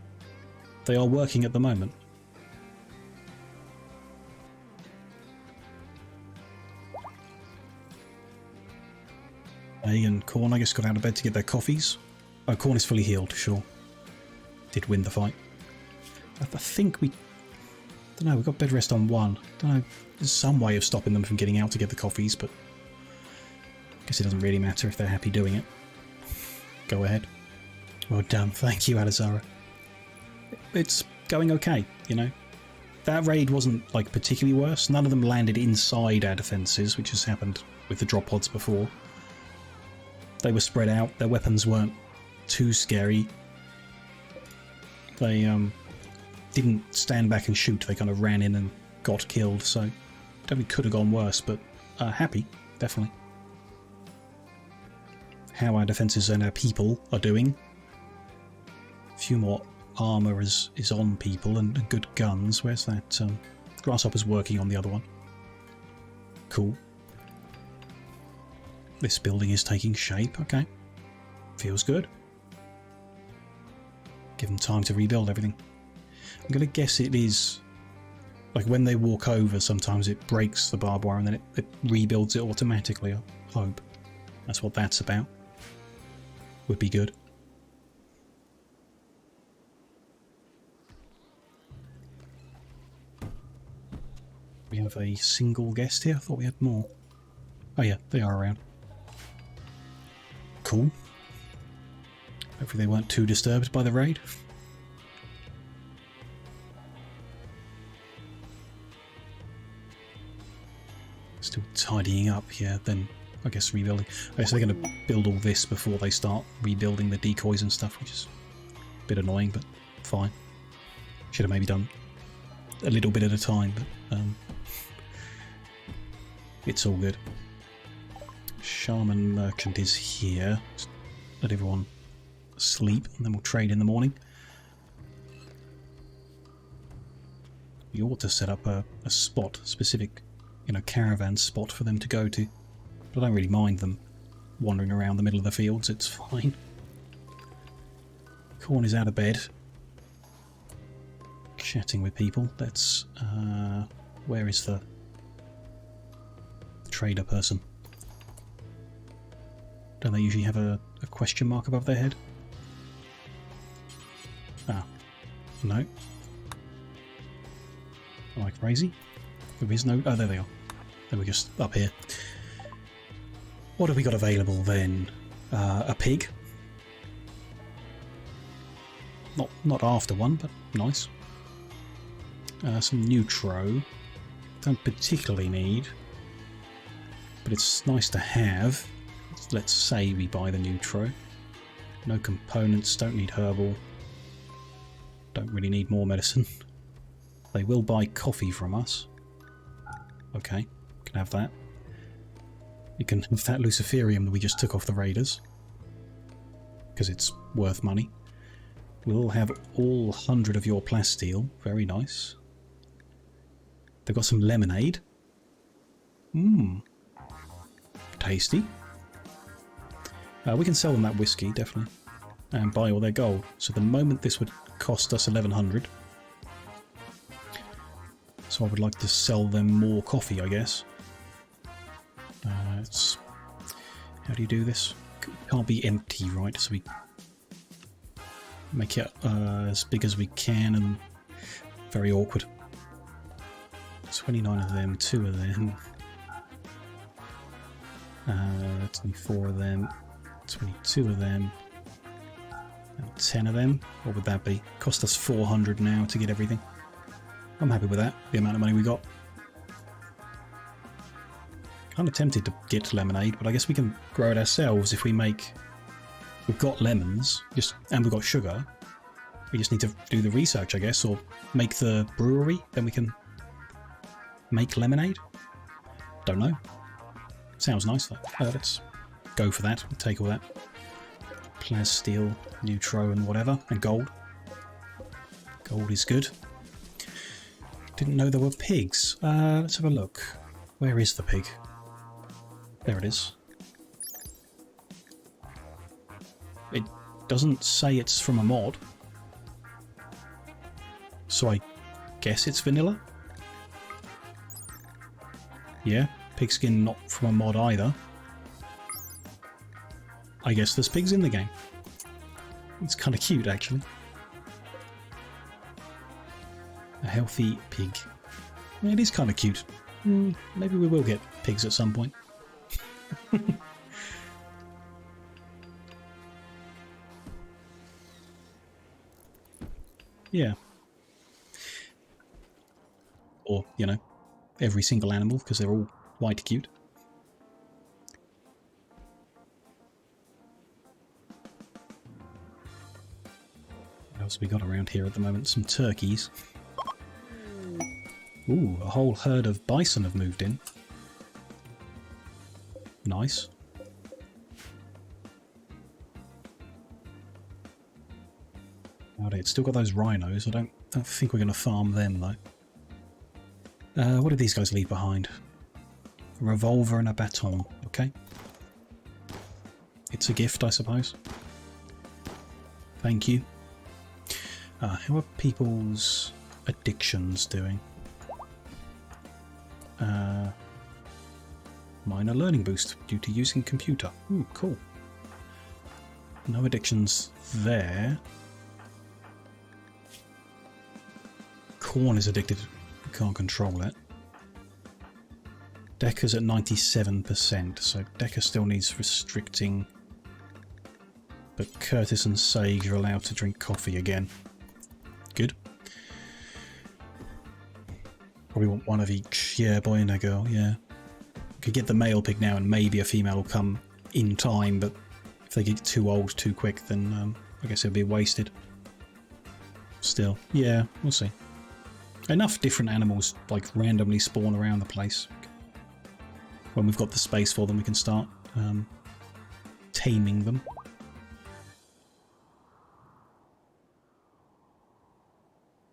they are working at the moment. Egg and Corn, I guess, got out of bed to get their coffees. Oh, Corn is fully healed, sure. Did win the fight. I think we... don't know, we got bed rest on one. Don't know, there's some way of stopping them from getting out to get the coffees, but... I guess it doesn't really matter if they're happy doing it. Go ahead. Well done, thank you, Alizara. It's going okay, That raid wasn't, like, particularly worse. None of them landed inside our defences, which has happened with the drop pods before. They were spread out, their weapons weren't too scary. They didn't stand back and shoot, they kind of ran in and got killed, so definitely could have gone worse, but happy, definitely. How our defences and our people are doing. A few more armour is on people and good guns. Where's that? Grasshopper's working on the other one. Cool. This building is taking shape, okay. Feels good. Give them time to rebuild everything. I'm going to guess it is... like when they walk over, sometimes it breaks the barbed wire and then it rebuilds it automatically, I hope. That's what that's about. Would be good. We have a single guest here? I thought we had more. Oh yeah, they are around. Cool. Hopefully they weren't too disturbed by the raid. Still tidying up here, then I guess rebuilding. Okay, so they're going to build all this before they start rebuilding the decoys and stuff, which is a bit annoying, but fine. Should have maybe done a little bit at a time, but it's all good. Shaman Merchant is here. Just let everyone sleep and then we'll trade in the morning. We ought to set up a spot, specific, caravan spot for them to go to. But I don't really mind them wandering around the middle of the fields, it's fine. Corn is out of bed. Chatting with people. Let's... where is the trader person? Don't they usually have a question mark above their head? Ah. No. Am I crazy? There is no... oh, there they are. They were just up here. What have we got available then? A pig. Not after one, but nice. Some neutro. Don't particularly need, but it's nice to have. Let's say we buy the neutro. No components, don't need herbal. Don't really need more medicine. They will buy coffee from us. Okay, can have that. You can have that luciferium that we just took off the raiders, because it's worth money. We'll have all 100 of your plasteel. Very nice. They've got some lemonade. Mmm. Tasty. We can sell them that whiskey, definitely. And buy all their gold. So the moment this would cost us 1100. So I would like to sell them more coffee, I guess. How do you do this? It can't be empty, right? So we make it as big as we can and very awkward. 29 of them, 2 of them. 24 of them. 22 of them. And 10 of them. What would that be? Cost us 400 now to get everything. I'm happy with that, the amount of money we got. Kind of tempted to get lemonade, but I guess we can grow it ourselves if we make... We've got lemons, and we've got sugar. We just need to do the research, I guess, or make the brewery, then we can make lemonade? Don't know. Sounds nice though. Let's go for that, take all that. Plasteel, Neutro and whatever, and gold. Gold is good. Didn't know there were pigs. Let's have a look. Where is the pig? There it is. It doesn't say it's from a mod. So I guess it's vanilla? Yeah, pigskin not from a mod either. I guess there's pigs in the game. It's kind of cute, actually. A healthy pig. It is kind of cute. Maybe we will get pigs at some point. Yeah. Or, you know, every single animal, because they're all quite cute. What else have we got around here at the moment? Some turkeys. Ooh, a whole herd of bison have moved in. Nice. It's still got those rhinos. I don't think we're going to farm them, though. What did these guys leave behind? A revolver and a baton. Okay. It's a gift, I suppose. Thank you. How are people's addictions doing? Minor learning boost due to using computer. Ooh, cool. No addictions there. Corn is addicted. We can't control it. Decker's at 97%, so Decker still needs restricting. But Curtis and Sage are allowed to drink coffee again. Good. Probably want one of each. Yeah, boy and a girl, yeah. Could get the male pig now and maybe a female will come in time, but if they get too old too quick, then I guess it'll be wasted. Still, yeah, we'll see. Enough different animals like randomly spawn around the place. When we've got the space for them, we can start taming them.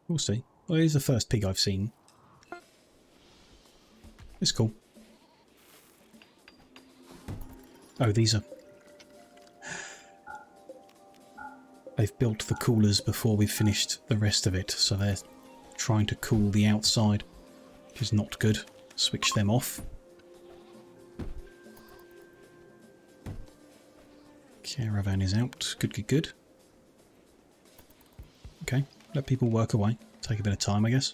We'll see. Well, here's the first pig I've seen. It's cool. Oh, these are... They've built the coolers before we've finished the rest of it, so they're trying to cool the outside, which is not good. Switch them off. Caravan is out. Good, good, good. Okay, let people work away. Take a bit of time, I guess.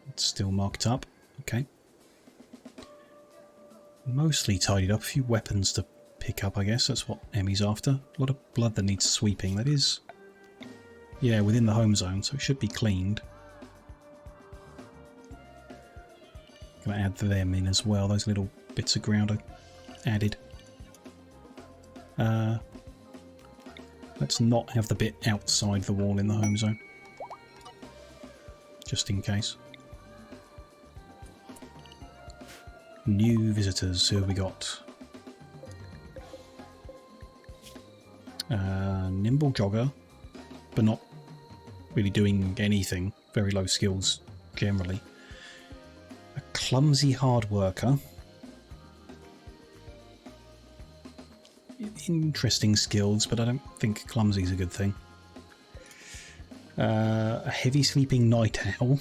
It's still marked up. Okay. Mostly tidied up. A few weapons to pick up, I guess. That's what Emmy's after. A lot of blood that needs sweeping. That is... Yeah, within the home zone, so it should be cleaned. Gonna add them in as well. Those little bits of ground I added. Let's not have the bit outside the wall in the home zone. Just in case. New visitors, who have we got? Nimble jogger, but not really doing anything. Very low skills, generally. A clumsy hard worker. Interesting skills, but I don't think clumsy is a good thing. A heavy sleeping night owl.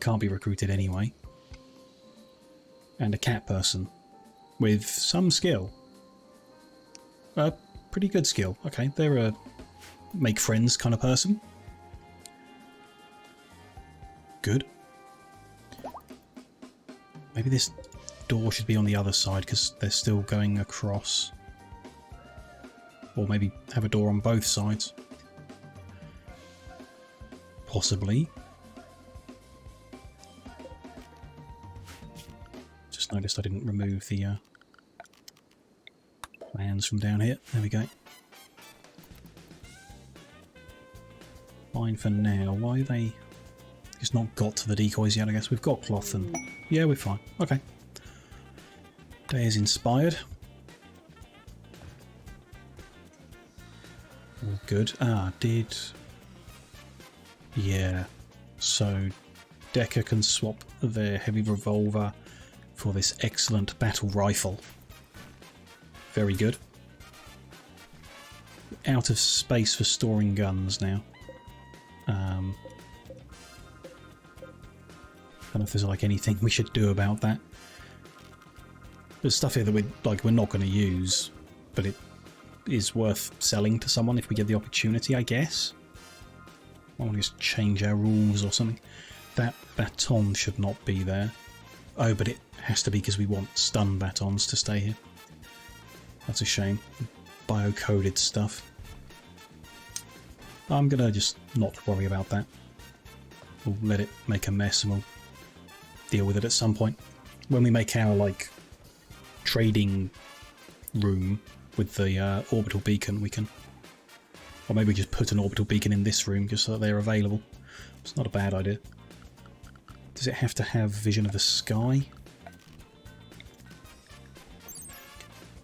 Can't be recruited anyway. And a cat person with some skill. Pretty good skill. Okay, they're a make friends kind of person. Good. Maybe this door should be on the other side because they're still going across. Or maybe have a door on both sides. Possibly. Just noticed I didn't remove the plans from down here. There we go. Fine for now. Why are they... It's not got to the decoys yet, I guess. We've got cloth and... Yeah, we're fine. Okay. Day is inspired. good. Yeah. So Decker can swap their heavy revolver for this excellent battle rifle. Very good. Out of space for storing guns now. I don't know if there's like anything we should do about that. There's stuff here that we're not going to use, but it is worth selling to someone if we get the opportunity, I guess. I want to just change our rules or something. That baton should not be there. Oh, but it has to be because we want stun batons to stay here. That's a shame. Bio-coded stuff. I'm going to just not worry about that. We'll let it make a mess and we'll deal with it at some point. When we make our, like, trading room with the orbital beacon, we can... Or maybe just put an orbital beacon in this room just so that they're available. It's not a bad idea. Does it have to have vision of the sky?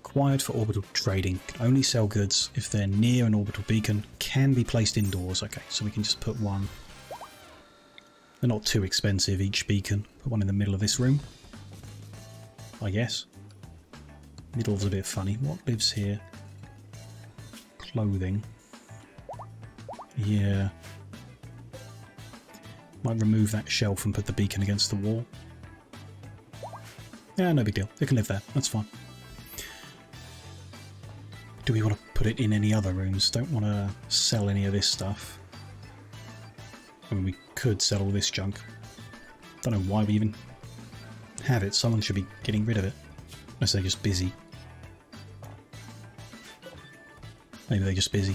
Required for orbital trading. Can only sell goods if they're near an orbital beacon. Can be placed indoors. Okay, so we can just put one. They're not too expensive, each beacon. Put one in the middle of this room, I guess. Middle's a bit funny. What lives here? Clothing. Yeah. Might remove that shelf and put the beacon against the wall. Yeah, no big deal. It can live there. That's fine. Do we want to put it in any other rooms? Don't want to sell any of this stuff. I mean, we could sell all this junk. Don't know why we even have it. Someone should be getting rid of it. Unless they're just busy. Maybe they're just busy.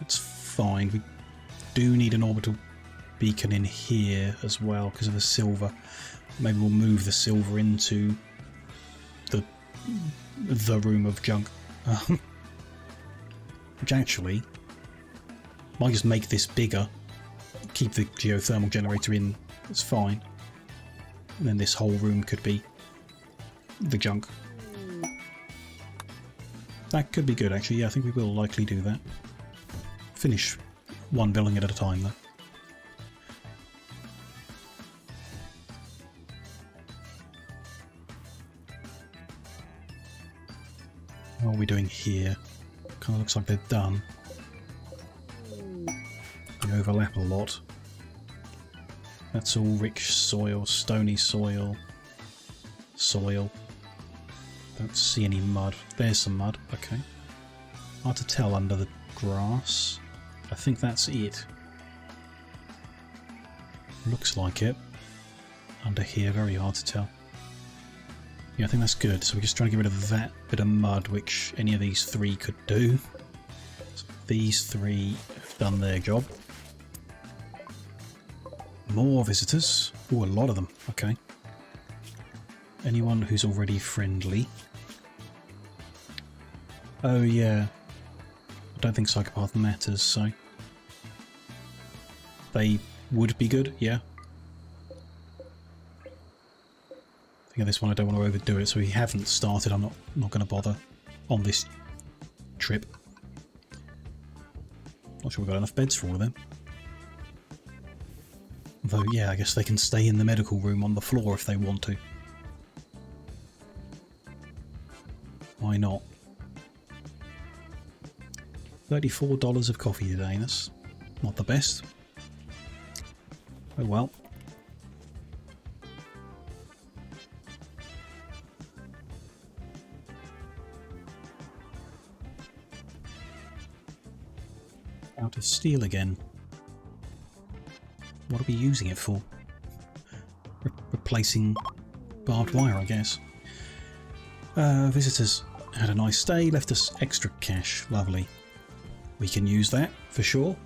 It's fine. We do need an orbital beacon in here as well because of the silver. Maybe we'll move the silver into the room of junk. Which actually might just make this bigger. Keep the geothermal generator in. It's fine. And then this whole room could be the junk. That could be good, actually. Yeah, I think we will likely do that. Finish one building at a time, though. What are we doing here? Kind of looks like they're done. They overlap a lot. That's all rich soil, stony soil, soil. Don't see any mud. There's some mud. Okay. Hard to tell under the grass. I think that's it. Looks like it. Under here, very hard to tell. Yeah, I think that's good. So we're just trying to get rid of that bit of mud, which any of these three could do. So these three have done their job. More visitors. Oh, a lot of them. Okay. Anyone who's already friendly. Oh, yeah. I don't think psychopath matters, so... They would be good, yeah. I think of this one I don't want to overdo it, so we haven't started. I'm not going to bother on this trip. Not sure we've got enough beds for all of them. Although, yeah, I guess they can stay in the medical room on the floor if they want to. Why not? $34 of coffee today, that's not the best. Oh well. Out of steel again. What are we using it for? Replacing barbed wire, I guess. Visitors had a nice stay, left us extra cash. Lovely. We can use that, for sure.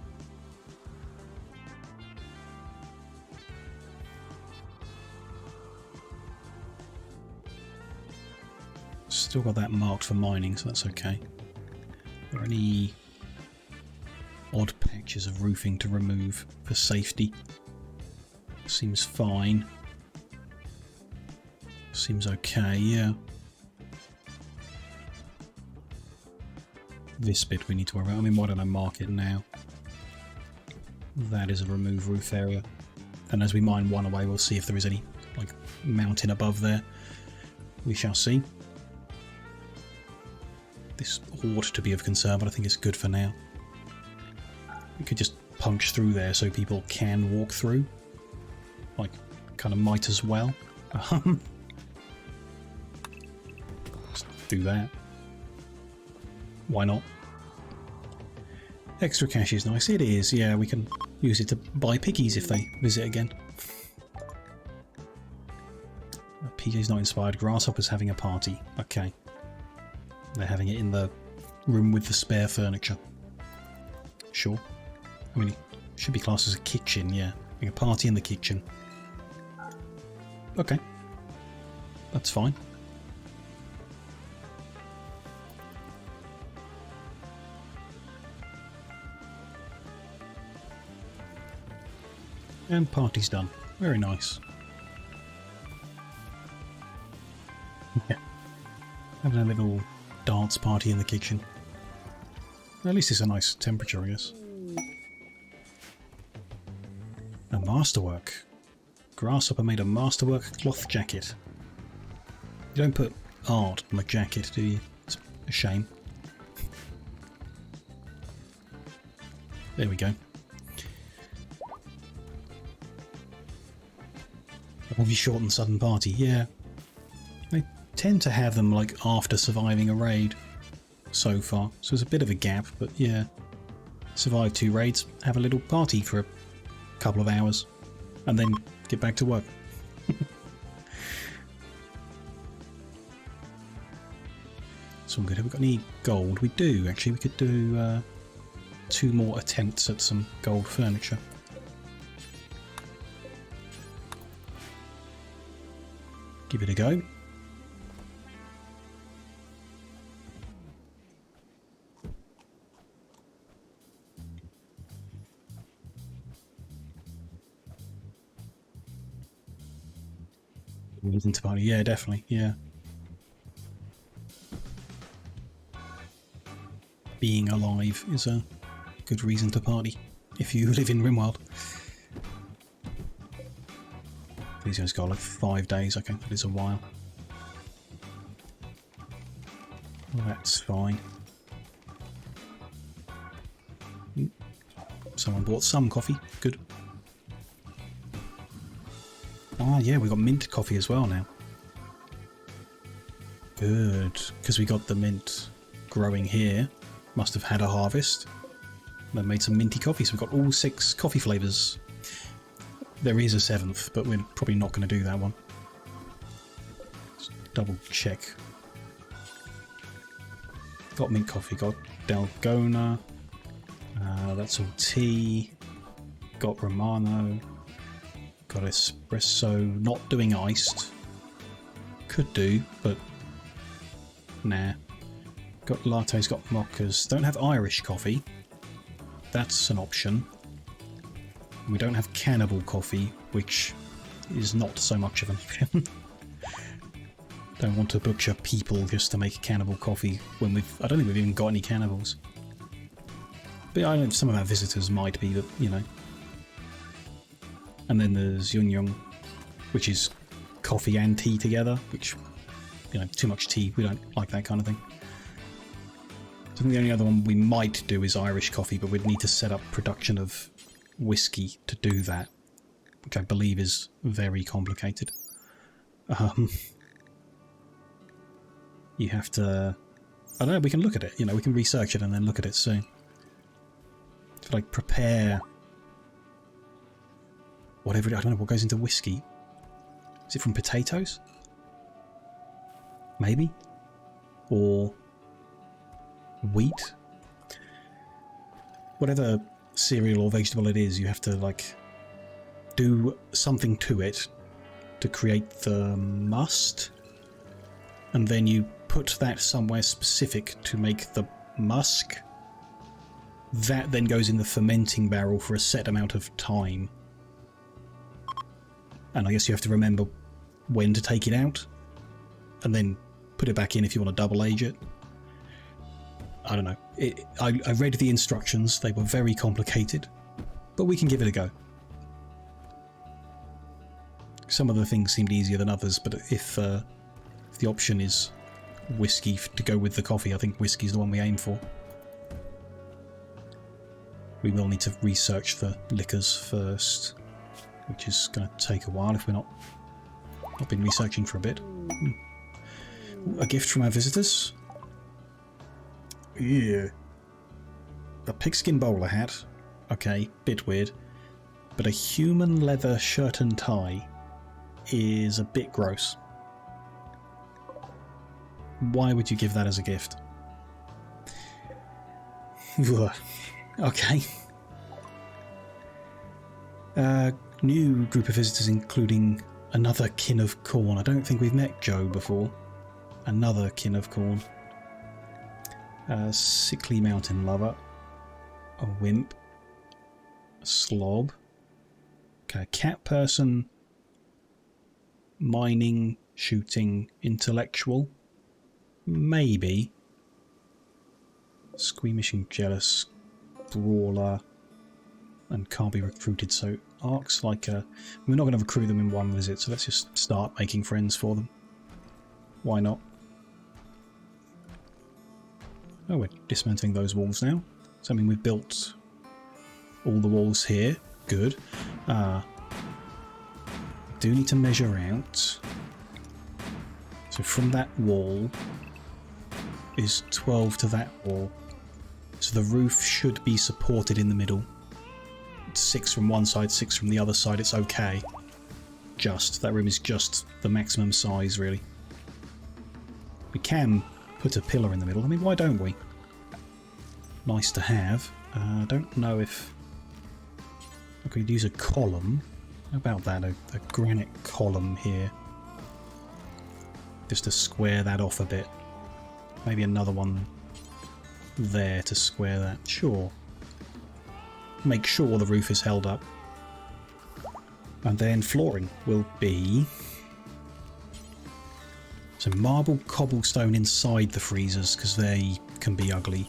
Still got that marked for mining, so that's okay. Are there any odd patches of roofing to remove for safety? Seems fine. Seems okay, yeah. this bit we need to worry about. I mean, why don't I mark it now? That is a remove roof area. And as we mine one away, we'll see if there is any like mountain above there. We shall see. This ought to be of concern, but I think it's good for now. We could just punch through there so people can walk through. Like, kind of might as well. Just do that. Why not? Extra cash is nice. It is, yeah, we can use it to buy piggies if they visit again. PJ's not inspired. Grasshopper's having a party. Okay. They're having it in the room with the spare furniture. Sure. I mean, it should be classed as a kitchen, yeah. Having a party in the kitchen. Okay. That's fine. And party's done. Very nice. Yeah. Having a little dance party in the kitchen. At least it's a nice temperature, I guess. A masterwork. Grasshopper made a masterwork cloth jacket. You don't put art on a jacket, do you? It's a shame. There we go. A movie short and sudden party, yeah. They tend to have them like after surviving a raid so far, so there's a bit of a gap, but yeah. Survive 2 raids, have a little party for a couple of hours, and then get back to work. So good. Have we got any gold? We do, actually. We could do 2 more attempts at some gold furniture. Give it a go. Into party, yeah, definitely, yeah. Being alive is a good reason to party if you live in Rimworld. These guys got like 5 days. Okay, that is a while. Well, that's fine. Someone bought some coffee. Good. Ah, yeah, we got mint coffee as well now. Good, because we got the mint growing here. Must have had a harvest. Then made some minty coffee, so we've got all 6 coffee flavours. There is a 7th, but we're probably not going to do that one. Let's double check. Got mint coffee, got Dalgona. That's all tea. Got Romano. Got espresso, not doing iced. Could do, but nah. Got lattes, got mochas. Don't have Irish coffee. That's an option. We don't have cannibal coffee, which is not so much of an option. Don't want to butcher people just to make cannibal coffee when I don't think we've even got any cannibals. But I know some of our visitors might be, but you know. And then there's Yun Yung, which is coffee and tea together, which, you know, too much tea, we don't like that kind of thing. I think the only other one we might do is Irish coffee, but we'd need to set up production of whiskey to do that, which I believe is very complicated. You have to... I don't know, we can look at it, you know, we can research it and then look at it soon. To like prepare... whatever, I don't know what goes into whiskey. Is it from potatoes? Maybe? Or wheat? Whatever cereal or vegetable it is, you have to like do something to it to create the must, and then you put that somewhere specific to make the musk. That then goes in the fermenting barrel for a set amount of time. And I guess you have to remember when to take it out, and then put it back in if you want to double age it. I don't know. I read the instructions. They were very complicated, but we can give it a go. Some of the things seemed easier than others, but if the option is whiskey to go with the coffee, I think whiskey's the one we aim for. We will need to research the liquors first, which is going to take a while if we're not been researching for a bit. A gift from our visitors. Yeah. A pigskin bowler hat. Okay, bit weird. But a human leather shirt and tie is a bit gross. Why would you give that as a gift? Okay. New group of visitors including another kin of corn. I don't think we've met Joe before. Another kin of corn. A sickly mountain lover. A wimp. A slob. Okay, a cat person. Mining, shooting, intellectual. Maybe. Squeamish and jealous. Brawler. And can't be recruited, so Ark's like a... We're not going to recruit them in one visit, so let's just start making friends for them. Why not? Oh, we're dismantling those walls now. Something we've built all the walls here. Good. Do need to measure out. So from that wall is 12 to that wall. So the roof should be supported in the middle. It's 6 from one side, 6 from the other side. It's okay. That room is just the maximum size, really. We can put a pillar in the middle. I mean, why don't we? Nice to have. I don't know if I could use a column. How about that? A granite column here. Just to square that off a bit. Maybe another one there to square that. Sure. Make sure the roof is held up. And then flooring will be... So marble cobblestone inside the freezers, because they can be ugly.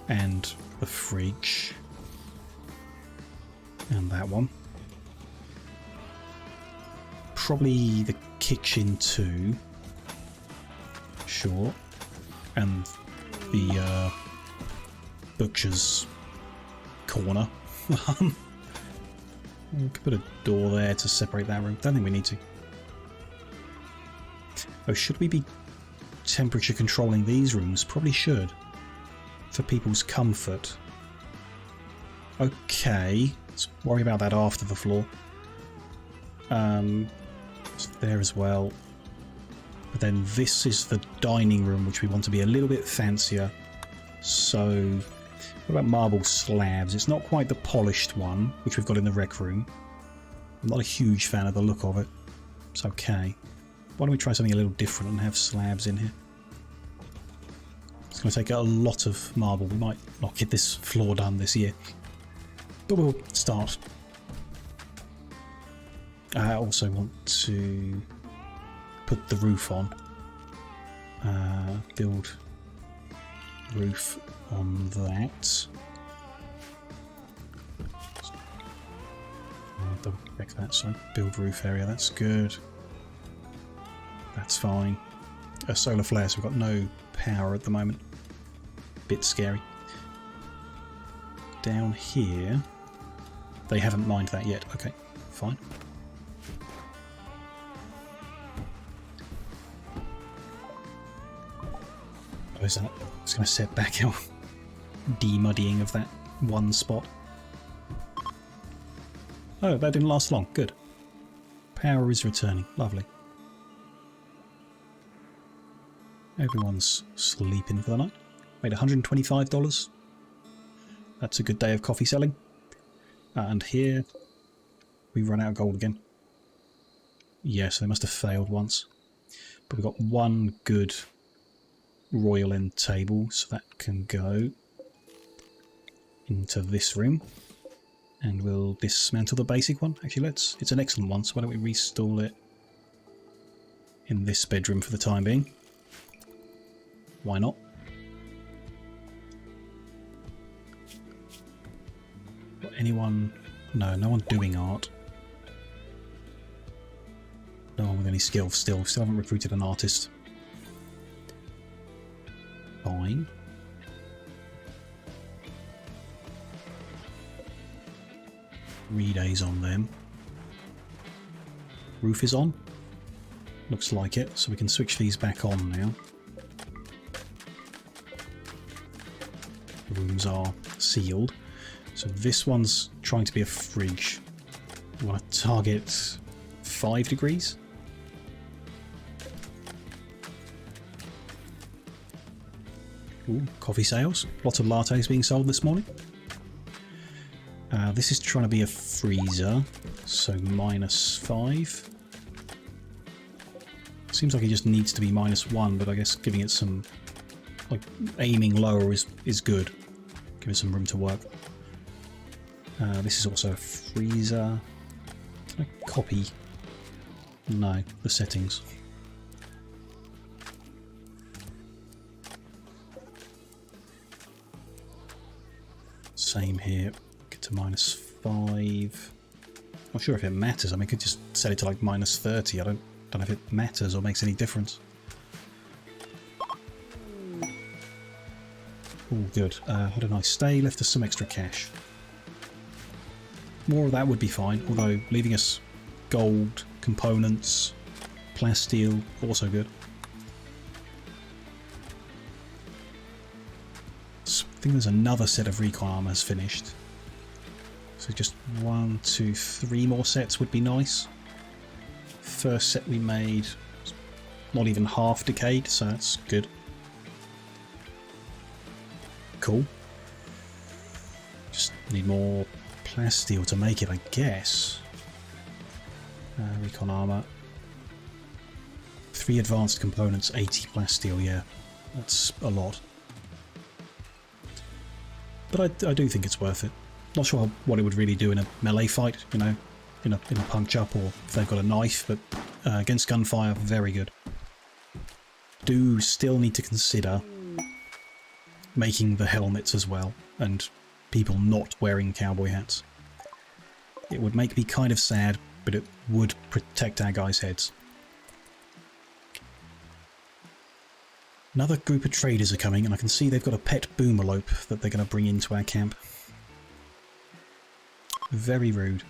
And the fridge. And that one. Probably the kitchen too. Sure. And the butcher's corner. We could put a door there to separate that room. Don't think we need to. Oh, should we be temperature controlling these rooms? Probably should. For people's comfort. Okay. Let's worry about that after the floor. It's there as well. But then this is the dining room, which we want to be a little bit fancier. So, what about marble slabs? It's not quite the polished one, which we've got in the rec room. I'm not a huge fan of the look of it. It's okay. Why don't we try something a little different and have slabs in here? It's going to take a lot of marble. We might not get this floor done this year. But we'll start. I also want to put the roof on. Build roof on that. Double check that, so build roof area, that's good. That's fine. A solar flare, so we've got no power at the moment. Bit scary. Down here, they haven't mined that yet. Okay, fine. Oh, is that? It's going to set back our demuddying of that one spot. Oh, that didn't last long. Good. Power is returning. Lovely. Everyone's sleeping for the night. Made $125. That's a good day of coffee selling. And here we run out of gold again. Yes, they must have failed once. But we've got one good royal end table, so that can go into this room. And we'll dismantle the basic one. Actually, it's an excellent one, so why don't we restall it in this bedroom for the time being. Why not? Got anyone? No, no one doing art. No one with any skill still. Still haven't recruited an artist. Fine. Relays on them. Roof is on. Looks like it, so we can switch these back on now. The rooms are sealed. So this one's trying to be a fridge. We want to target 5 degrees. Ooh, coffee sales. Lots of lattes being sold this morning. This is trying to be a freezer, so -5. Seems like it just needs to be -1, but I guess giving it some, like, aiming lower is good. Give it some room to work. This is also a freezer. Can I copy? No, the settings. Same here. Get to -5. Not sure if it matters. I mean, I could just set it to like -30. I don't know if it matters or makes any difference. Oh, good. Had a nice stay. Left us some extra cash. More of that would be fine, although leaving us gold, components, plasteel, also good. I think there's another set of recon armors finished. So just 1, 2, 3 more sets would be nice. First set we made was not even half decayed, so that's good. Cool. Just need more plasteel to make it, I guess. Recon armor. 3 advanced components, 80 plasteel, yeah. That's a lot. But I do think it's worth it. Not sure what it would really do in a melee fight, you know, in a punch up, or if they've got a knife, but against gunfire, very good. Do still need to consider making the helmets as well, and people not wearing cowboy hats. It would make me kind of sad, but it would protect our guys' heads. Another group of traders are coming, and I can see they've got a pet boomerlope that they're going to bring into our camp. Very rude.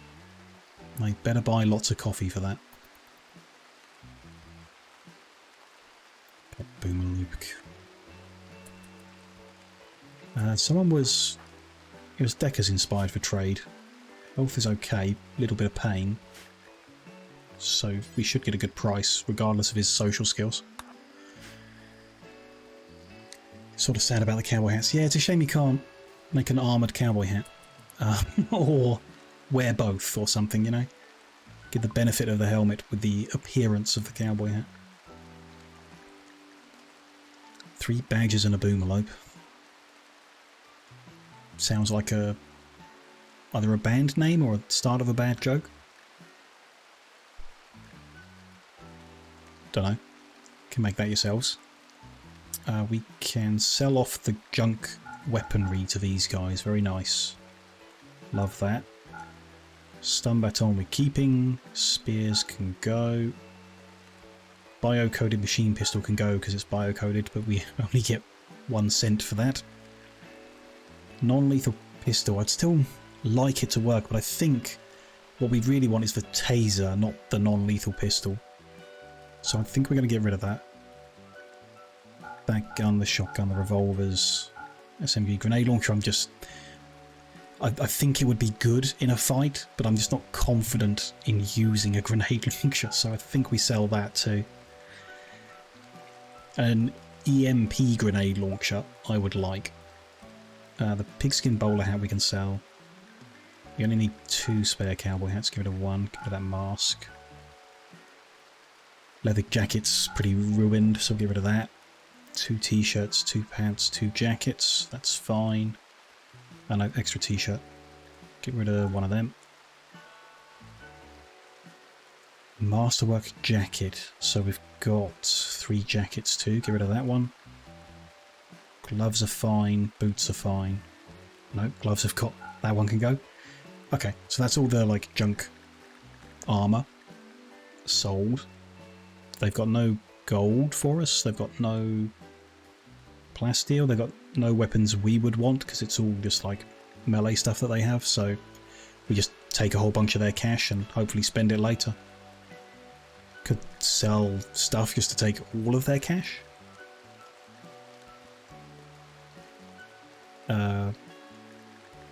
I better buy lots of coffee for that. Pet boomerlope. Someone was... It was Decker's inspired for trade. Health is okay, little bit of pain. So we should get a good price, regardless of his social skills. Sort of sad about the cowboy hats. Yeah, it's a shame you can't make an armoured cowboy hat. Or wear both or something, you know? Get the benefit of the helmet with the appearance of the cowboy hat. 3 badges and a boomerlope. Sounds like either a band name or a start of a bad joke. Don't know. Can make that yourselves. We can sell off the junk weaponry to these guys. Very nice. Love that. Stun baton we're keeping. Spears can go. Bio-coded machine pistol can go because it's bio-coded, but we only get 1 cent for that. Non-lethal pistol. I'd still like it to work, but I think what we really want is the taser, not the non-lethal pistol. So I think we're going to get rid of that. That gun, the shotgun, the revolvers, SMG, grenade launcher. I think it would be good in a fight, but I'm just not confident in using a grenade launcher, so I think we sell that too. An EMP grenade launcher I would like. The pigskin bowler hat we can sell. We only need 2 spare cowboy hats. Give it a 1. Give it that mask. Leather jacket's pretty ruined, so we'll get rid of that. 2 t-shirts, 2 pants, 2 jackets. That's fine. And an extra t-shirt. Get rid of 1 of them. Masterwork jacket. So we've got 3 jackets too. Get rid of that one. Gloves are fine. Boots are fine. No, gloves have got... That one can go. Okay, so that's all the, like, junk armour sold. They've got no gold for us. They've got no plasteel. They've got no weapons we would want because it's all just, like, melee stuff that they have. So we just take a whole bunch of their cash and hopefully spend it later. Could sell stuff just to take all of their cash.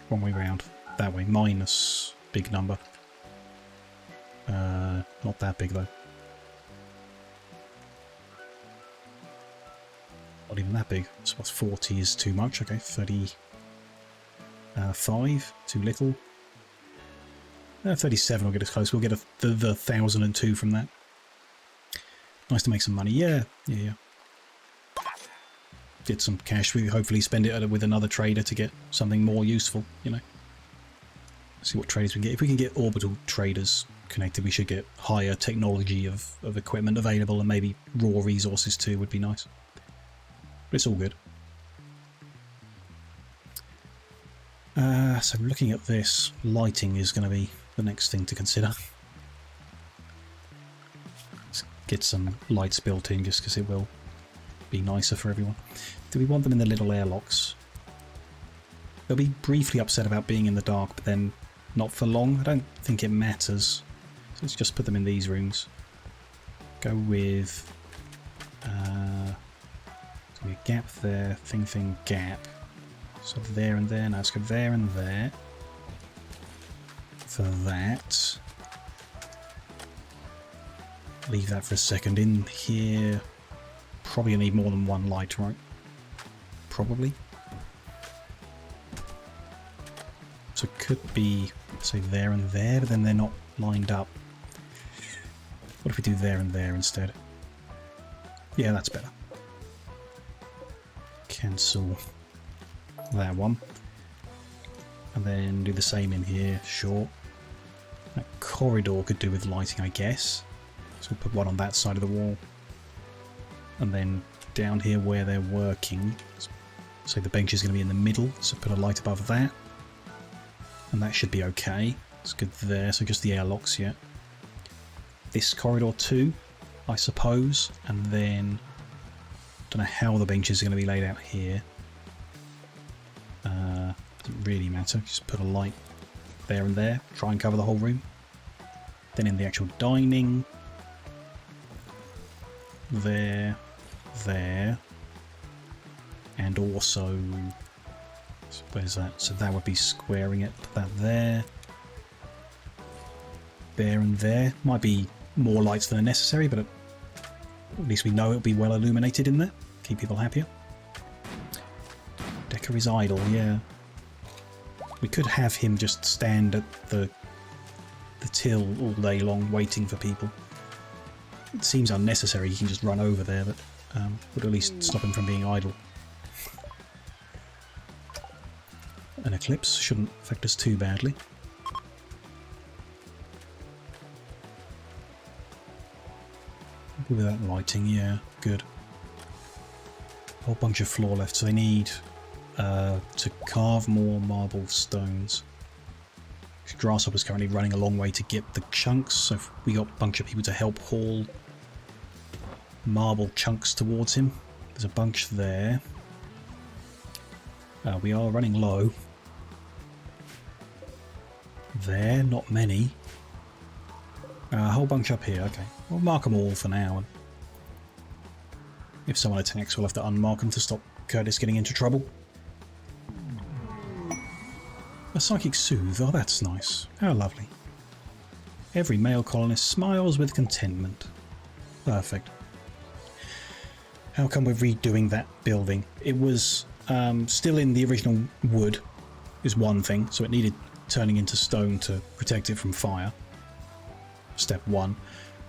Wrong way round. That way. Minus big number. Not that big though. Not even that big. So what's 40 is too much. Okay, 35 too little. 37 will get us close. We'll get the 1,002 from that. Nice to make some money. Yeah. Get some cash. We hopefully spend it with another trader to get something more useful, you know. See what traders we can get. If we can get orbital traders connected, we should get higher technology of equipment available, and maybe raw resources too would be nice. But it's all good. So looking at this, lighting is going to be the next thing to consider. Let's get some lights built in just because it will be nicer for everyone. Do we want them in the little airlocks? They'll be briefly upset about being in the dark, but then not for long. I don't think it matters. So let's just put them in these rooms. Go with a gap there, thing, gap. So there and there. Now let's go there and there. For that. Leave that for a second. In here, probably need more than one light, right? Probably. So it could be, say, there and there, but then they're not lined up. What if we do there and there instead? Yeah, that's better. Cancel that one. And then do the same in here, sure. That corridor could do with lighting, I guess. So we'll put one on that side of the wall. And then down here where they're working, so the bench is going to be in the middle, so put a light above that. And that should be okay. It's good there, so just the airlocks, yeah. This corridor too, I suppose, and then don't know how the benches are going to be laid out here. Doesn't really matter, just put a light there and there, try and cover the whole room. Then in the actual dining, there, and also, where's that? So that would be squaring it, put that there, and there. Might be more lights than are necessary, but at least we know it'll be well illuminated in there. Keep people happier. Decker is idle, yeah. We could have him just stand at the till all day long waiting for people. It seems unnecessary, he can just run over there, but would at least stop him from being idle. An eclipse shouldn't affect us too badly. With that lighting, yeah, good. Whole bunch of floor left, so they need to carve more marble stones. Grasshopper's currently running a long way to get the chunks, so we got a bunch of people to help haul marble chunks towards him. There's a bunch there. We are running low. There, not many. A whole bunch up here, okay. We'll mark them all for now. And if someone attacks, we'll have to unmark them to stop Curtis getting into trouble. A psychic soothe, oh that's nice. How lovely. Every male colonist smiles with contentment. Perfect. How come we're redoing that building? It was still in the original wood, is one thing, so it needed turning into stone to protect it from fire. Step one.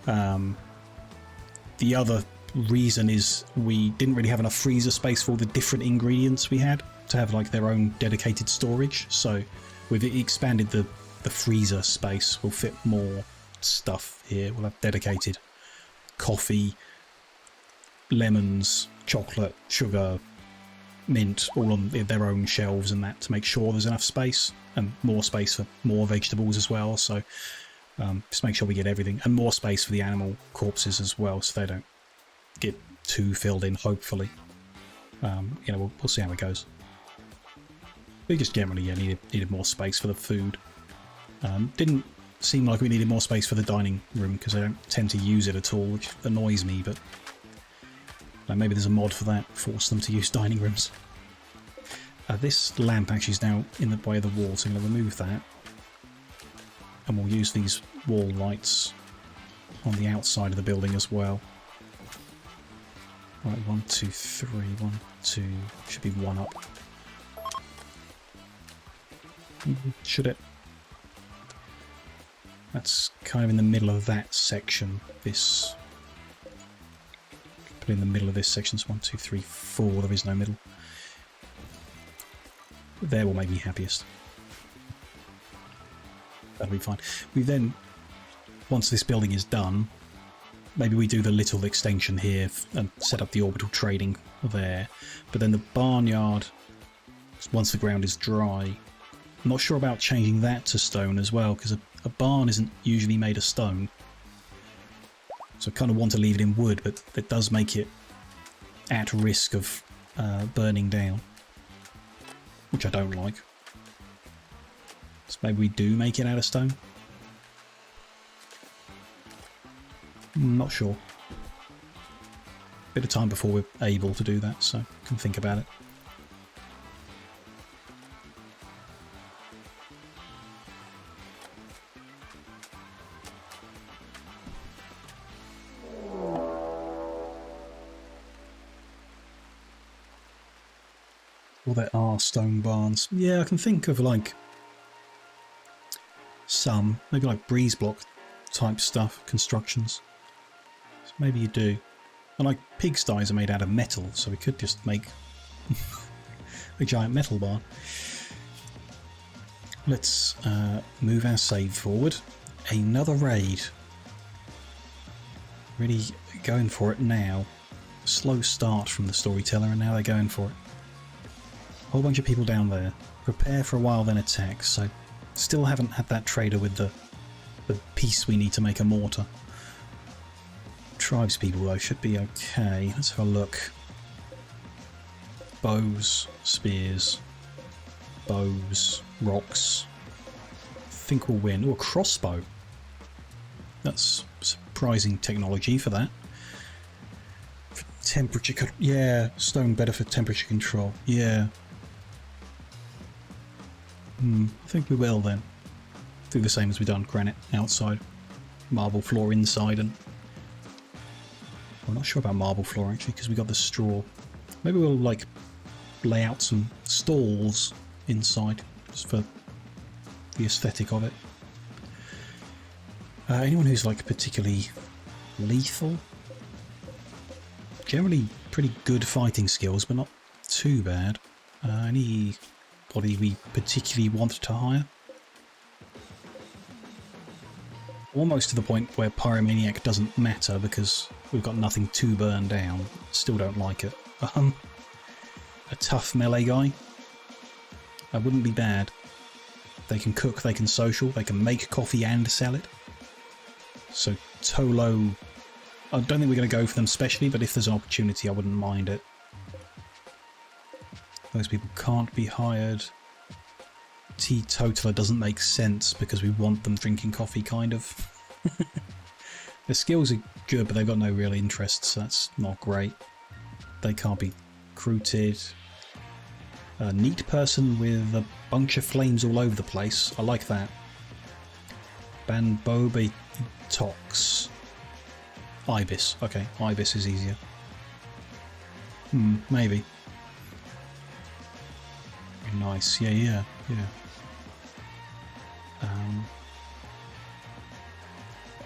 The other reason is we didn't really have enough freezer space for all the different ingredients we had to have like their own dedicated storage, so we've expanded the freezer space. We'll fit more stuff here. We'll have dedicated coffee, lemons, chocolate, sugar, mint all on their own shelves and that to make sure there's enough space and more space for more vegetables as well. So just make sure we get everything, and more space for the animal corpses as well, so they don't get too filled in. Hopefully, you know, we'll see how it goes. We just generally needed more space for the food. Didn't seem like we needed more space for the dining room because I don't tend to use it at all, which annoys me. But maybe there's a mod for that, force them to use dining rooms. This lamp actually is now in the way of the wall, so I'm going to remove that. And we'll use these wall lights on the outside of the building as well. Right, 1, 2, 3, 1, 2, should be 1 up. Should it? That's kind of in the middle of that section. This. Put in the middle of this section. So 1, 2, 3, 4. There is no middle. There will make me happiest. That'll be fine. We then, once this building is done, maybe we do the little extension here and set up the orbital trading there. But then the barnyard, once the ground is dry, I'm not sure about changing that to stone as well, because a barn isn't usually made of stone. So I kind of want to leave it in wood, but it does make it at risk of burning down, which I don't like. So maybe we do make it out of stone? I'm not sure. Bit of time before we're able to do that, so I can think about it. Well, there are stone barns. Yeah, I can think of like some, maybe like breeze block type stuff, constructions. So maybe you do. And like pigsties are made out of metal, so we could just make a giant metal barn. Let's move our save forward. Another raid. Really going for it now. Slow start from the storyteller, and now they're going for it. Whole bunch of people down there. Prepare for a while, then attack. So still haven't had that trader with the piece we need to make a mortar. Tribes people though should be okay. Let's have a look. Bows, spears, bows, rocks. I think we'll win. Oh, a crossbow. That's surprising technology for that. For temperature, yeah, stone better for temperature control. Yeah. I think we will then. Do the same as we've done. Granite outside, marble floor inside, and I'm not sure about marble floor actually because we got the straw. Maybe we'll like lay out some stalls inside just for the aesthetic of it. Anyone who's like particularly lethal, generally pretty good fighting skills, but not too bad. Anybody we particularly want to hire? Almost to the point where Pyromaniac doesn't matter because we've got nothing to burn down. Still don't like it. A tough melee guy? That wouldn't be bad. They can cook, they can social, they can make coffee and sell it. So Tolo, I don't think we're going to go for them specially, but if there's an opportunity I wouldn't mind it. Those people can't be hired. Teetotaler doesn't make sense because we want them drinking coffee, kind of. Their skills are good, but they've got no real interest, so that's not great. They can't be recruited. A neat person with a bunch of flames all over the place. I like that. Banbobe Tox. Ibis. Okay, Ibis is easier. Maybe. Very nice. Yeah.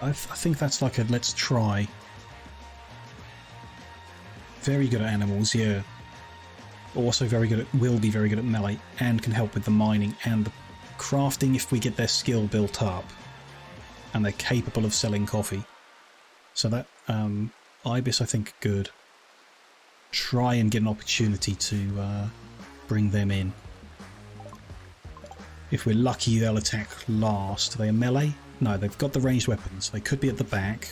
I think that's like a let's try. Very good at animals, yeah. Also very good at, will be very good at melee, and can help with the mining and the crafting if we get their skill built up. And they're capable of selling coffee. So that, Ibis I think good. try and get an opportunity to bring them in. If we're lucky, they'll attack last. Are they a melee? No, they've got the ranged weapons. They could be at the back.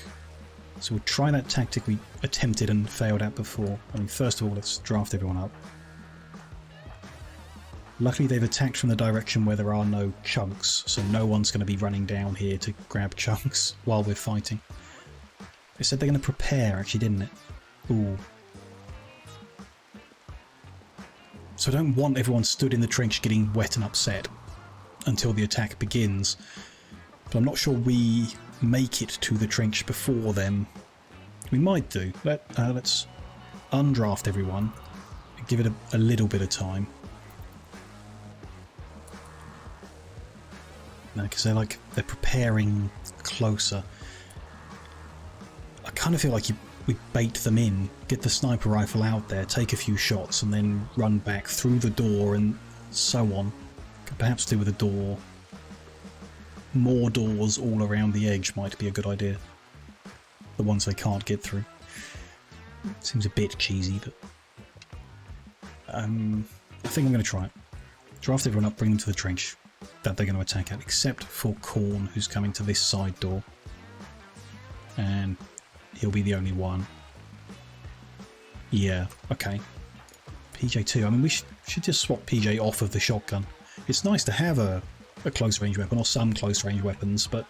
So we'll try that tactic we attempted and failed at before. I mean, first of all, let's draft everyone up. Luckily, they've attacked from the direction where there are no chunks, so no one's going to be running down here to grab chunks while we're fighting. They said they're going to prepare, actually, didn't it? Ooh. So I don't want everyone stood in the trench getting wet and upset until the attack begins. But I'm not sure we make it to the trench before them. We might do. Let's undraft everyone and give it a little bit of time. No, because they're preparing closer. I kind of feel like we bait them in, get the sniper rifle out there, take a few shots, and then run back through the door and so on. Could perhaps do with a door. More doors all around the edge might be a good idea. The ones they can't get through. Seems a bit cheesy, but I think I'm going to try it. Draft everyone up, bring them to the trench that they're going to attack at, except for Korn, who's coming to this side door. And he'll be the only one. Yeah, okay. PJ2, I mean, we should just swap PJ off of the shotgun. It's nice to have a close range weapon, or some close range weapons, but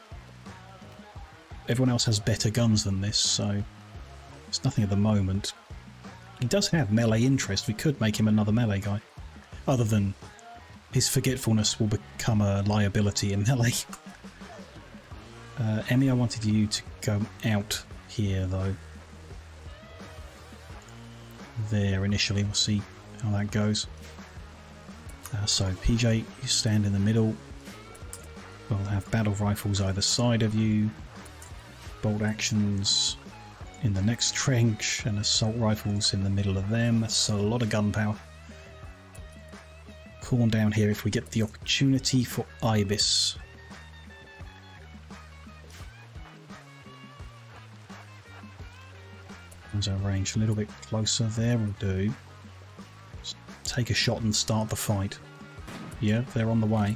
everyone else has better guns than this, so it's nothing at the moment. He does have melee interest. We could make him another melee guy, other than his forgetfulness will become a liability in melee. Emmy, I wanted you to go out here, though. There, initially. We'll see how that goes. So, PJ, you stand in the middle. We'll have battle rifles either side of you. Bolt actions in the next trench, and assault rifles in the middle of them. That's a lot of gunpowder. Corn down here if we get the opportunity for Ibis. There's our range a little bit closer there, will do. Just take a shot and start the fight. Yeah, they're on the way.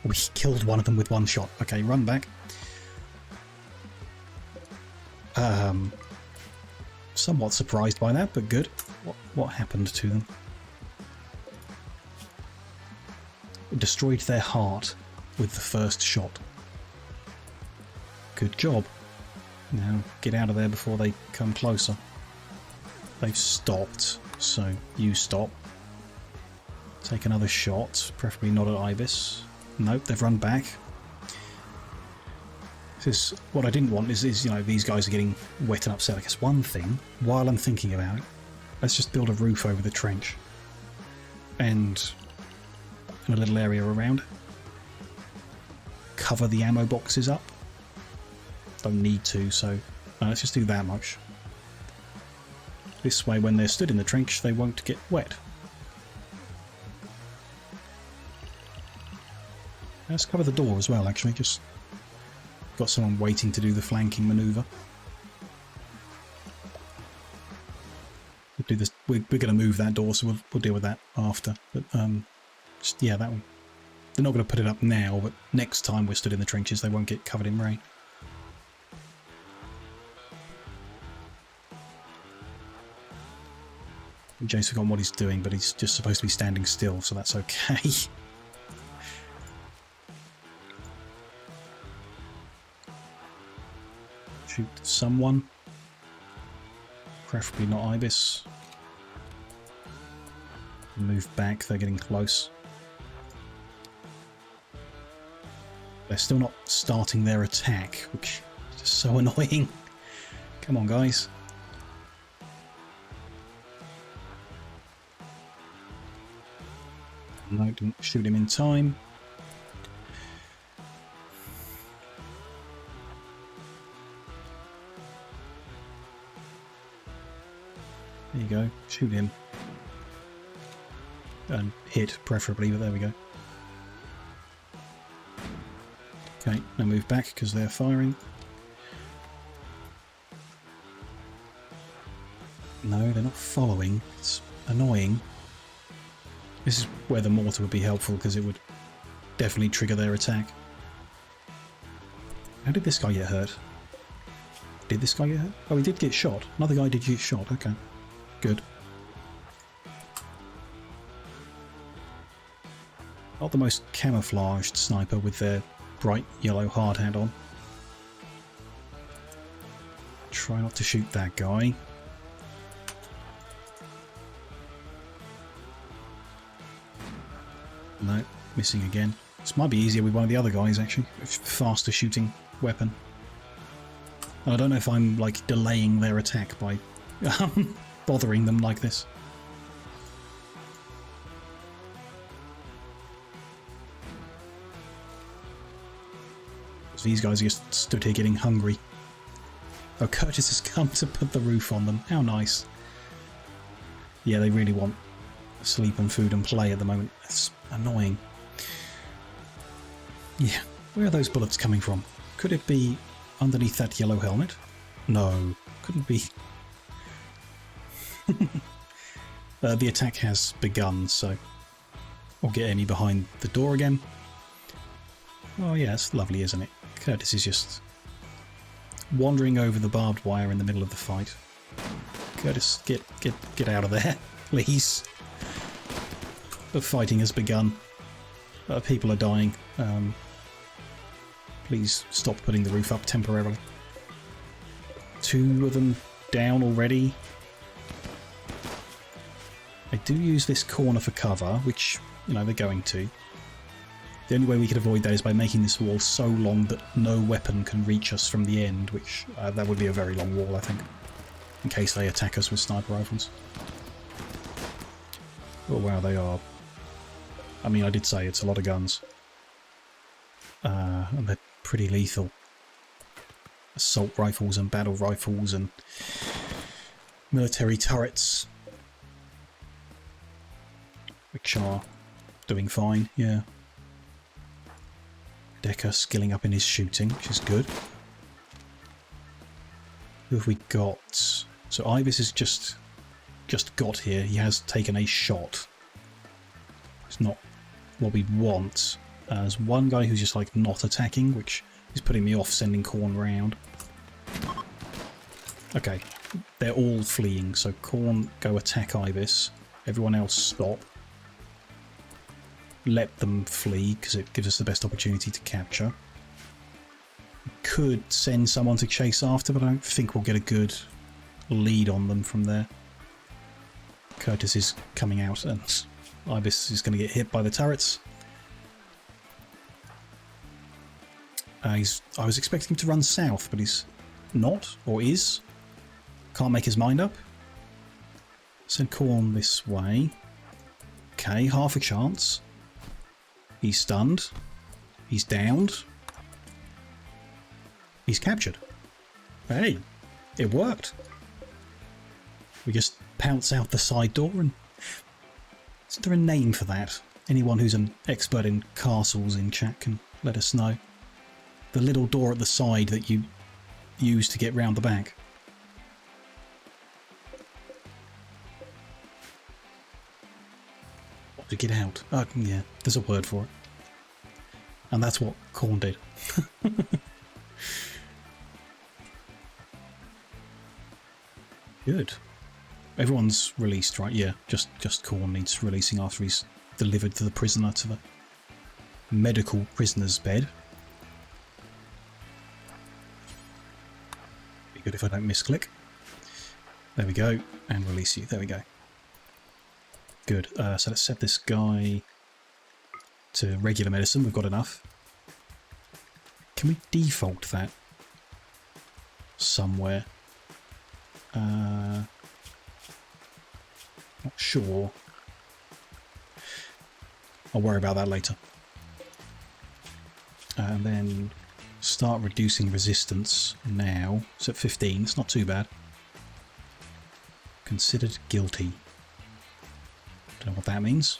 We killed one of them with one shot. Okay, run back. Somewhat surprised by that, but good. What happened to them? Destroyed their heart with the first shot. Good job. Now get out of there before they come closer. They've stopped, so you stop. Take another shot, preferably not at Ibis. Nope, they've run back. This is what I didn't want is you know, these guys are getting wet and upset. I guess one thing, while I'm thinking about it, let's just build a roof over the trench. And in a little area around. Cover the ammo boxes up. Don't need to, so let's just do that much. This way, when they're stood in the trench, they won't get wet. Let's cover the door as well, actually. Just got someone waiting to do the flanking manoeuvre. We'll do this. We're going to move that door, so we'll deal with that after. But just, yeah, that one. They're not going to put it up now, but next time we're stood in the trenches, they won't get covered in rain. Jay's forgotten what he's doing, but he's just supposed to be standing still, so that's okay. Shoot someone. Preferably not Ibis. Move back, they're getting close. They're still not starting their attack, which is just so annoying. Come on, guys. No, didn't shoot him in time. There you go, shoot him. And hit, preferably, but there we go. Okay, now move back because they're firing. No, they're not following. It's annoying. This is where the mortar would be helpful because it would definitely trigger their attack. How did this guy get hurt? Did this guy get hurt? Oh, he did get shot. Another guy did get shot. Okay. Good. Not the most camouflaged sniper with their bright yellow hard hat on. Try not to shoot that guy. No, missing again. This might be easier with one of the other guys, actually. Faster shooting weapon. And I don't know if I'm, like, delaying their attack by bothering them like this. So these guys are just stood here getting hungry. Oh, Curtis has come to put the roof on them. How nice. Yeah, they really want sleep and food and play at the moment. It's annoying. Yeah, where are those bullets coming from? Could it be underneath that yellow helmet? No, couldn't be. The attack has begun, so I'll get Emmy behind the door again. Oh yeah, it's lovely, isn't it? Curtis is just wandering over the barbed wire in the middle of the fight. Curtis, get out of there, please. The fighting has begun. People are dying. Please stop putting the roof up temporarily. 2 of them down already. I do use this corner for cover, which, you know, they're going to. The only way we could avoid that is by making this wall so long that no weapon can reach us from the end, which that would be a very long wall, I think, in case they attack us with sniper rifles. Oh wow, they are... I mean, I did say it's a lot of guns. And they're pretty lethal. Assault rifles and battle rifles and military turrets, which are doing fine, yeah. Decker skilling up in his shooting, which is good. Who have we got? So Ibis has just got here. He has taken a shot. It's not what we want. There's one guy who's just like not attacking, which is putting me off sending Korn round. Okay, they're all fleeing, so Korn go attack Ibis. Everyone else stop. Let them flee, because it gives us the best opportunity to capture. Could send someone to chase after, but I don't think we'll get a good lead on them from there. Curtis is coming out, and Ibis is going to get hit by the turrets. I was expecting him to run south, but he's not, or is. Can't make his mind up. Send Korn this way. Okay, half a chance. He's stunned. He's downed. He's captured. Hey, it worked. We just pounce out the side door and... Isn't there a name for that? Anyone who's an expert in castles in chat can let us know. The little door at the side that you use to get round the back. To get out. Oh, yeah, there's a word for it. And that's what Korn did. Good. Everyone's released, right? Yeah, just Korn needs releasing after he's delivered to the prisoner to the medical prisoner's bed. Be good if I don't misclick. There we go, and release you. There we go. Good. So let's set this guy to regular medicine. We've got enough. Can we default that somewhere? Not sure. I'll worry about that later. And then start reducing resistance now. It's at 15. It's not too bad. Considered guilty. Don't know what that means.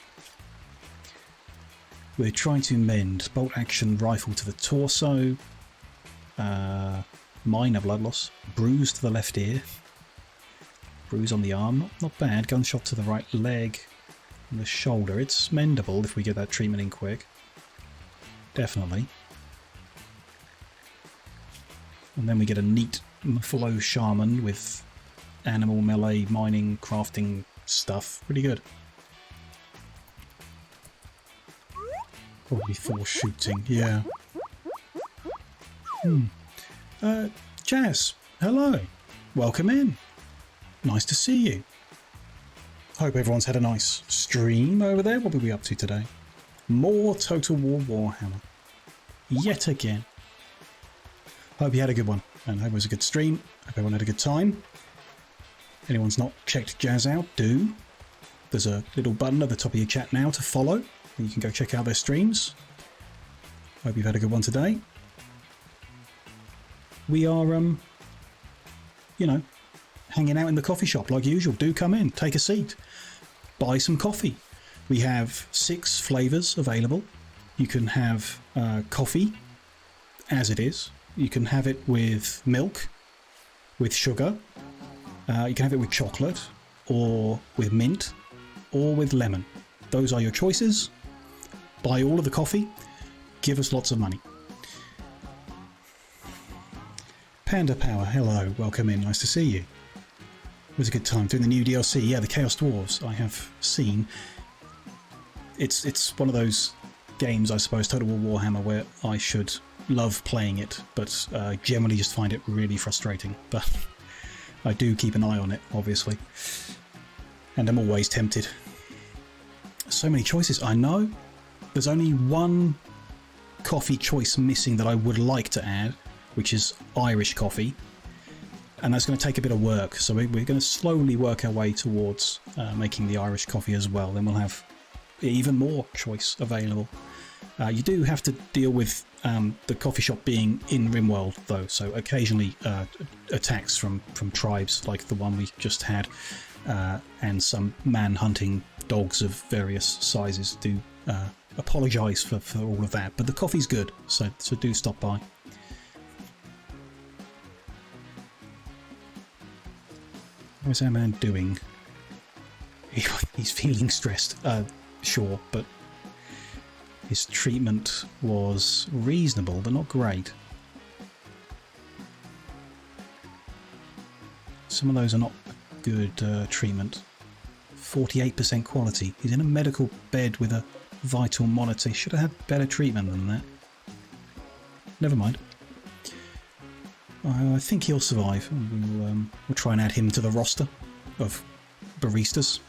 We're trying to mend bolt action rifle to the torso, minor blood loss, bruise to the left ear, Bruise on the arm, not bad. Gunshot to the right leg and the shoulder. It's mendable if we get that treatment in quick. Definitely. And then we get a neat Muffalo Shaman with animal melee, mining, crafting stuff. Pretty good. Probably for shooting, yeah. Jazz, hello. Welcome in. Nice to see you. Hope everyone's had a nice stream over there. What are we up to today? More Total War Warhammer. Yet again. Hope you had a good one, and hope it was a good stream. Hope everyone had a good time. Anyone's not checked Jazz out, do. There's a little button at the top of your chat now to follow, and you can go check out their streams. Hope you've had a good one today. We are, you know, hanging out in the coffee shop like usual. Do come in, take a seat, buy some coffee. We have 6 flavours available. You can have coffee as it is. You can have it with milk, with sugar. You can have it with chocolate, or with mint, or with lemon. Those are your choices. Buy all of the coffee. Give us lots of money. Panda Power, hello, welcome in, nice to see you. It was a good time doing the new DLC. Yeah, the Chaos Dwarves I have seen. It's one of those games, I suppose, Total War Warhammer, where I should love playing it, but generally just find it really frustrating. But I do keep an eye on it, obviously. And I'm always tempted. So many choices, I know. There's only one coffee choice missing that I would like to add, which is Irish coffee. And that's going to take a bit of work, so we're going to slowly work our way towards making the Irish coffee as well. Then we'll have even more choice available. You do have to deal with the coffee shop being in Rimworld, though, so occasionally attacks from tribes like the one we just had, and some man-hunting dogs of various sizes do apologise for all of that. But the coffee's good, so do stop by. How's our man doing? He's feeling stressed, sure, but his treatment was reasonable, but not great. Some of those are not good treatment. 48% quality. He's in a medical bed with a vital monitor. He should have had better treatment than that. Never mind. I think he'll survive. We'll try and add him to the roster of baristas.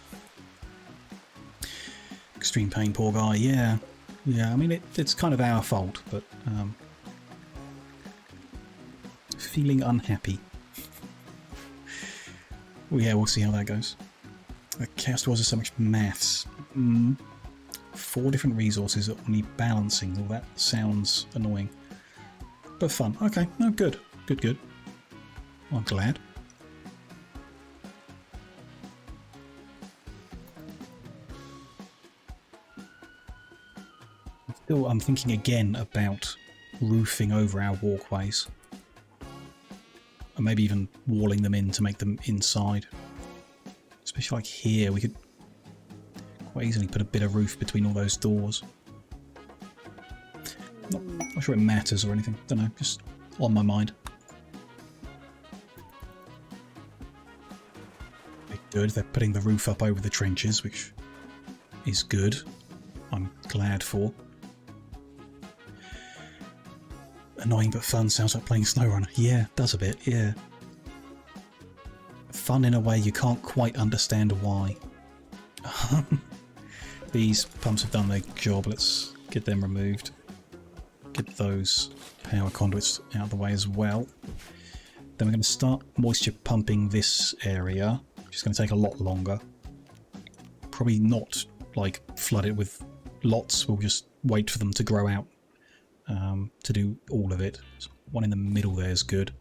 Extreme pain, poor guy. Yeah, I mean it's kind of our fault, but feeling unhappy. Well, yeah, we'll see how that goes. The Chaos Dwarves are so much maths. 4 different resources, only balancing. Well, that sounds annoying, but fun. Okay, no, good. Good. I'm glad. Still, I'm thinking again about roofing over our walkways. And maybe even walling them in to make them inside. Especially like here, we could quite easily put a bit of roof between all those doors. Not sure it matters or anything. Don't know, just on my mind. Good, they're putting the roof up over the trenches, which is good. I'm glad for. Annoying but fun, sounds like playing SnowRunner. Yeah, does a bit, yeah. Fun in a way you can't quite understand why. These pumps have done their job, let's get them removed. Get those power conduits out of the way as well. Then we're going to start moisture pumping this area. Which is going to take a lot longer. Probably not like flood it with lots. We'll just wait for them to grow out to do all of it. So one in the middle there is good.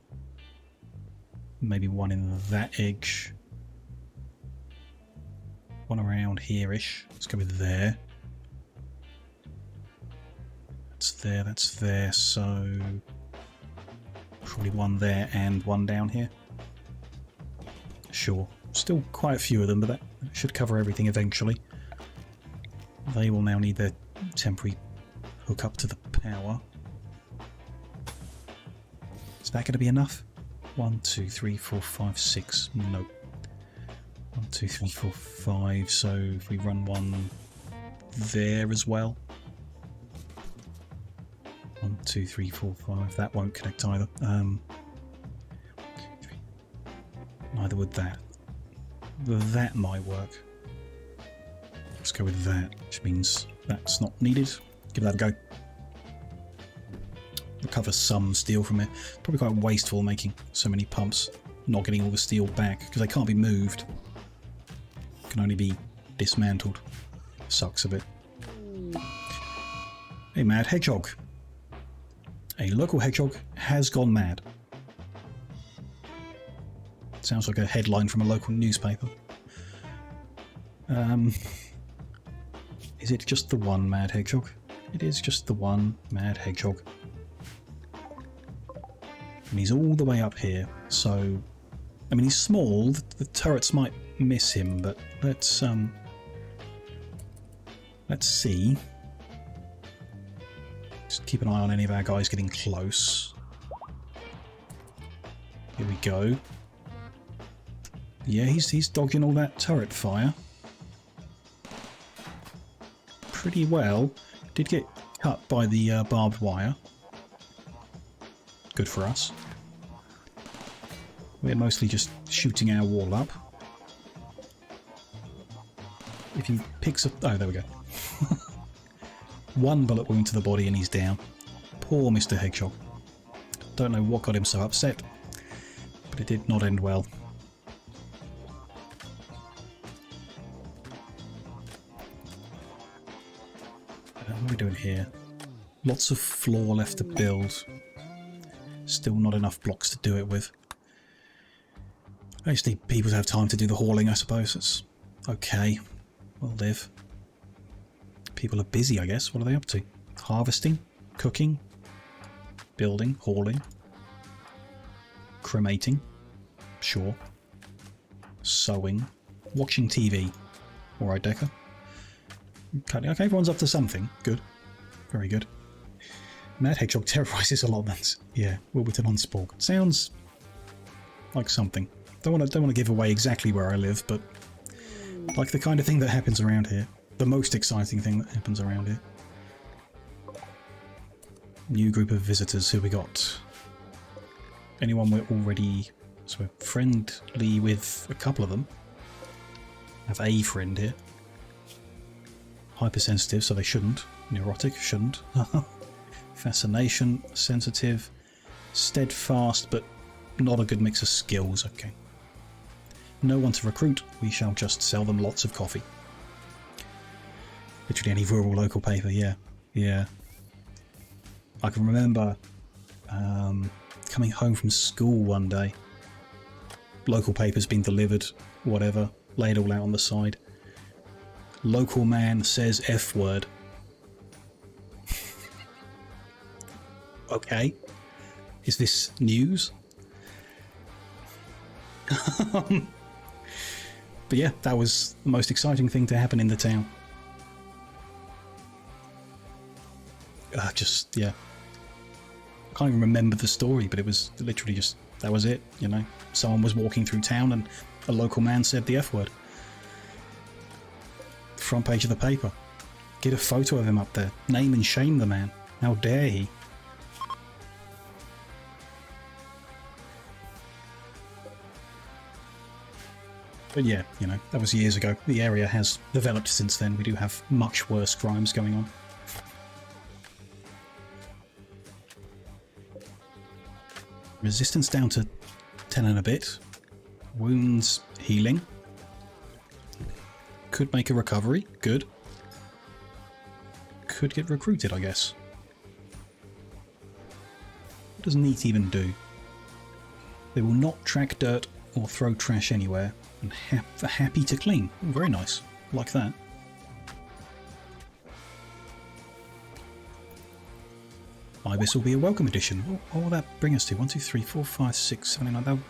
Maybe one in that edge. One around here-ish. Let's go with there. That's there. So probably one there and one down here. Sure. Still quite a few of them, but that should cover everything eventually. They will now need their temporary hook up to the power. Is that going to be enough? 1, 2, 3, 4, 5, 6. No. 1, 2, 3, 4, 5. So if we run one there as well. 1, 2, 3, 4, 5. That won't connect either. Neither would that. That might work. Let's go with that, which means that's not needed. Give that a go. Recover some steel from it. Probably quite wasteful making so many pumps, not getting all the steel back because they can't be moved. Can only be dismantled. Sucks a bit. A mad hedgehog. A local hedgehog has gone mad. Sounds like a headline from a local newspaper. Is it just the one mad hedgehog? It is just the one mad hedgehog. And he's all the way up here, so... I mean, he's small, the turrets might miss him, but let's see. Just keep an eye on any of our guys getting close. Here we go. Yeah, he's dodging all that turret fire. Pretty well. Did get cut by the barbed wire. Good for us. We're mostly just shooting our wall up. If he picks up... Oh, there we go. One bullet wound to the body and he's down. Poor Mr. Hedgehog. Don't know what got him so upset, but it did not end well. What are we doing here? Lots of floor left to build. Still not enough blocks to do it with. I just need people to have time to do the hauling, I suppose. It's okay. We'll live. People are busy, I guess. What are they up to? Harvesting? Cooking? Building? Hauling? Cremating? Sure. Sewing? Watching TV? Alright, Decker. Okay, everyone's up to something. Good. Very good. Mad Hedgehog terrorizes allotments. Yeah, Wilburton on Spork. Sounds like something. Don't want to give away exactly where I live, but like the kind of thing that happens around here. The most exciting thing that happens around here. New group of visitors. Who we got? Anyone we're already... So we're friendly with a couple of them. I have a friend here. Hypersensitive, so they shouldn't. Neurotic, shouldn't. Fascination, sensitive, steadfast, but not a good mix of skills. Okay. No one to recruit. We shall just sell them lots of coffee. Literally any rural local paper, yeah. Yeah. I can remember coming home from school one day. Local paper's been delivered, whatever, laid all out on the side. Local man says F word. Okay. Is this news? But yeah, that was the most exciting thing to happen in the town. Yeah. I can't even remember the story, but it was literally just, that was it, you know. Someone was walking through town and a local man said the F word. Front page of the paper. Get a photo of him up there. Name and shame the man. How dare he? But yeah, you know, that was years ago. The area has developed since then. We do have much worse crimes going on. Resistance down to 10 and a bit. Wounds healing. Could make a recovery. Good. Could get recruited, I guess. What does neat even do? They will not track dirt or throw trash anywhere. And happy to clean. Ooh, very nice. Like that. Ibis will be a welcome addition. What will that bring us to? 1, 2, 3, 4, 5, 6, 7, 8, 9.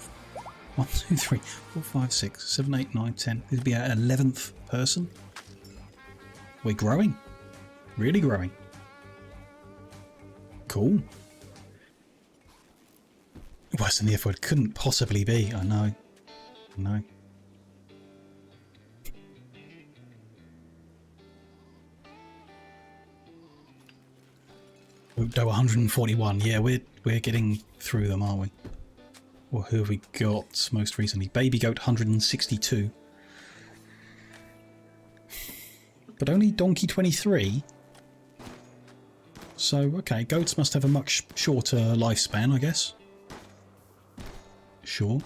1, 2, 3, 4, 5, 6, 7, 8, 9, 10. This would be our 11th person. We're growing. Really growing. Cool. Worse than the F-word couldn't possibly be. I know. I know. Do 141. Yeah, we're getting through them, aren't we? Or who have we got most recently? Baby Goat 162. But only Donkey 23. So, okay, goats must have a much shorter lifespan, I guess. Sure.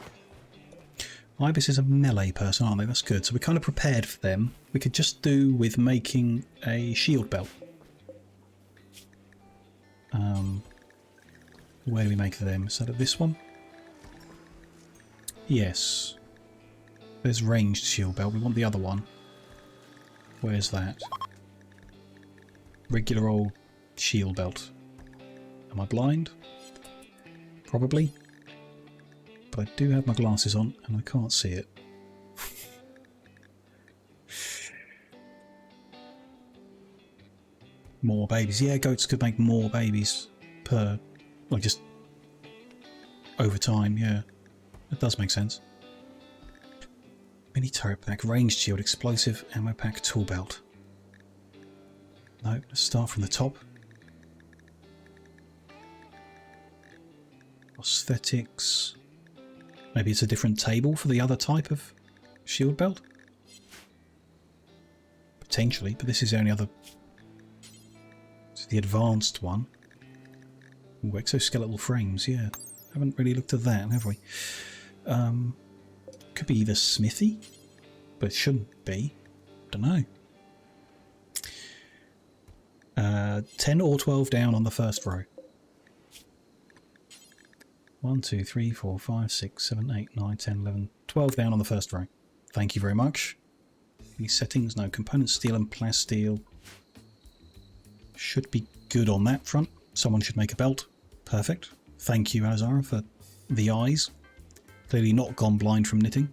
Ibis is a melee person, aren't they? That's good. So we're kind of prepared for them. We could just do with making a shield belt. Where do we make them? Is that this one? Yes. There's ranged shield belt. We want the other one. Where's that? Regular old shield belt. Am I blind? Probably. But I do have my glasses on and I can't see it. More babies. Yeah, goats could make more babies per... like just over time, yeah. That does make sense. Mini turret pack, ranged shield, explosive, ammo pack, tool belt. No, let's start from the top. Prosthetics. Maybe it's a different table for the other type of shield belt? Potentially, but this is the only other... it's the advanced one. Ooh, exoskeletal frames, yeah. Haven't really looked at that, have we? Could be either smithy, but it shouldn't be. Don't know. 10 or 12 down on the first row. 1, 2, 3, 4, 5, 6, 7, 8, 9, 10, 11, 12 down on the first row. Thank you very much. These settings, no. Component steel and plasteel. Should be good on that front. Someone should make a belt. Perfect. Thank you, Azara, for the eyes. Clearly not gone blind from knitting.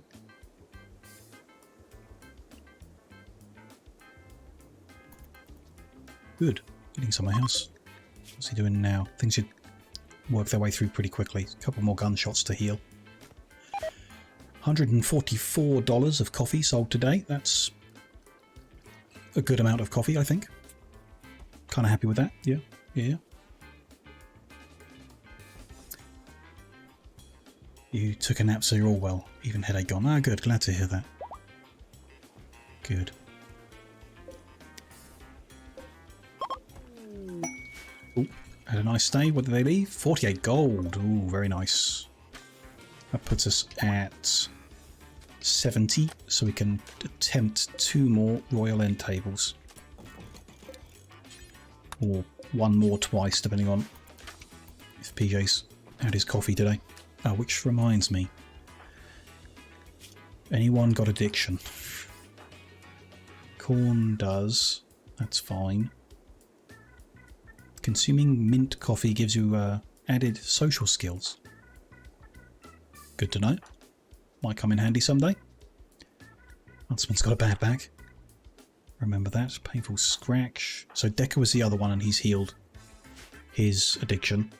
Good. Getting somewhere else. What's he doing now? Things should work their way through pretty quickly. A couple more gunshots to heal. $144 of coffee sold today. That's a good amount of coffee, I think. Kind of happy with that. Yeah. Yeah. You took a nap, so you're all well. Even headache gone. Ah, good. Glad to hear that. Good. Ooh, had a nice stay. What did they leave? 48 gold. Ooh, very nice. That puts us at 70, so we can attempt 2 more Royal End tables. Or 1 more twice, depending on if PJ's had his coffee today. Oh, which reminds me. Anyone got addiction? Corn does. That's fine. Consuming mint coffee gives you added social skills. Good to know. Might come in handy someday. Huntsman's got a bad back. Remember that. Painful scratch. So Decker was the other one and he's healed his addiction.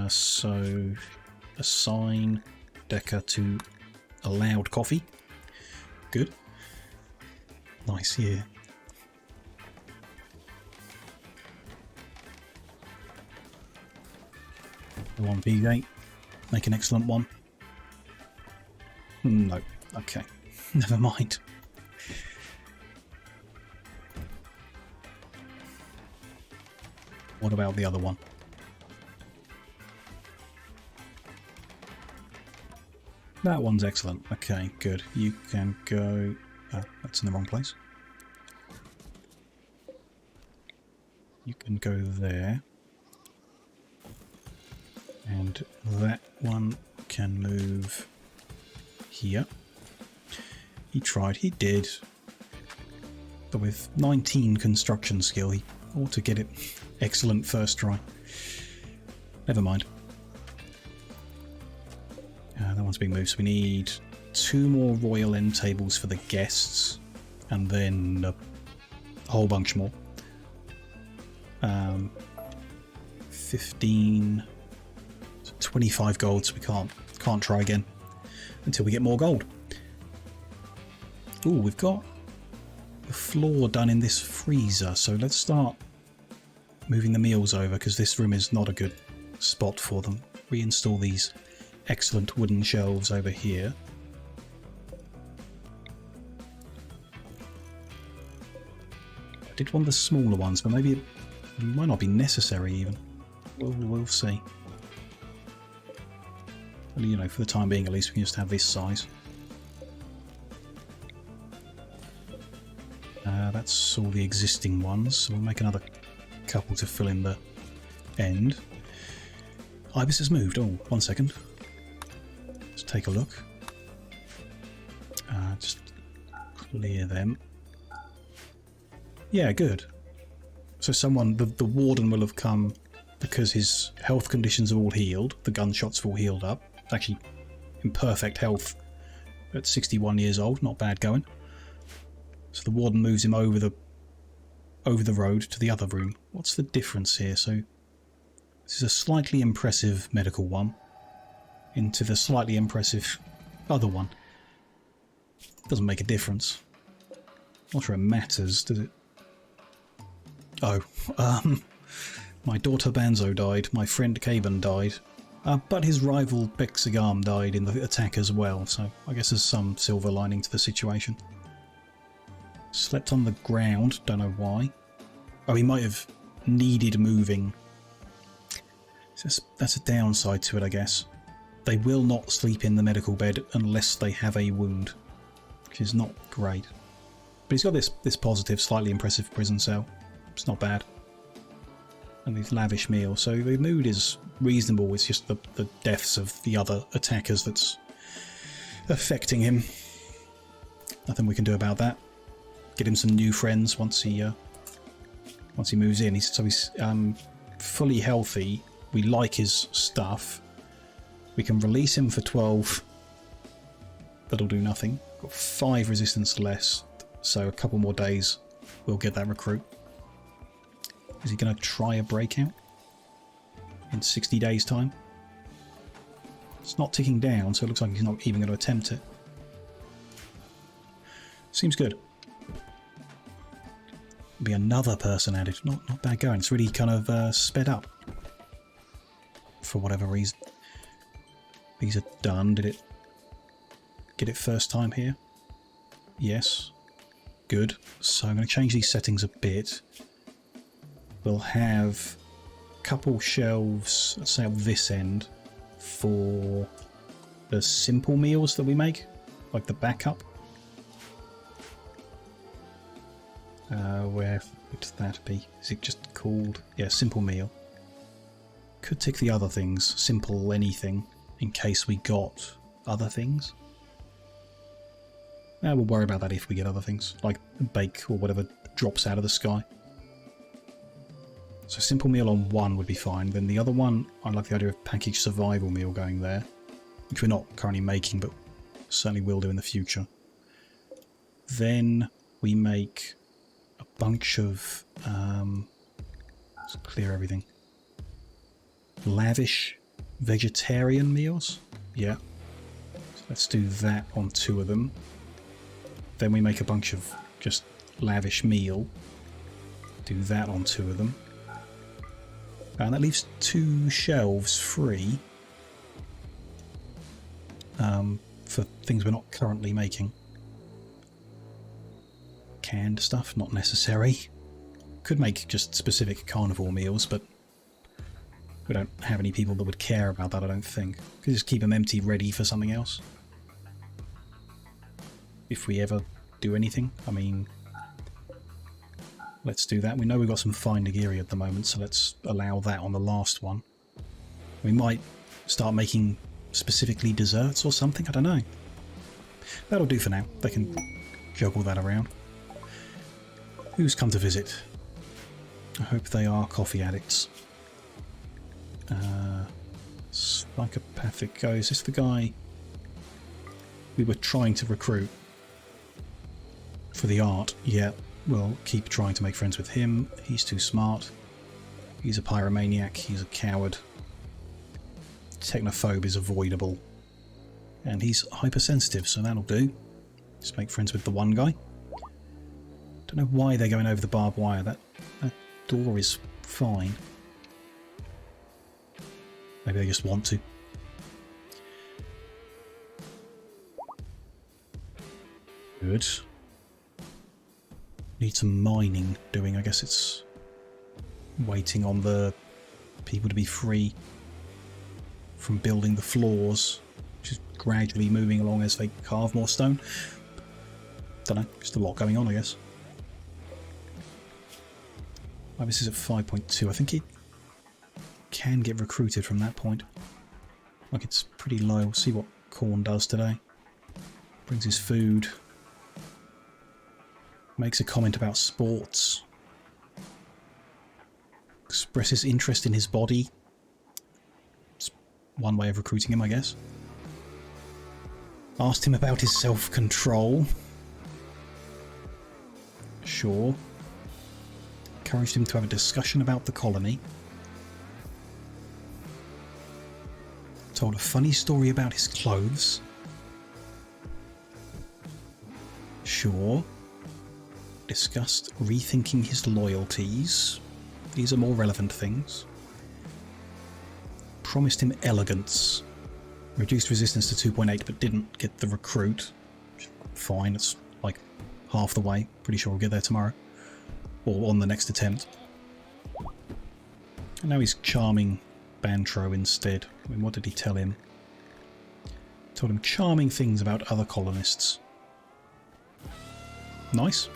So assign Decker to allowed coffee. Good. Nice, yeah. One V8. Make an excellent one. No. Okay. Never mind. What about the other one? That one's excellent. Okay, good. You can go... oh, that's in the wrong place. You can go there. And that one can move here. He tried, he did. But with 19 construction skill, he ought to get it excellent first try. Never mind. That one's being moved, so we need 2 more royal end tables for the guests, and then a whole bunch more. 15, 25 gold, so we can't try again until we get more gold. Ooh, we've got the floor done in this freezer, so let's start moving the meals over, because this room is not a good spot for them. Reinstall these excellent wooden shelves over here. I did one of the smaller ones, but maybe it might not be necessary even. We'll see. Well, you know, for the time being at least, we can just have this size. That's all the existing ones, so we'll make another couple to fill in the end. Ibis has moved. Oh, 1 second. Let's take a look. Just clear them. Yeah, good. So someone, the warden will have come because his health conditions are all healed. The gunshots have all healed up. Actually, in perfect health at 61 years old. Not bad going. So the warden moves him over the road to the other room. What's the difference here? So this is a slightly impressive medical one into the slightly impressive other one. Doesn't make a difference. Not sure it matters, does it? Oh, my daughter Banzo died, my friend Caban died, but his rival Bexagam died in the attack as well, so I guess there's some silver lining to the situation. Slept on the ground, don't know why. Oh, he might have needed moving. That's a downside to it, I guess. They will not sleep in the medical bed unless they have a wound, which is not great. But he's got this positive, slightly impressive prison cell. It's not bad. And these lavish meals. So the mood is reasonable. It's just the deaths of the other attackers that's affecting him. Nothing we can do about that. Get him some new friends once he moves in. He's fully healthy. We like his stuff. We can release him for 12. That'll do nothing. Got 5 resistance less, so a couple more days we'll get that recruit. Is he going to try a breakout in 60 days' time? It's not ticking down, so it looks like he's not even going to attempt it. Seems good. Be another person added. Not bad going. It's really kind of sped up for whatever reason. These are done. Did it get it first time here? Yes. Good. So I'm going to change these settings a bit. We'll have a couple shelves, let's say up this end, for the simple meals that we make, like the backup. Where would that be? Is it just called? Yeah, simple meal. Could tick the other things, simple anything, in case we got other things. We'll worry about that if we get other things, like bake or whatever drops out of the sky. So simple meal on one would be fine. Then the other one, I like the idea of packaged survival meal going there, which we're not currently making, but certainly will do in the future. Then we make a bunch of, let's clear everything. Lavish vegetarian meals. Yeah. So let's do that on 2 of them. Then we make a bunch of just lavish meal. Do that on 2 of them. And that leaves 2 shelves free for things we're not currently making. Canned stuff, not necessary. Could make just specific carnivore meals, but we don't have any people that would care about that, I don't think. Could just keep them empty, ready for something else. If we ever do anything, I mean, let's do that. We know we've got some fine nigiri at the moment, so let's allow that on the last one. We might start making specifically desserts or something, I don't know. That'll do for now. They can juggle that around. Who's come to visit? I hope they are coffee addicts. Psychopathic guy. Is this the guy we were trying to recruit for the art. Yeah, we'll keep trying to make friends with him. He's too smart. He's a pyromaniac. He's a coward. Technophobe is avoidable. And he's hypersensitive, so that'll do. Just make friends with the one guy. Don't know why they're going over the barbed wire. That door is fine. Maybe they just want to. Good. Need some mining doing. I guess it's waiting on the people to be free from building the floors, which is gradually moving along as they carve more stone. Don't know, just a lot going on, I guess. Oh, this is at 5.2. I think it can get recruited from that point. Like, it's pretty low. We'll see what Corn does today. Brings his food. Makes a comment about sports. Expresses interest in his body. It's one way of recruiting him, I guess. Asked him about his self-control. Sure. Encouraged him to have a discussion about the colony. Told a funny story about his clothes. Sure. Discussed rethinking his loyalties. These are more relevant things. Promised him elegance. Reduced resistance to 2.8 but didn't get the recruit. Fine, it's like half the way. Pretty sure we'll get there tomorrow. Or on the next attempt. And now he's charming Bantro instead. I mean, what did he tell him? Told him charming things about other colonists. Nice.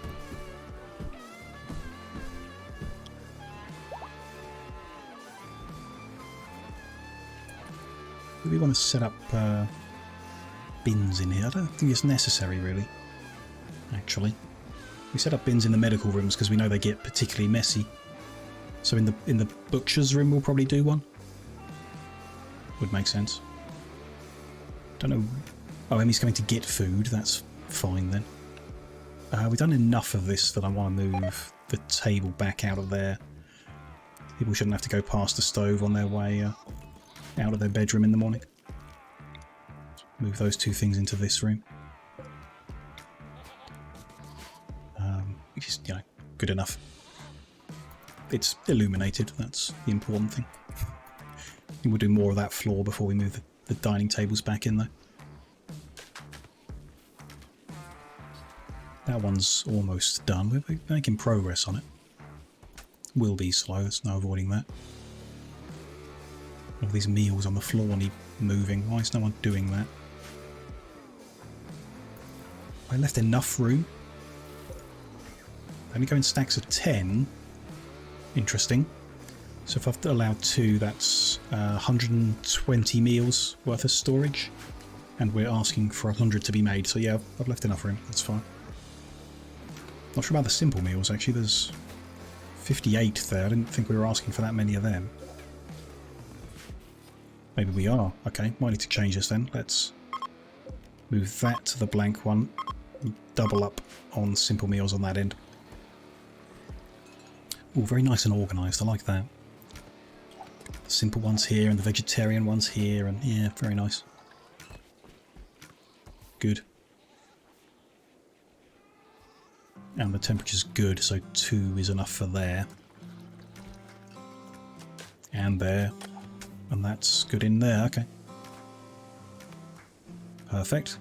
Do we want to set up bins in here? I don't think it's necessary, really. Actually, we set up bins in the medical rooms because we know they get particularly messy. So in the butcher's room, we'll probably do one. Would make sense. Don't know. Oh, Emmy's going to get food. That's fine then. We've done enough of this that I want to move the table back out of there. People shouldn't have to go past the stove on their way out of their bedroom in the morning. Move those two things into this room. Which is, you know, good enough. It's illuminated, that's the important thing. We'll do more of that floor before we move the dining tables back in, though. That one's almost done. We're making progress on it. Will be slow, there's no avoiding that. All these meals on the floor need moving. Why is no one doing that? I left enough room. Only go in stacks of 10. Interesting. So if I've allowed 2, that's 120 meals worth of storage. And we're asking for 100 to be made. So yeah, I've left enough room. That's fine. Not sure about the simple meals, actually. There's 58 there. I didn't think we were asking for that many of them. Maybe we are. Okay, might need to change this then. Let's move that to the blank one. Double up on simple meals on that end. Oh, very nice and organised. I like that. The simple ones here and the vegetarian ones here, and yeah, very nice. Good. And the temperature's good, so 2 is enough for there. And there. And that's good in there, okay. Perfect.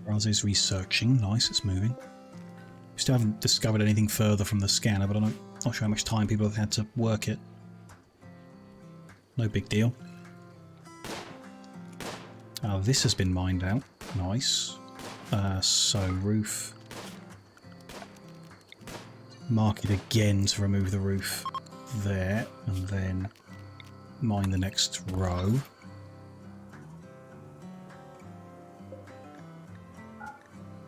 Raz is researching. Nice, it's moving. We still haven't discovered anything further from the scanner, but I'm not sure how much time people have had to work it. No big deal. This has been mined out. Nice. So, roof. Mark it again to remove the roof there, and then mine the next row.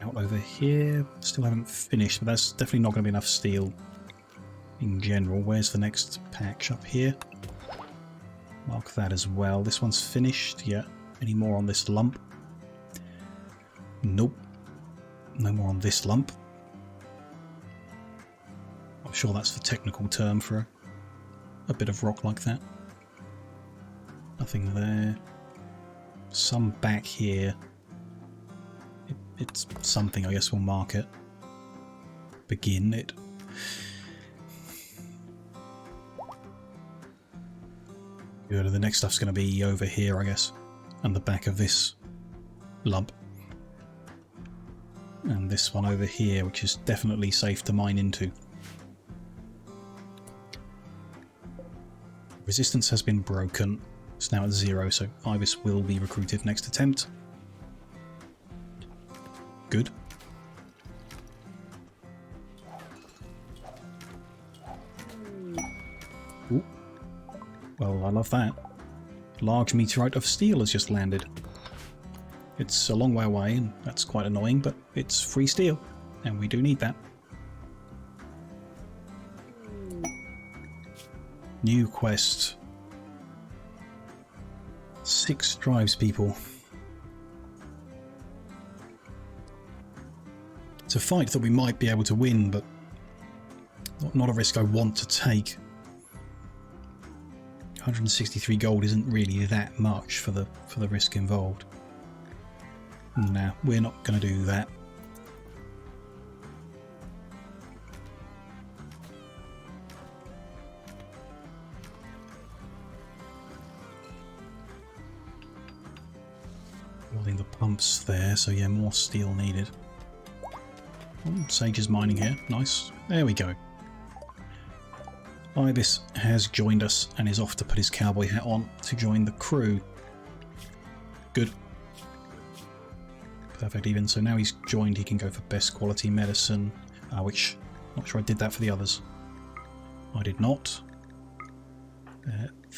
Out over here. Still haven't finished, but that's definitely not going to be enough steel in general. Where's the next patch? Up here. Mark that as well. This one's finished. Yeah. Any more on this lump? Nope. No more on this lump. I'm sure that's the technical term for a bit of rock like that. Nothing there. Some back here. It's something, I guess we'll mark it. Begin it. Good, the next stuff's going to be over here, I guess. And the back of this lump. And this one over here, which is definitely safe to mine into. Resistance has been broken. It's now at 0, so Ibis will be recruited next attempt. Good. Ooh. Well, I love that. Large meteorite of steel has just landed. It's a long way away, and that's quite annoying, but it's free steel, and we do need that. New quest. 6 drives people. It's a fight that we might be able to win, but not a risk I want to take. 163 gold isn't really that much for the risk involved. Nah, we're not going to do that. Building the pumps there, so yeah, more steel needed. Oh, Sage is mining here. Nice. There we go. Ibis has joined us and is off to put his cowboy hat on to join the crew. Good. Perfect even. So now he's joined, he can go for best quality medicine, which I'm not sure I did that for the others. I did not.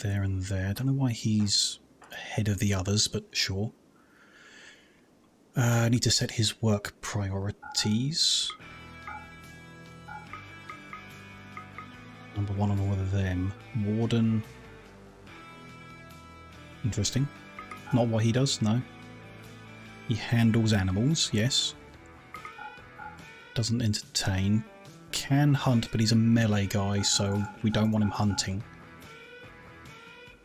There and there. Don't know why he's ahead of the others, but sure. I need to set his work priorities. Number 1 on all of them. Warden. Interesting. Not what he does, no. He handles animals, yes. Doesn't entertain. Can hunt, but he's a melee guy, so we don't want him hunting.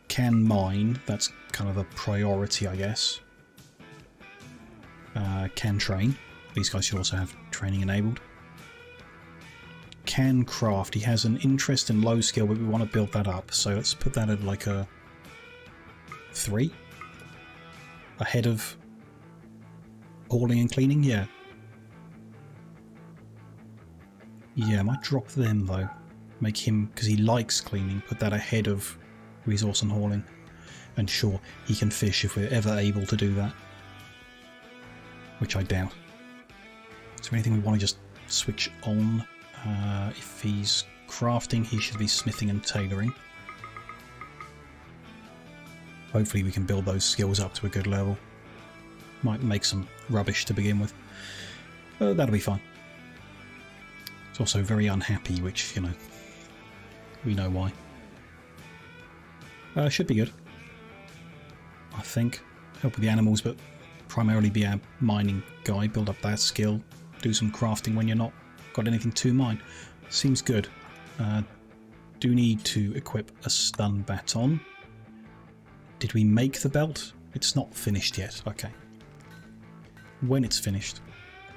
Can mine, that's kind of a priority, I guess. Can train. These guys should also have training enabled. Can craft. He has an interest in low skill, but we want to build that up. So let's put that at like a 3. Ahead of hauling and cleaning, yeah. Yeah, I might drop them though. Make him, because he likes cleaning, put that ahead of resource and hauling. And sure, he can fish if we're ever able to do that. Which I doubt. Is there anything we want to just switch on? If he's crafting, he should be smithing and tailoring. Hopefully we can build those skills up to a good level. Might make some rubbish to begin with. That'll be fine. It's also very unhappy, which, you know, we know why. Should be good. I think. Help with the animals, but primarily be a mining guy. Build up that skill. Do some crafting when you're not got anything to mine. Seems good. Do need to equip a stun baton. Did we make the belt? It's not finished yet. Okay. When it's finished,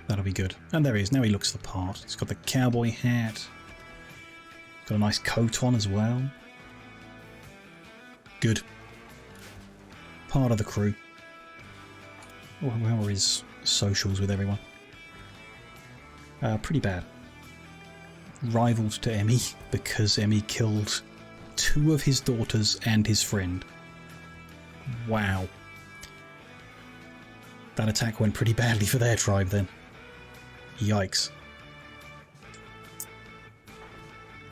that'll be good. And there he is. Now he looks the part. He's got the cowboy hat. Got a nice coat on as well. Good. Part of the crew. Oh, how are his socials with everyone? Pretty bad. Rivaled to Emmy because Emmy killed 2 of his daughters and his friend. Wow. That attack went pretty badly for their tribe then. Yikes.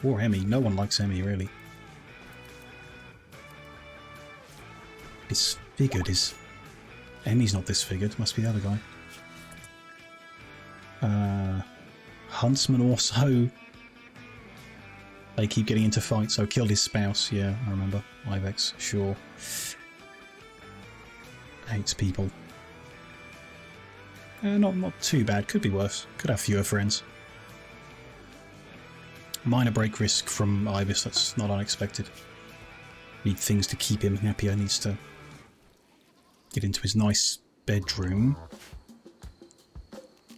Poor Emmy. No one likes Emmy, really. Disfigured is... Emmy's not disfigured. Must be the other guy. Huntsman also. They keep getting into fights. So killed his spouse. Yeah, I remember. Ivex, sure. Hates people. Not too bad. Could be worse. Could have fewer friends. Minor break risk from Ibis. That's not unexpected. Need things to keep him happier. Needs to get into his nice bedroom.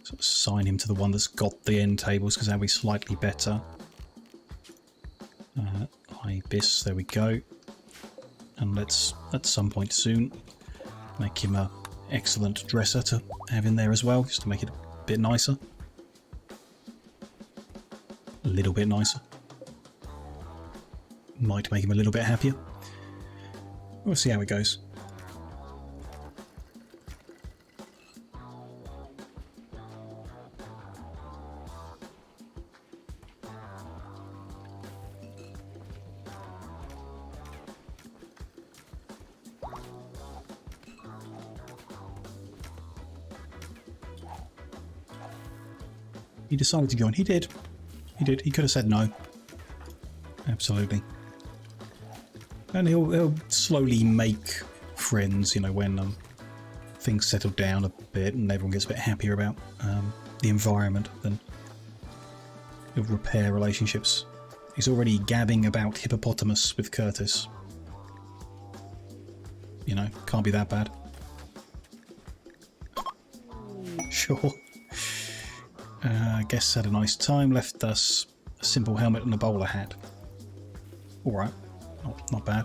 Sort of assign him to the one that's got the end tables because that'll be slightly better. Ibis, there we go. And let's, at some point soon, make him a excellent dresser to have in there as well, just to make it a bit nicer. A little bit nicer. Might make him a little bit happier. We'll see how it goes. He decided to join. He did. He did. He could have said no. Absolutely. And he'll slowly make friends, you know, when things settle down a bit and everyone gets a bit happier about the environment. Then he'll repair relationships. He's already gabbing about hippopotamus with Curtis. You know, can't be that bad. Sure. Guests had a nice time, left us a simple helmet and a bowler hat. Alright, not bad.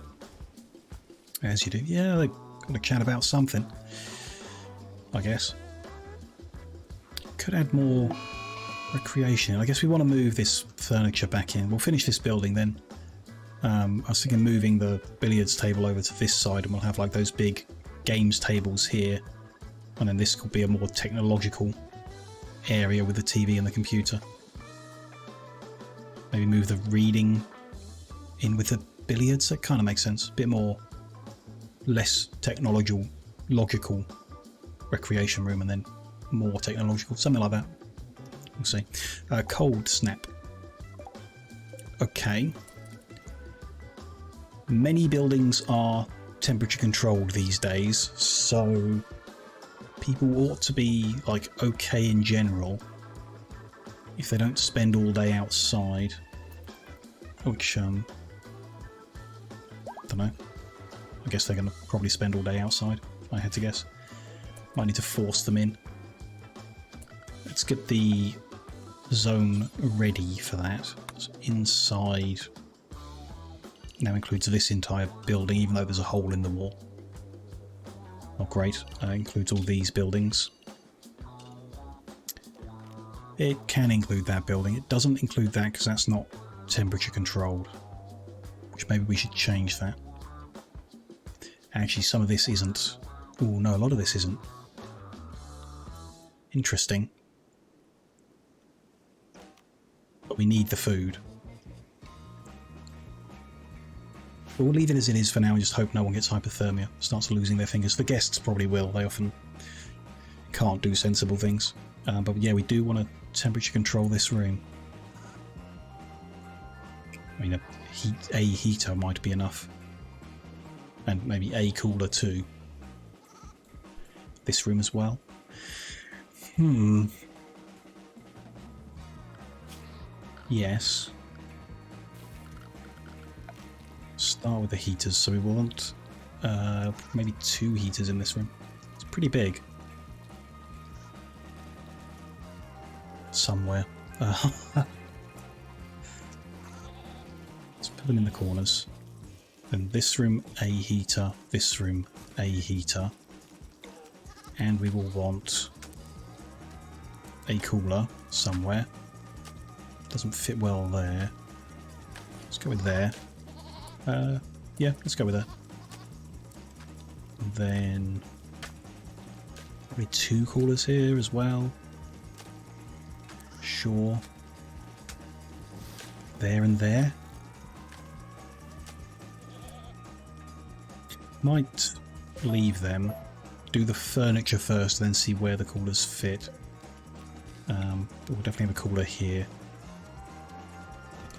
As you do. Yeah, they got to chat about something, I guess. Could add more recreation. I guess we want to move this furniture back in. We'll finish this building then. I was thinking moving the billiards table over to this side and we'll have like those big games tables here. And then this could be a more technological area with the TV and the computer. Maybe move the reading in with the billiards. That kind of makes sense. A bit more, less technological, logical recreation room, and then more technological, something like that. We'll see. Cold snap. Okay. Many buildings are temperature controlled these days, so people ought to be like okay in general if they don't spend all day outside, which I don't know. I guess they're going to probably spend all day outside, if I had to guess. Might need to force them in. Let's get the zone ready for that. So inside now includes this entire building, even though there's a hole in the wall. Not great. Includes all these buildings. It can include that building. It doesn't include that because that's not temperature controlled. Which maybe we should change that. Actually, some of this isn't. Oh no, a lot of this isn't. Interesting. But we need the food. But we'll leave it as it is for now and just hope no one gets hypothermia, starts losing their fingers. The guests probably will. They often can't do sensible things. But yeah, we do want to temperature control this room. I mean, a heater might be enough. And maybe a cooler too. This room as well. Yes. Start with the heaters, so we want maybe 2 heaters in this room. It's pretty big. Somewhere. Let's put them in the corners. Then this room, a heater. This room, a heater. And we will want a cooler somewhere. Doesn't fit well there. Let's go with there. Yeah, let's go with that. And then probably 2 coolers here as well. Sure. There and there. Might leave them. Do the furniture first, then see where the coolers fit. But we'll definitely have a cooler here.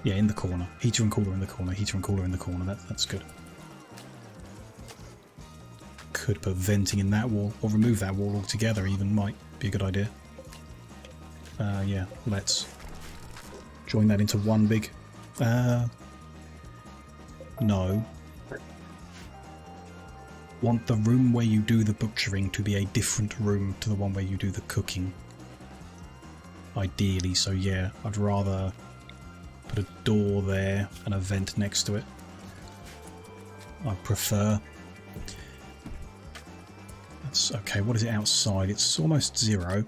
Yeah, in the corner. Heater and cooler in the corner. Heater and cooler in the corner. That's good. Could put venting in that wall, or remove that wall altogether even, might be a good idea. Yeah, let's join that into one big... no. Want the room where you do the butchering to be a different room to the one where you do the cooking. Ideally, so yeah, I'd rather put a door there and a vent next to it. I prefer. That's okay. What is it outside? It's almost 0.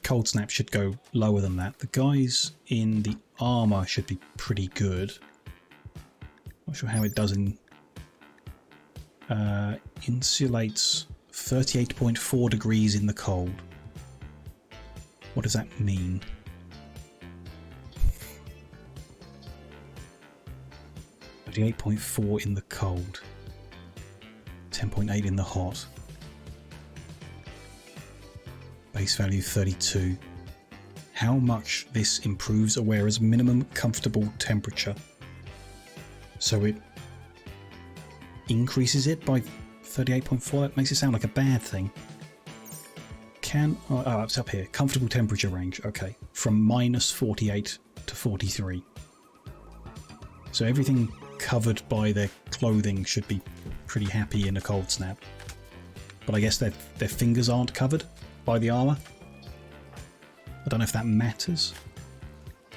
Cold snap should go lower than that. The guys in the armor should be pretty good. Not sure how it does in insulates 38.4 degrees in the cold. What does that mean? .4 in the cold, 10.8 in the hot. Base value 32. How much this improves Awera's minimum comfortable temperature? So it increases it by 38.4. That makes it sound like a bad thing. Oh, it's up here. Comfortable temperature range. Okay, from -48 to 43. So everything covered by their clothing should be pretty happy in a cold snap. But I guess their fingers aren't covered by the armor. I don't know if that matters.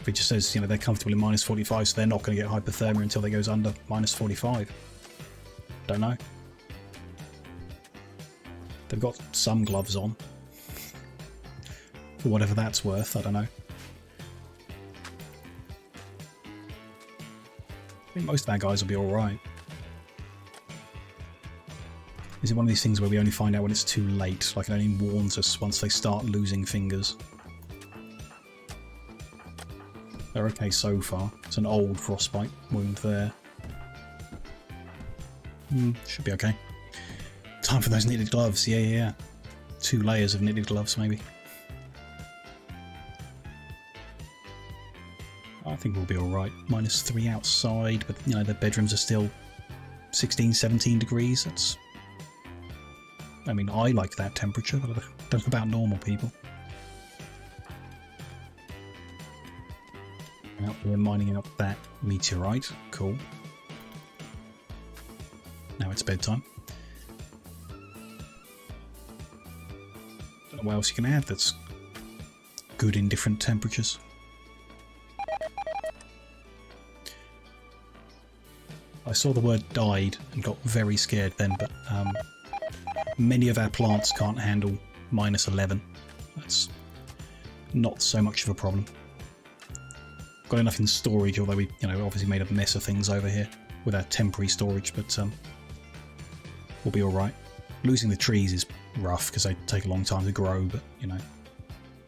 If it just says, you know, they're comfortable in -45, so they're not going to get hypothermia until they goes under -45. Don't know. They've got some gloves on. For whatever that's worth, I don't know. I think most of our guys will be alright. Is it one of these things where we only find out when it's too late? Like it only warns us once they start losing fingers? They're okay so far. It's an old frostbite wound there. Should be okay. Time for those knitted gloves. Yeah. 2 layers of knitted gloves, maybe. I think we'll be alright. -3 outside, but you know, their bedrooms are still 16, 17 degrees. That's... I mean, I like that temperature, but I don't know about normal people. Out here mining out that meteorite. Cool. Now it's bedtime. Don't know what else you can add that's good in different temperatures. I saw the word died and got very scared then, but many of our plants can't handle -11. That's not so much of a problem. Got enough in storage, although we, you know, obviously made a mess of things over here with our temporary storage, but we'll be alright. Losing the trees is rough because they take a long time to grow, but, you know,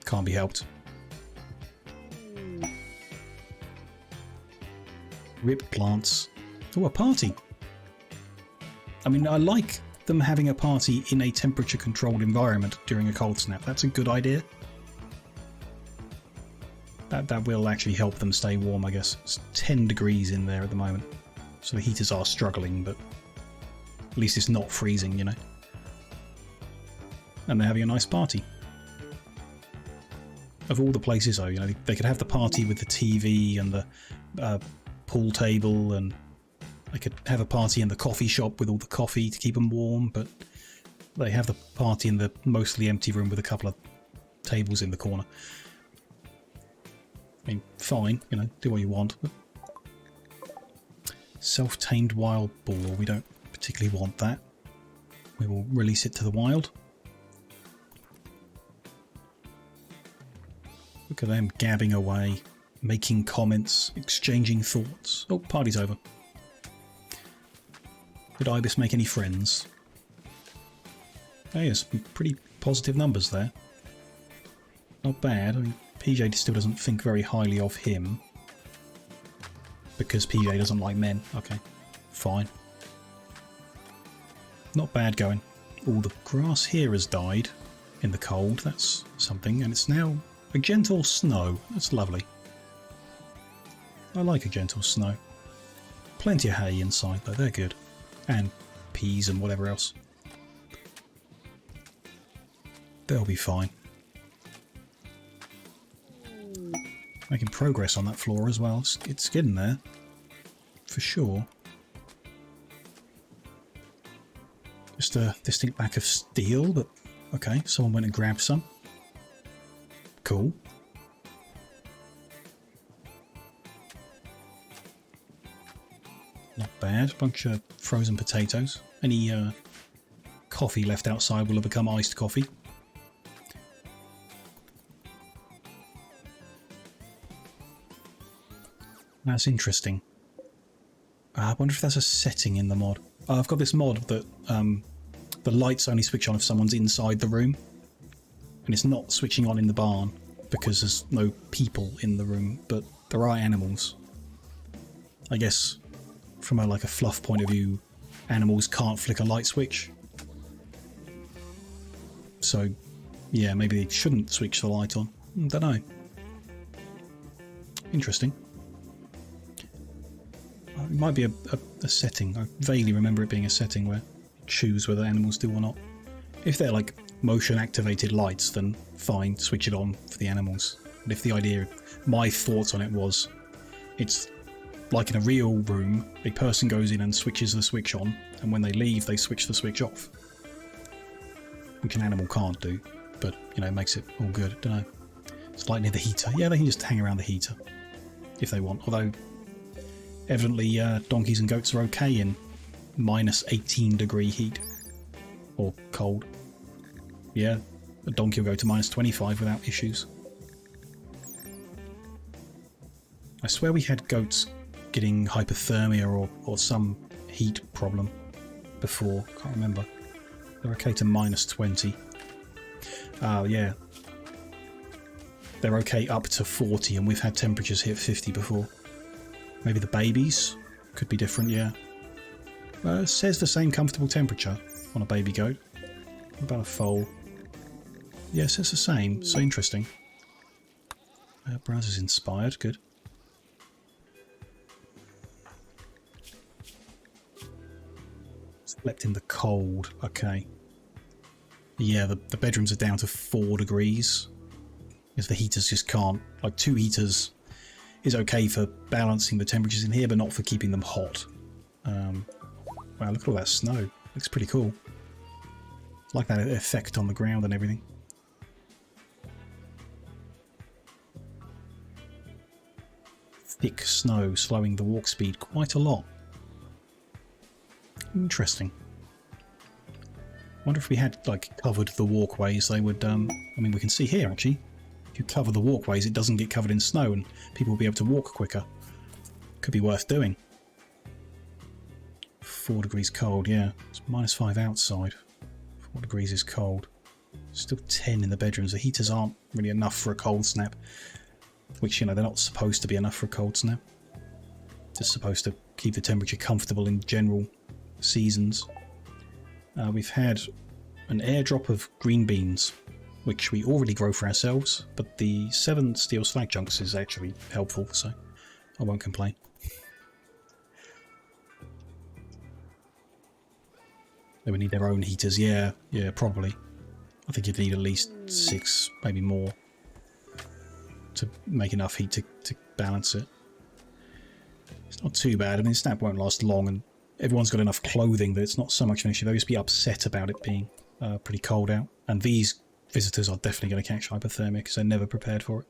can't be helped. Rip plants. Oh, a party! I mean, I like them having a party in a temperature-controlled environment during a cold snap. That's a good idea. That will actually help them stay warm, I guess. It's 10 degrees in there at the moment, so the heaters are struggling, but at least it's not freezing, you know. And they're having a nice party. Of all the places, though, you know, they could have the party with the TV and the pool table, and they could have a party in the coffee shop with all the coffee to keep them warm, but they have the party in the mostly empty room with a couple of tables in the corner. I mean, fine, you know, do what you want. But self-tamed wild boar, we don't particularly want that. We will release it to the wild. Look at them gabbing away, making comments, exchanging thoughts. Oh, party's over. Did Ibis make any friends? Hey, there's some pretty positive numbers there. Not bad. I mean, PJ still doesn't think very highly of him. Because PJ doesn't like men. Okay, fine. Not bad going. All the grass here has died in the cold. That's something. And it's now a gentle snow. That's lovely. I like a gentle snow. Plenty of hay inside though, they're good. And peas and whatever else. They'll be fine. Making progress on that floor as well. It's getting there. For sure. Just a distinct lack of steel, but okay, someone went and grabbed some. Cool. Not bad. Bunch of frozen potatoes. Any coffee left outside will have become iced coffee. That's interesting. I wonder if that's a setting in the mod. I've got this mod that the lights only switch on if someone's inside the room. And it's not switching on in the barn because there's no people in the room, but there are animals. I guess from a fluff point of view, animals can't flick a light switch. So yeah, maybe they shouldn't switch the light on. Don't know. Interesting. It might be a setting. I vaguely remember it being a setting where you choose whether animals do or not. If they're like motion activated lights, then fine, switch it on for the animals. But if the idea, my thoughts on it was, it's like in a real room, a person goes in and switches the switch on, and when they leave they switch the switch off. Which an animal can't do, but you know, it makes it all good. I don't know. It's like near the heater. Yeah, they can just hang around the heater if they want, although evidently donkeys and goats are okay in minus 18 degree heat. Or cold. Yeah, a donkey will go to minus 25 without issues. I swear we had goats getting hypothermia or some heat problem before. Can't remember. They're okay to minus 20. Oh yeah. They're okay up to 40, and we've had temperatures hit 50 before. Maybe the babies could be different, yeah. It says the same comfortable temperature on a baby goat. What about a foal? Yes, it's the same. So interesting. Browser's inspired. Good. Slept in the cold. Okay. Yeah, the bedrooms are down to 4 degrees. Because the heaters just can't... Like, 2 heaters is okay for balancing the temperatures in here, but not for keeping them hot. Wow, look at all that snow. Looks pretty cool. Like that effect on the ground and everything. Thick snow slowing the walk speed quite a lot. Interesting. Wonder if we had covered the walkways, they would. I mean, we can see here actually. If you cover the walkways, it doesn't get covered in snow, and people will be able to walk quicker. Could be worth doing. 4 degrees cold, yeah. It's minus 5 outside. 4 degrees is cold. Still 10 in the bedrooms. The heaters aren't really enough for a cold snap. Which, you know, they're not supposed to be enough for a cold snap. Just supposed to keep the temperature comfortable in general seasons. We've had an airdrop of green beans, which we already grow for ourselves, but the 7 steel slag chunks is actually helpful, so I won't complain. They would need their own heaters, yeah, probably. I think you'd need at least 6, maybe more, to make enough heat to balance it. It's not too bad. I mean, snap won't last long, and everyone's got enough clothing that it's not so much an issue. They'll just be upset about it being pretty cold out. And these visitors are definitely going to catch hypothermia because they're never prepared for it.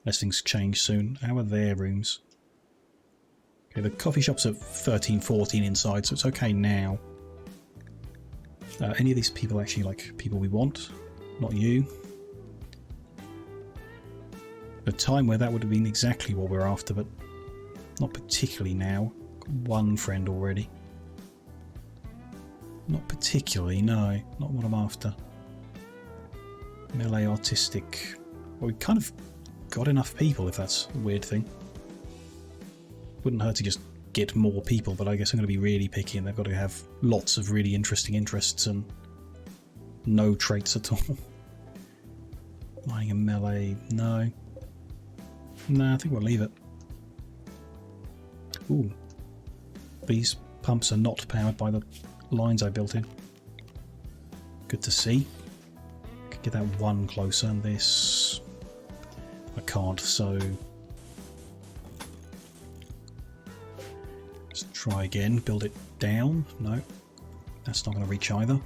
Unless things change soon. How are their rooms? Okay, the coffee shop's at 13, 14 inside, so it's okay now. Any of these people actually people we want? Not you. A time where that would have been exactly what we're after, but not particularly now. Got one friend already. Not particularly, no. Not what I'm after. Melee artistic. Well, we kind of got enough people, if that's a weird thing. Wouldn't hurt to just get more people, but I guess I'm going to be really picky and they've got to have lots of really interesting interests and no traits at all. Mining and melee, no. Nah, I think we'll leave it. Ooh. These pumps are not powered by the lines I built in. Good to see. Could get that one closer, and this I can't, so let's try again. Build it down. No, that's not going to reach either.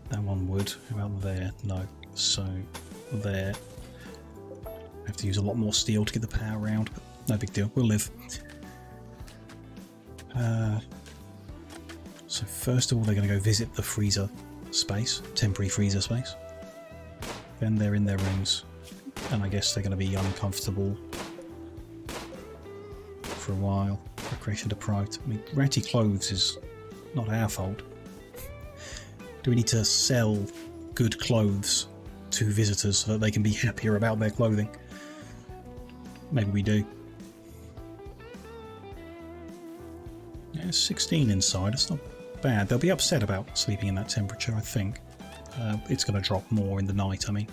That one would. How about there? No. So there. I have to use a lot more steel to get the power around, but no big deal. We'll live. So first of all, they're going to go visit the freezer space, temporary freezer space. Then they're in their rooms, and I guess they're going to be uncomfortable for a while. Recreation deprived. I mean, ratty clothes is not our fault. Do we need to sell good clothes to visitors so that they can be happier about their clothing? Maybe we do. Yeah, 16 inside, it's not bad. They'll be upset about sleeping in that temperature, I think. It's going to drop more in the night, I mean.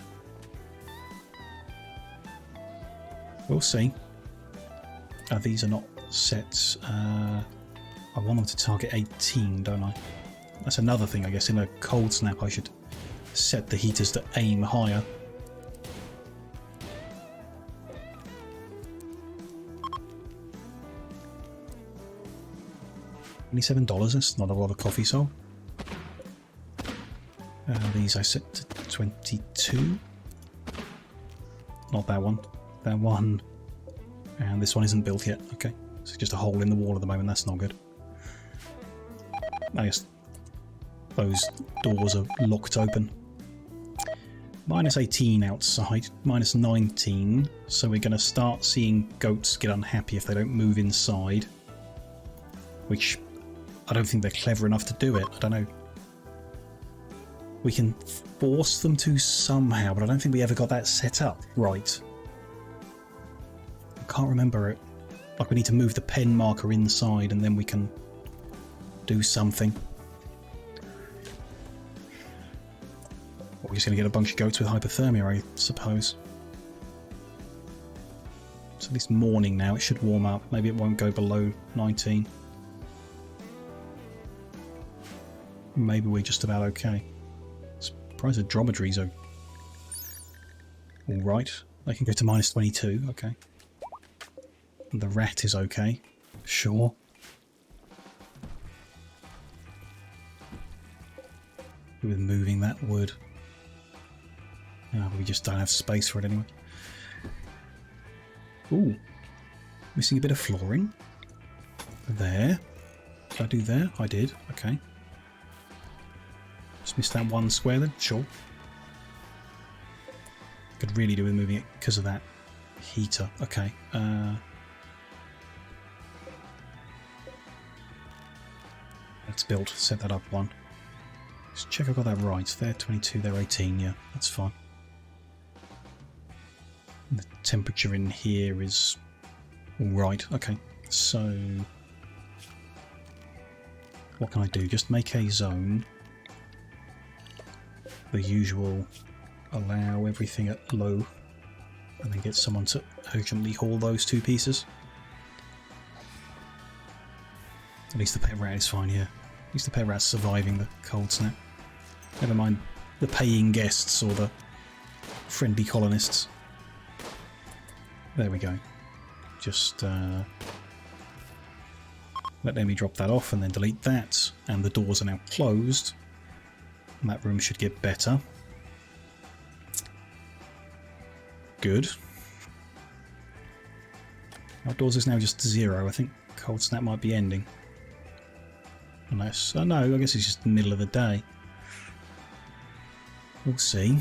We'll see. These are not sets. I want them to target 18, don't I? That's another thing, I guess. In a cold snap, I should set the heaters to aim higher. $27, that's not a lot of coffee sold. These I set to 22. Not that one. That one. And this one isn't built yet. Okay. So just a hole in the wall at the moment, that's not good. I guess those doors are locked open. Minus 18 outside, minus 19. So we're going to start seeing goats get unhappy if they don't move inside. Which I don't think they're clever enough to do it. I don't know. We can force them to somehow, but I don't think we ever got that set up right. I can't remember it. Like we need to move the pen marker inside and then we can do something. We're just going to get a bunch of goats with hypothermia, I suppose. It's at least morning now, it should warm up. Maybe it won't go below 19. Maybe we're just about okay. Surprised the dromedaries are alright. They can go to minus 22, okay. And the rat is okay, sure. With moving that wood. Oh, we just don't have space for it anyway. Ooh, missing a bit of flooring. There. Did I do there? I did, okay. Just missed that one square then? Sure. Could really do with moving it because of that heater. Okay. Let's build. Set that up one. Just check I've got that right. They're 22, they're 18. Yeah, that's fine. And the temperature in here is alright. Okay. So what can I do? Just make a zone. The usual, allow everything at low, and then get someone to urgently haul those two pieces. At least the pet rat is fine here. At least the pet rat's surviving the cold snap. Never mind the paying guests or the friendly colonists. There we go. Just let me drop that off and then delete that. And the doors are now closed. And that room should get better. Good. Outdoors is now just 0. I think cold snap might be ending. Unless... oh no, I guess it's just the middle of the day. We'll see.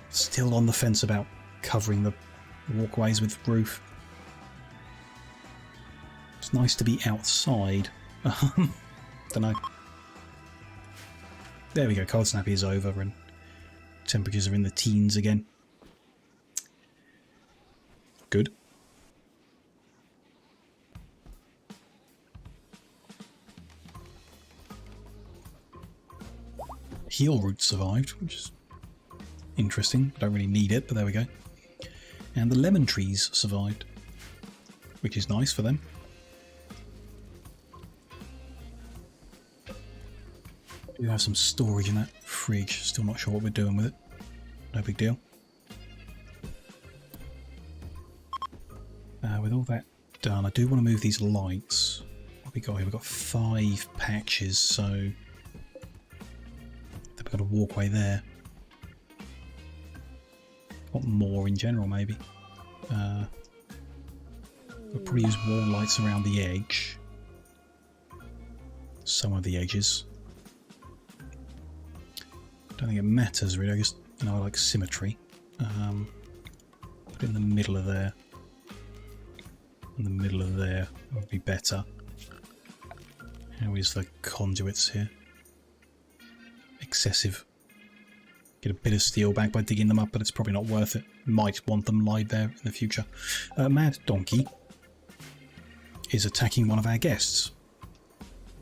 Still on the fence about covering the walkways with roof. It's nice to be outside. Don't know. There we go, cold snap is over and temperatures are in the teens again. Good. Heal root survived, which is interesting. Don't really need it, but there we go. And the lemon trees survived, which is nice for them. We have some storage in that fridge. Still not sure what we're doing with it. No big deal. With all that done, I do want to move these lights. What have we got here? We've got 5 patches, so we've got a walkway there. Got more in general, maybe. We'll probably use wall lights around the edge. Some of the edges. Don't think it matters really. I just, I like symmetry. Put it in the middle of there. In the middle of there would be better. How is the conduits here? Excessive. Get a bit of steel back by digging them up, but it's probably not worth it. Might want them live there in the future. Mad Donkey is attacking one of our guests.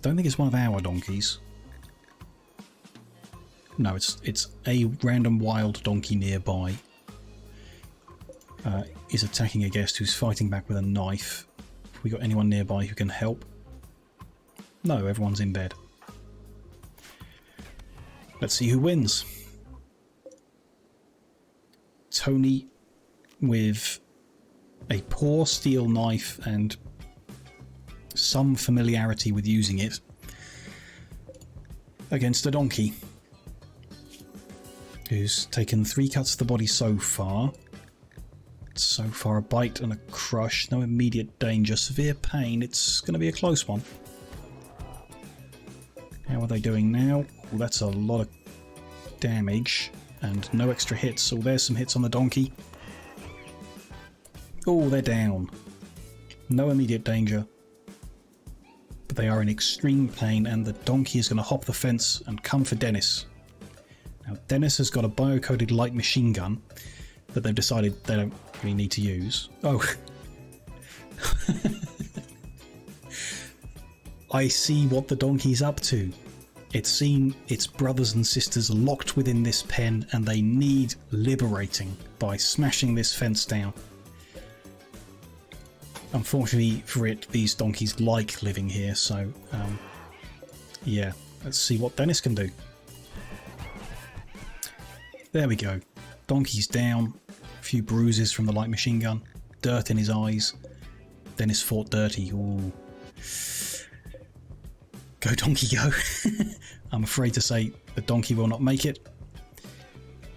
Don't think it's one of our donkeys. No, it's a random wild donkey nearby. Is attacking a guest who's fighting back with a knife. Have we got anyone nearby who can help? No, everyone's in bed. Let's see who wins. Tony with a poor steel knife and some familiarity with using it against a donkey who's taken 3 cuts to the body so far. So far a bite and a crush, no immediate danger, severe pain. It's going to be a close one. How are they doing now? Well, that's a lot of damage and no extra hits. Oh, there's some hits on the donkey. Oh, they're down. No immediate danger. But they are in extreme pain and the donkey is going to hop the fence and come for Dennis. Now, Dennis has got a bio-coded light machine gun that they've decided they don't really need to use. Oh. I see what the donkey's up to. It's seen its brothers and sisters locked within this pen and they need liberating by smashing this fence down. Unfortunately for it, these donkeys like living here, so yeah, let's see what Dennis can do. There we go. Donkey's down. A few bruises from the light machine gun. Dirt in his eyes. Dennis fought dirty. Ooh. Go donkey go. I'm afraid to say the donkey will not make it.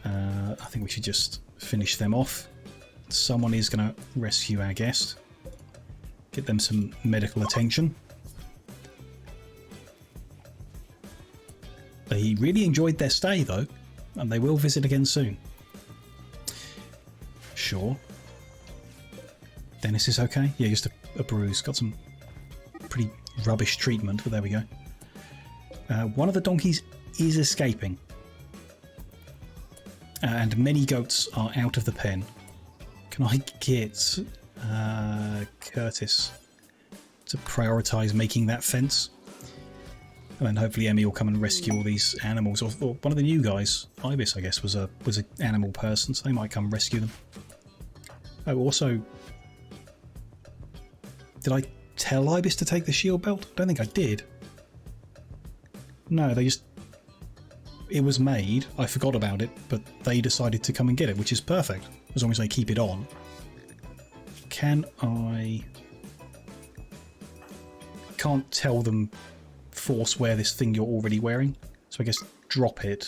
I think we should just finish them off. Someone is going to rescue our guest. Get them some medical attention. They really enjoyed their stay though, and they will visit again soon. Sure. Dennis is okay? Yeah, just a bruise. Got some pretty rubbish treatment, but there we go. One of the donkeys is escaping. And many goats are out of the pen. Can I get Curtis to prioritise making that fence? And then hopefully Emmy will come and rescue all these animals. Or one of the new guys, Ibis, I guess, was an animal person, so they might come rescue them. Oh, also, did I tell Ibis to take the shield belt? I don't think I did. No, it was made, I forgot about it, but they decided to come and get it, which is perfect, as long as they keep it on. Can I can't tell them force wear this thing you're already wearing, so I guess drop it.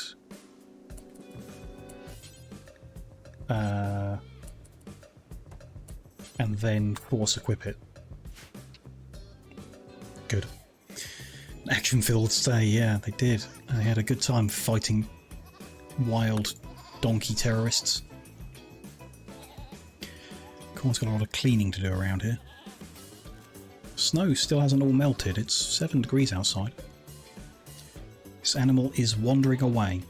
And then force equip it. Good. Action-filled stay, yeah, they did. They had a good time fighting wild donkey terrorists. Corn's got a lot of cleaning to do around here. Snow still hasn't all melted. It's 7 degrees outside. This animal is wandering away.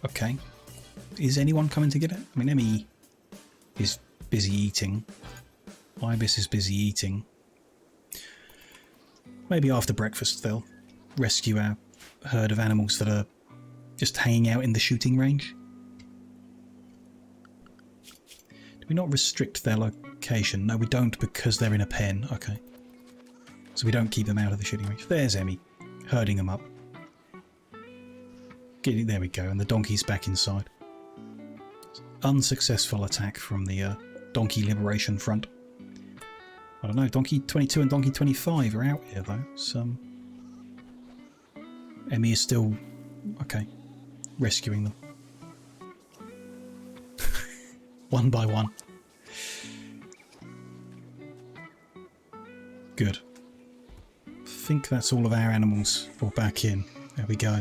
Okay. Is anyone coming to get it? I mean, Emmy is busy eating. Ibis is busy eating. Maybe after breakfast they'll rescue our herd of animals that are just hanging out in the shooting range. Do we not restrict their location? No, we don't, because they're in a pen. Okay. So we don't keep them out of the shooting range. There's Emmy, herding them up. There we go, and the donkey's back inside. Unsuccessful attack from the Donkey Liberation Front. I don't know, Donkey 22 and Donkey 25 are out here though. So Emmy is still, okay, rescuing them. One by one. Good. I think that's all of our animals all back in. There we go.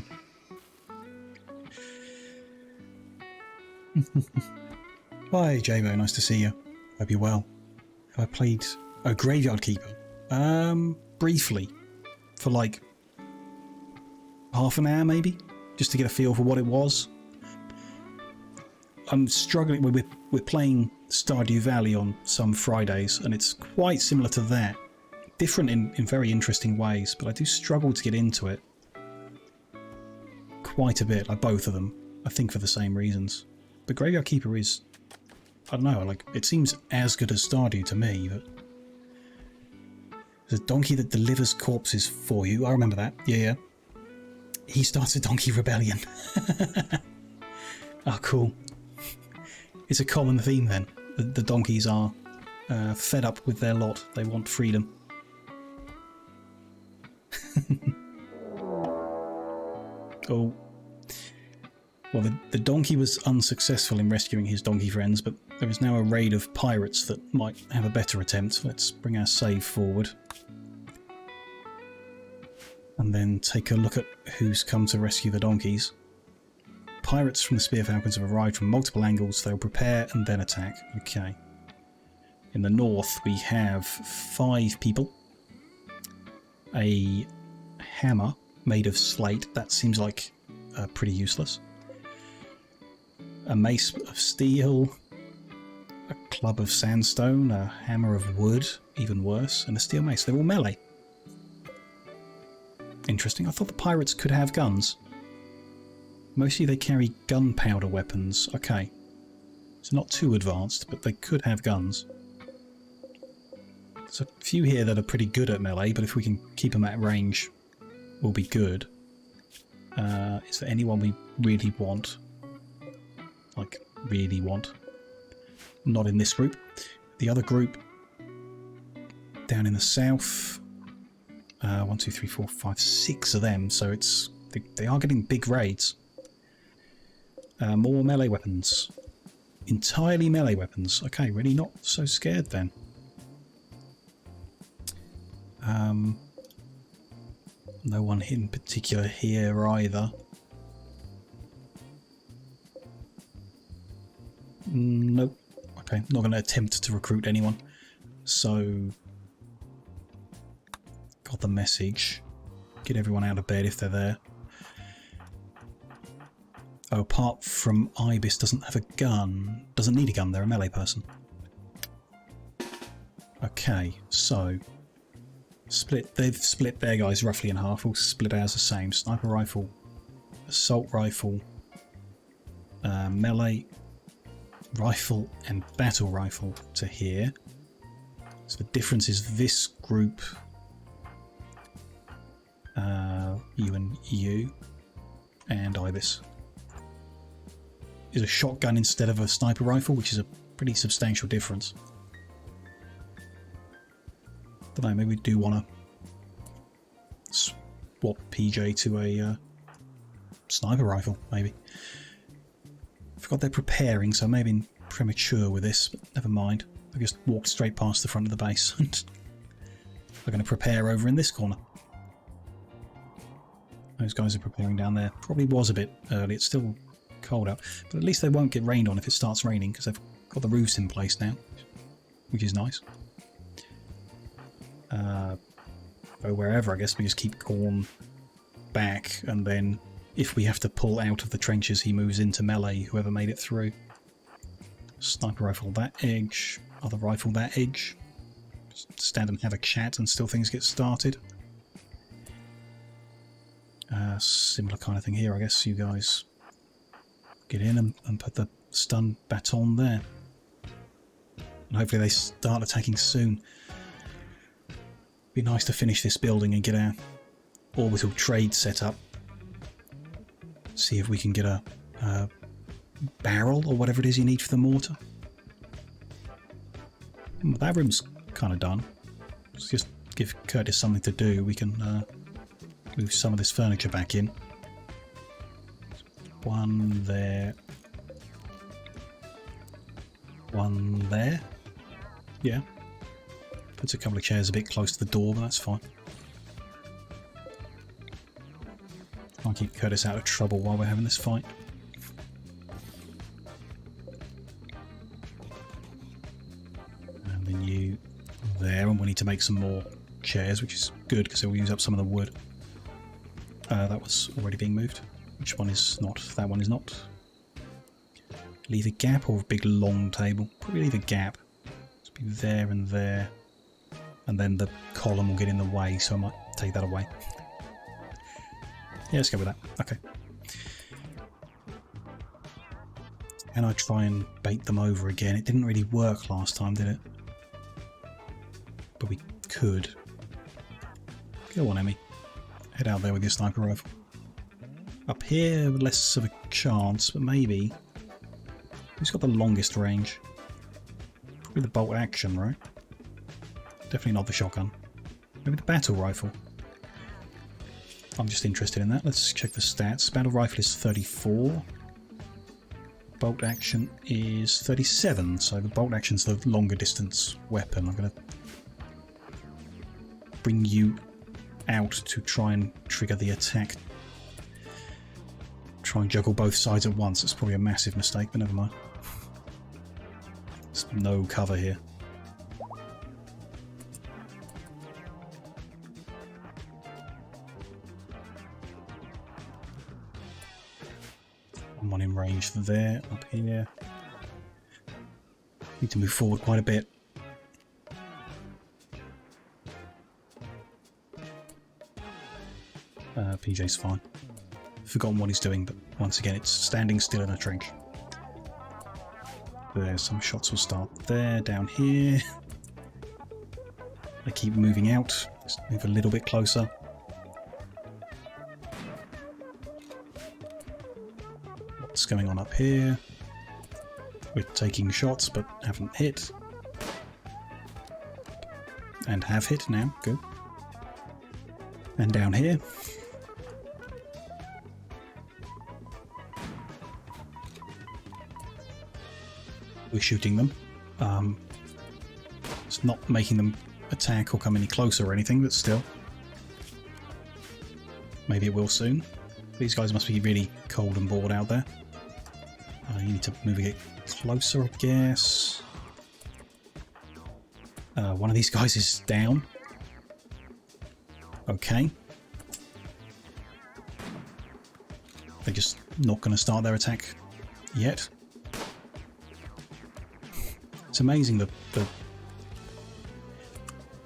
Hi J-Bo, nice to see you. Hope you're well. Have I played Graveyard Keeper? Briefly. For like half an hour maybe? Just to get a feel for what it was. I'm struggling we're playing Stardew Valley on some Fridays, and it's quite similar to that. Different in very interesting ways, but I do struggle to get into it. Quite a bit, like both of them. I think for the same reasons. But Graveyard Keeper is, I don't know, like it seems as good as Stardew to me, but there's a donkey that delivers corpses for you. I remember that. Yeah. He starts a donkey rebellion. Oh, cool. It's a common theme then. The donkeys are fed up with their lot. They want freedom. Oh. Well, the donkey was unsuccessful in rescuing his donkey friends, but there is now a raid of pirates that might have a better attempt. Let's bring our save forward. And then take a look at who's come to rescue the donkeys. Pirates from the Spear Falcons have arrived from multiple angles. They'll prepare and then attack. Okay. In the north, we have 5 people. A hammer made of slate. That seems like pretty useless. A mace of steel. A club of sandstone. A hammer of wood. Even worse. And a steel mace. They're all melee. Interesting. I thought the pirates could have guns. Mostly they carry gunpowder weapons. Okay. So not too advanced, but they could have guns. There's a few here that are pretty good at melee, but if we can keep them at range, we'll be good. Is there anyone we really want? Like, really want? Not in this group. The other group, down in the south, 1, 2, 3, 4, 5, 6 of them, so it's they are getting big raids. More melee weapons. Entirely melee weapons. Okay, really not so scared then. No one in particular here either. Nope. Okay, not going to attempt to recruit anyone. So, got the message. Get everyone out of bed if they're there. Oh, apart from Ibis doesn't have a gun. Doesn't need a gun, they're a melee person. Okay, so they've split their guys roughly in half. We'll split ours the same. Sniper rifle, assault rifle, melee rifle and battle rifle to here. So the difference is this group, you and you, and Ibis, is a shotgun instead of a sniper rifle, which is a pretty substantial difference. Don't know, maybe we do want to swap PJ to a sniper rifle, maybe. Forgot they're preparing, so maybe premature with this, but never mind. I just walked straight past the front of the base and they're going to prepare over in this corner. Those guys are preparing down there. Probably was a bit early, it's still cold out, but at least they won't get rained on if it starts raining because they've got the roofs in place now, which is nice. Go wherever, I guess we just keep Corn back, and then if we have to pull out of the trenches, he moves into melee, whoever made it through. Sniper rifle that edge, other rifle that edge. Stand and have a chat until things get started. Similar kind of thing here, I guess. You guys get in and put the stun baton there. And hopefully they start attacking soon. Be nice to finish this building and get our orbital trade set up. See if we can get a barrel or whatever it is you need for the mortar. That room's kind of done. Let's just give Curtis something to do. We can move some of this furniture back in. One there. One there. Yeah. Puts a couple of chairs a bit close to the door, but that's fine. I'll keep Curtis out of trouble while we're having this fight. And then you there, and we need to make some more chairs, which is good because it will use up some of the wood. That was already being moved. Which one is not? That one is not. Leave a gap or a big long table? Probably leave a gap. Let's be there and there. And then the column will get in the way, so I might take that away. Yeah, let's go with that. Okay. Can I try and bait them over again? It didn't really work last time, did it? But we could. Go on, Emmy. Head out there with your sniper rifle. Up here, less of a chance, but maybe. Who's got the longest range? Probably the bolt action, right? Definitely not the shotgun. Maybe the battle rifle. I'm just interested in that. Let's check the stats. Battle rifle is 34. Bolt action is 37. So the bolt action's the longer distance weapon. I'm going to bring you out to try and trigger the attack. Try and juggle both sides at once. It's probably a massive mistake, but never mind. There's no cover here. One in range there, up here. Need to move forward quite a bit. PJ's fine. Forgotten what he's doing, but once again it's standing still in a trench. There, some shots will start there, down here. They keep moving out. Let's move a little bit closer. What's going on up here? We're taking shots but haven't hit. And have hit now, good. And down here. We're shooting them. It's not making them attack or come any closer or anything, but still. Maybe it will soon. These guys must be really cold and bored out there. You need to move it closer, I guess. One of these guys is down. Okay. They're just not going to start their attack yet. It's amazing the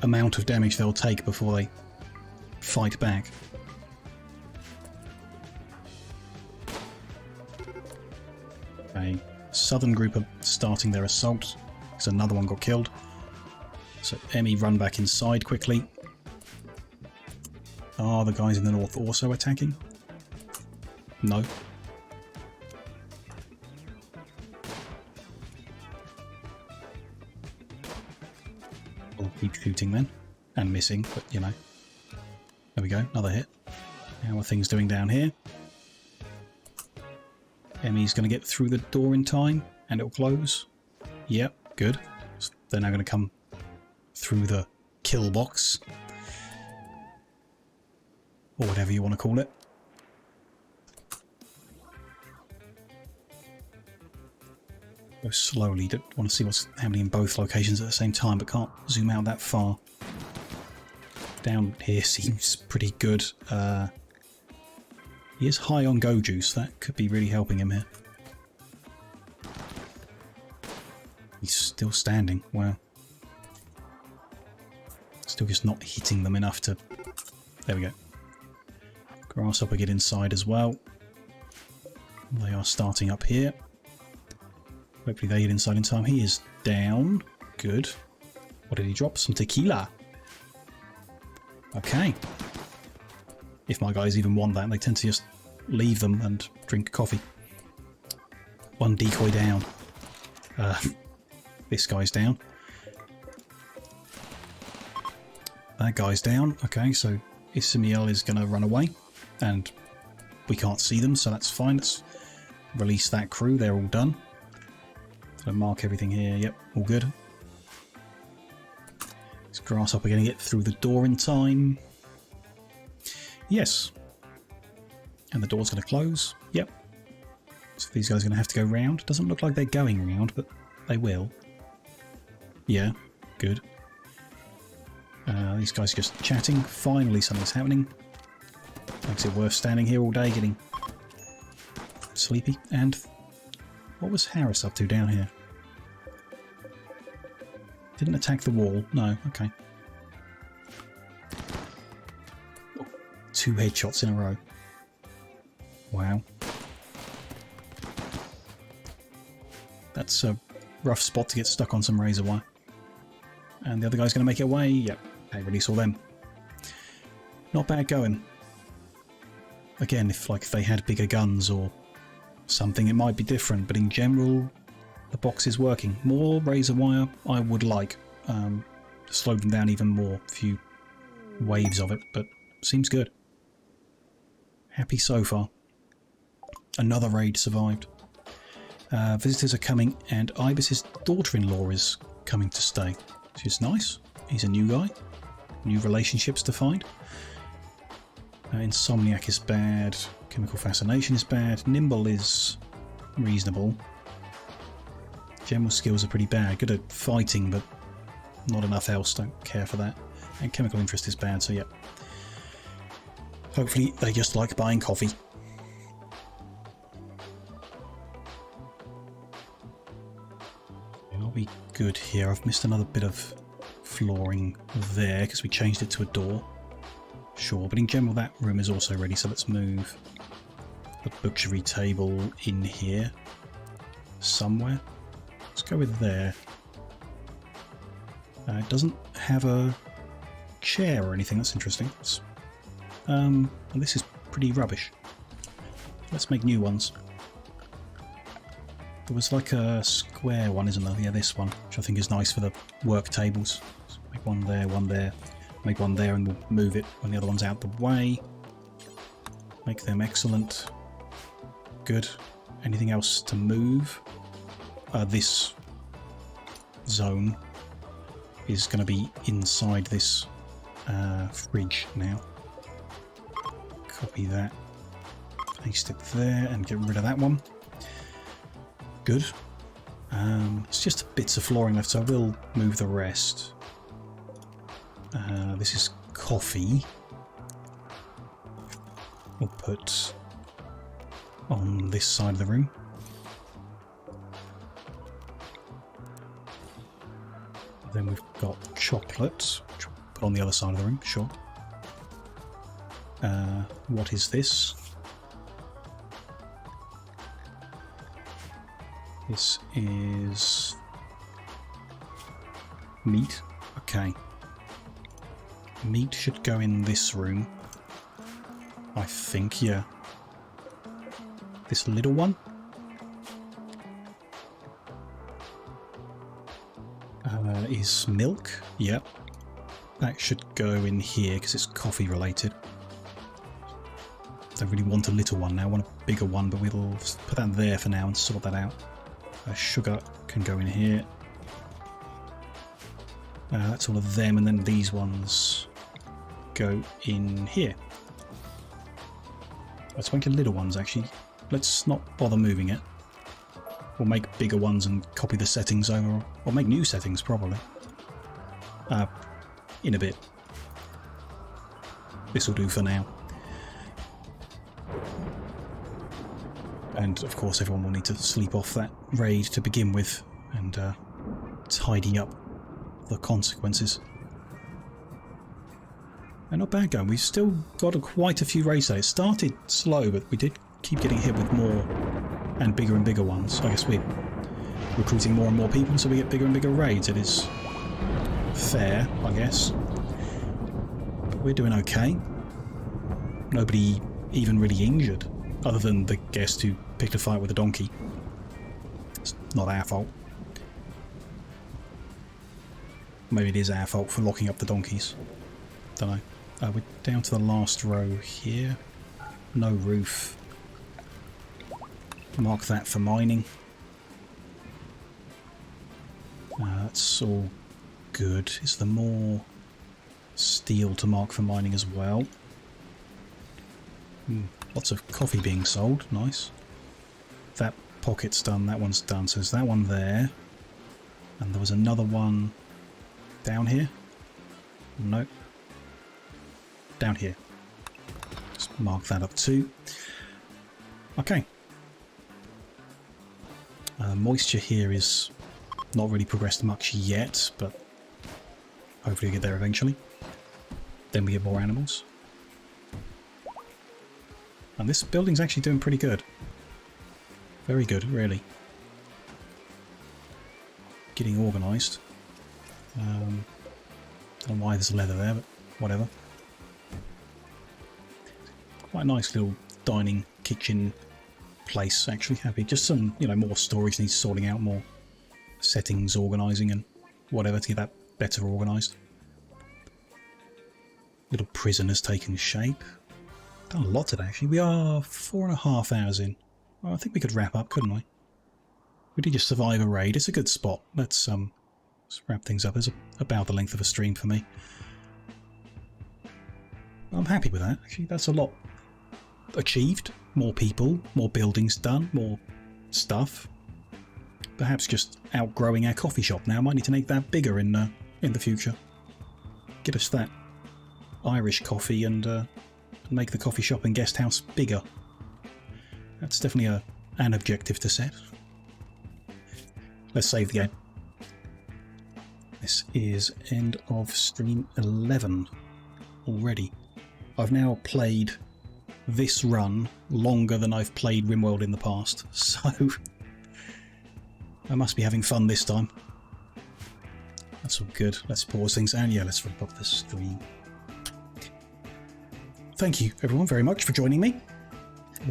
amount of damage they'll take before they fight back. A southern group are starting their assault because another one got killed. So Emmy, run back inside quickly. Are the guys in the north also attacking? No. I'll keep shooting then. And missing, but you know. There we go, another hit. How are things doing down here? Emmy's going to get through the door in time, and it'll close. Yep, good. So they're now going to come through the kill box. Or whatever you want to call it. Go slowly. Don't want to see what's happening in both locations at the same time, but can't zoom out that far. Down here seems pretty good. He is high on go juice. That could be really helping him here. He's still standing. Wow. Still just not hitting them enough to... There we go. Grasshopper get inside as well. They are starting up here. Hopefully they get inside in time. He is down. Good. What did he drop? Some tequila. Okay. If my guys even want that, they tend to just leave them and drink coffee. One decoy down. This guy's down. That guy's down. Okay, so Ismail is going to run away. And we can't see them, so that's fine. Let's release that crew. They're all done. So mark everything here. Yep, all good. Is Grasshopper going to get through the door in time? Yes. And the door's going to close. Yep. So these guys are going to have to go round. Doesn't look like they're going round, but they will. Yeah, good. These guys are just chatting. Finally something's happening. Makes it worth standing here all day getting sleepy. And what was Harris up to down here? Didn't attack the wall. No, okay. Oh, 2 headshots in a row. Wow. That's a rough spot to get stuck on some razor wire. And the other guy's going to make it away. Yep. Okay, release all them. Not bad going. Again, if they had bigger guns or something, it might be different. But in general, the box is working. More razor wire I would like. To slow them down even more. A few waves of it, but seems good. Happy so far. Another raid survived. Visitors are coming, and Ibis's daughter-in-law is coming to stay, which is nice. He's a new guy. New relationships to find. Insomniac is bad. Chemical Fascination is bad. Nimble is reasonable. General skills are pretty bad. Good at fighting, but not enough else. Don't care for that. And Chemical Interest is bad, so yep. Hopefully they just like buying coffee. I'll be good here. I've missed another bit of flooring there because we changed it to a door. Sure, but in general that room is also ready, so let's move the butchery table in here somewhere. Let's go with there. It doesn't have a chair or anything. That's interesting. This is pretty rubbish. Let's make new ones. There was like a square one, isn't there? Yeah, this one, which I think is nice for the work tables. So make one there, make one there, and we'll move it when the other one's out the way. Make them excellent. Good. Anything else to move? This zone is going to be inside this fridge now. Copy that. Paste it there and get rid of that one. Good. It's just bits of flooring left, so I will move the rest. This is coffee. We'll put on this side of the room. Then we've got chocolate, which we'll put on the other side of the room, sure. What is this? This is meat. Okay. Meat should go in this room. I think, yeah. This little one? Is milk? Yep. That should go in here because it's coffee related. Don't really want a little one now, I want a bigger one, but we'll put that there for now and sort that out. Sugar can go in here. That's all of them, and then these ones go in here. Let's make a little ones actually. Let's not bother moving it. We'll make bigger ones and copy the settings over, or make new settings probably. In a bit. This will do for now. And of course everyone will need to sleep off that raid to begin with, and tidy up the consequences. And not bad going. We've still got quite a few raids today. It started slow, but we did keep getting hit with more and bigger ones. I guess we recruiting more and more people so we get bigger and bigger raids. It is fair, I guess. But we're doing okay. Nobody even really injured, other than the guest who picked a fight with a donkey. It's not our fault. Maybe it is our fault for locking up the donkeys. Don't know. We're down to the last row here. No roof. Mark that for mining. That's all good. Is there more steel to mark for mining as well? Lots of coffee being sold. Nice. That pocket's done. That one's done. So there's that one there. And there was another one down here. Nope. Down here. Let's mark that up too. Okay. Moisture here is not really progressed much yet, but hopefully we get there eventually. Then we get more animals. And this building's actually doing pretty good. Very good, really. Getting organised. Don't know why there's leather there, but whatever. Quite a nice little dining kitchen place, actually. Happy. Just some, you know, more storage needs sorting out, more settings, organising and whatever to get that better organised. Little prison has taken shape. Done a lot today, actually. We are 4.5 hours in. Well, I think we could wrap up, couldn't we? We did just survive a raid. It's a good spot. Let's wrap things up. It's about the length of a stream for me. I'm happy with that, actually. That's a lot achieved. More people, more buildings done, more stuff. Perhaps just outgrowing our coffee shop now. Might need to make that bigger in the future. Get us that Irish coffee and make the coffee shop and guest house bigger. That's definitely an objective to set. Let's save the game. This is end of stream 11 already. I've now played this run longer than I've played Rimworld in the past, so I must be having fun this time. That's all good. Let's pause things and yeah, let's wrap up the stream. Thank you everyone very much for joining me.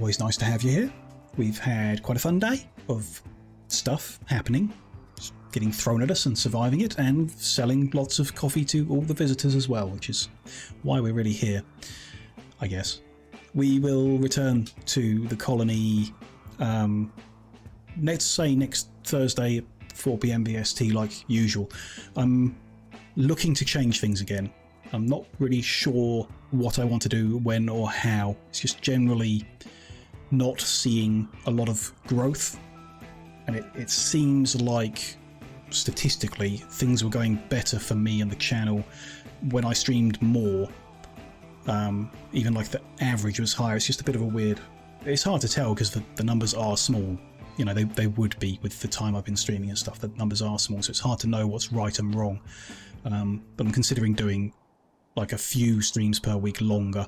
Always nice to have you here. We've had quite a fun day of stuff happening, getting thrown at us and surviving it, and selling lots of coffee to all the visitors as well, which is why we're really here, I guess. We will return to the colony, let's say next Thursday at 4 PM BST like usual. I'm looking to change things again. I'm not really sure what I want to do, when or how. It's just generally not seeing a lot of growth, and it seems like statistically things were going better for me and the channel when I streamed more. Even like the average was higher. It's just a bit of a weird... It's hard to tell because the numbers are small. You know, they would be with the time I've been streaming and stuff. The numbers are small, so it's hard to know what's right and wrong. But I'm considering doing like a few streams per week longer,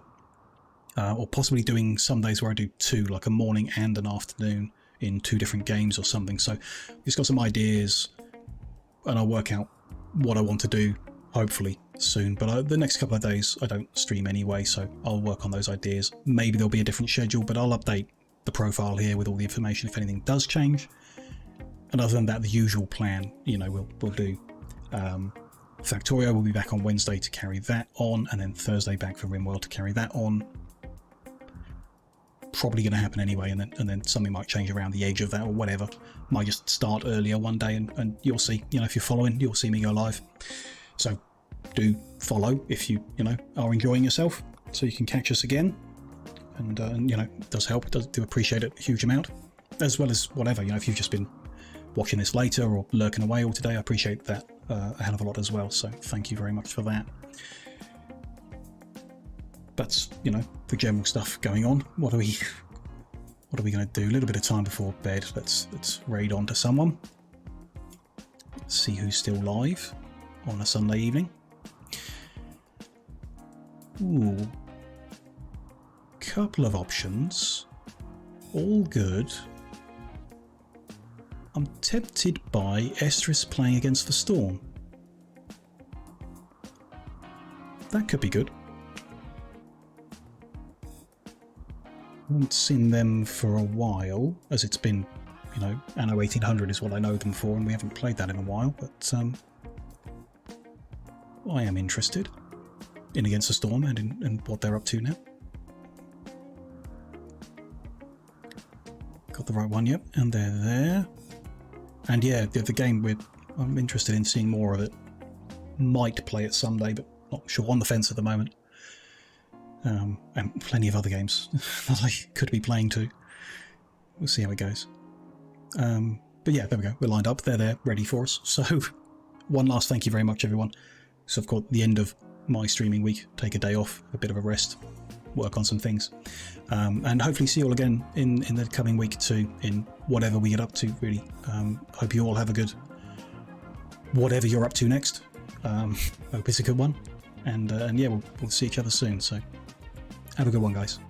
or possibly doing some days where I do two, like a morning and an afternoon in 2 different games or something. So just got some ideas, and I'll work out what I want to do hopefully soon. But the next couple of days I don't stream anyway, so I'll work on those ideas. Maybe there'll be a different schedule, but I'll update the profile here with all the information if anything does change. And other than that, the usual plan, you know, we'll do. Factorio will be back on Wednesday to carry that on, and then Thursday back for Rimworld to carry that on. Probably going to happen anyway, and then something might change around the edge of that or whatever. Might just start earlier one day, and you'll see. You know, if you're following, you'll see me go live. So do follow if you know are enjoying yourself, so you can catch us again. And you know, it does help. Do appreciate it a huge amount, as well as whatever, you know, if you've just been watching this later or lurking away all today, I appreciate that a hell of a lot as well. So thank you very much for that. That's, you know, the general stuff going on. What are we going to do? A little bit of time before bed. Let's raid on to someone. See who's still live on a Sunday evening. Ooh, couple of options, all good. I'm tempted by Estrus playing against the Storm. That could be good. I haven't seen them for a while, as it's been, you know, Anno 1800 is what I know them for, and we haven't played that in a while, but I am interested in Against the Storm and in what they're up to now. Got the right one, yep, and they're there. And yeah, the game, I'm interested in seeing more of it. Might play it someday, but not sure, on the fence at the moment. And plenty of other games that I could be playing too. We'll see how it goes. But yeah, there we go. We're lined up. They're there, ready for us. So one last thank you very much, everyone. So I've got the end of my streaming week. Take a day off, a bit of a rest, work on some things. And hopefully see you all again in the coming week too, in whatever we get up to, really. Hope you all have a good whatever you're up to next. Hope it's a good one. And yeah, we'll see each other soon. So have a good one, guys.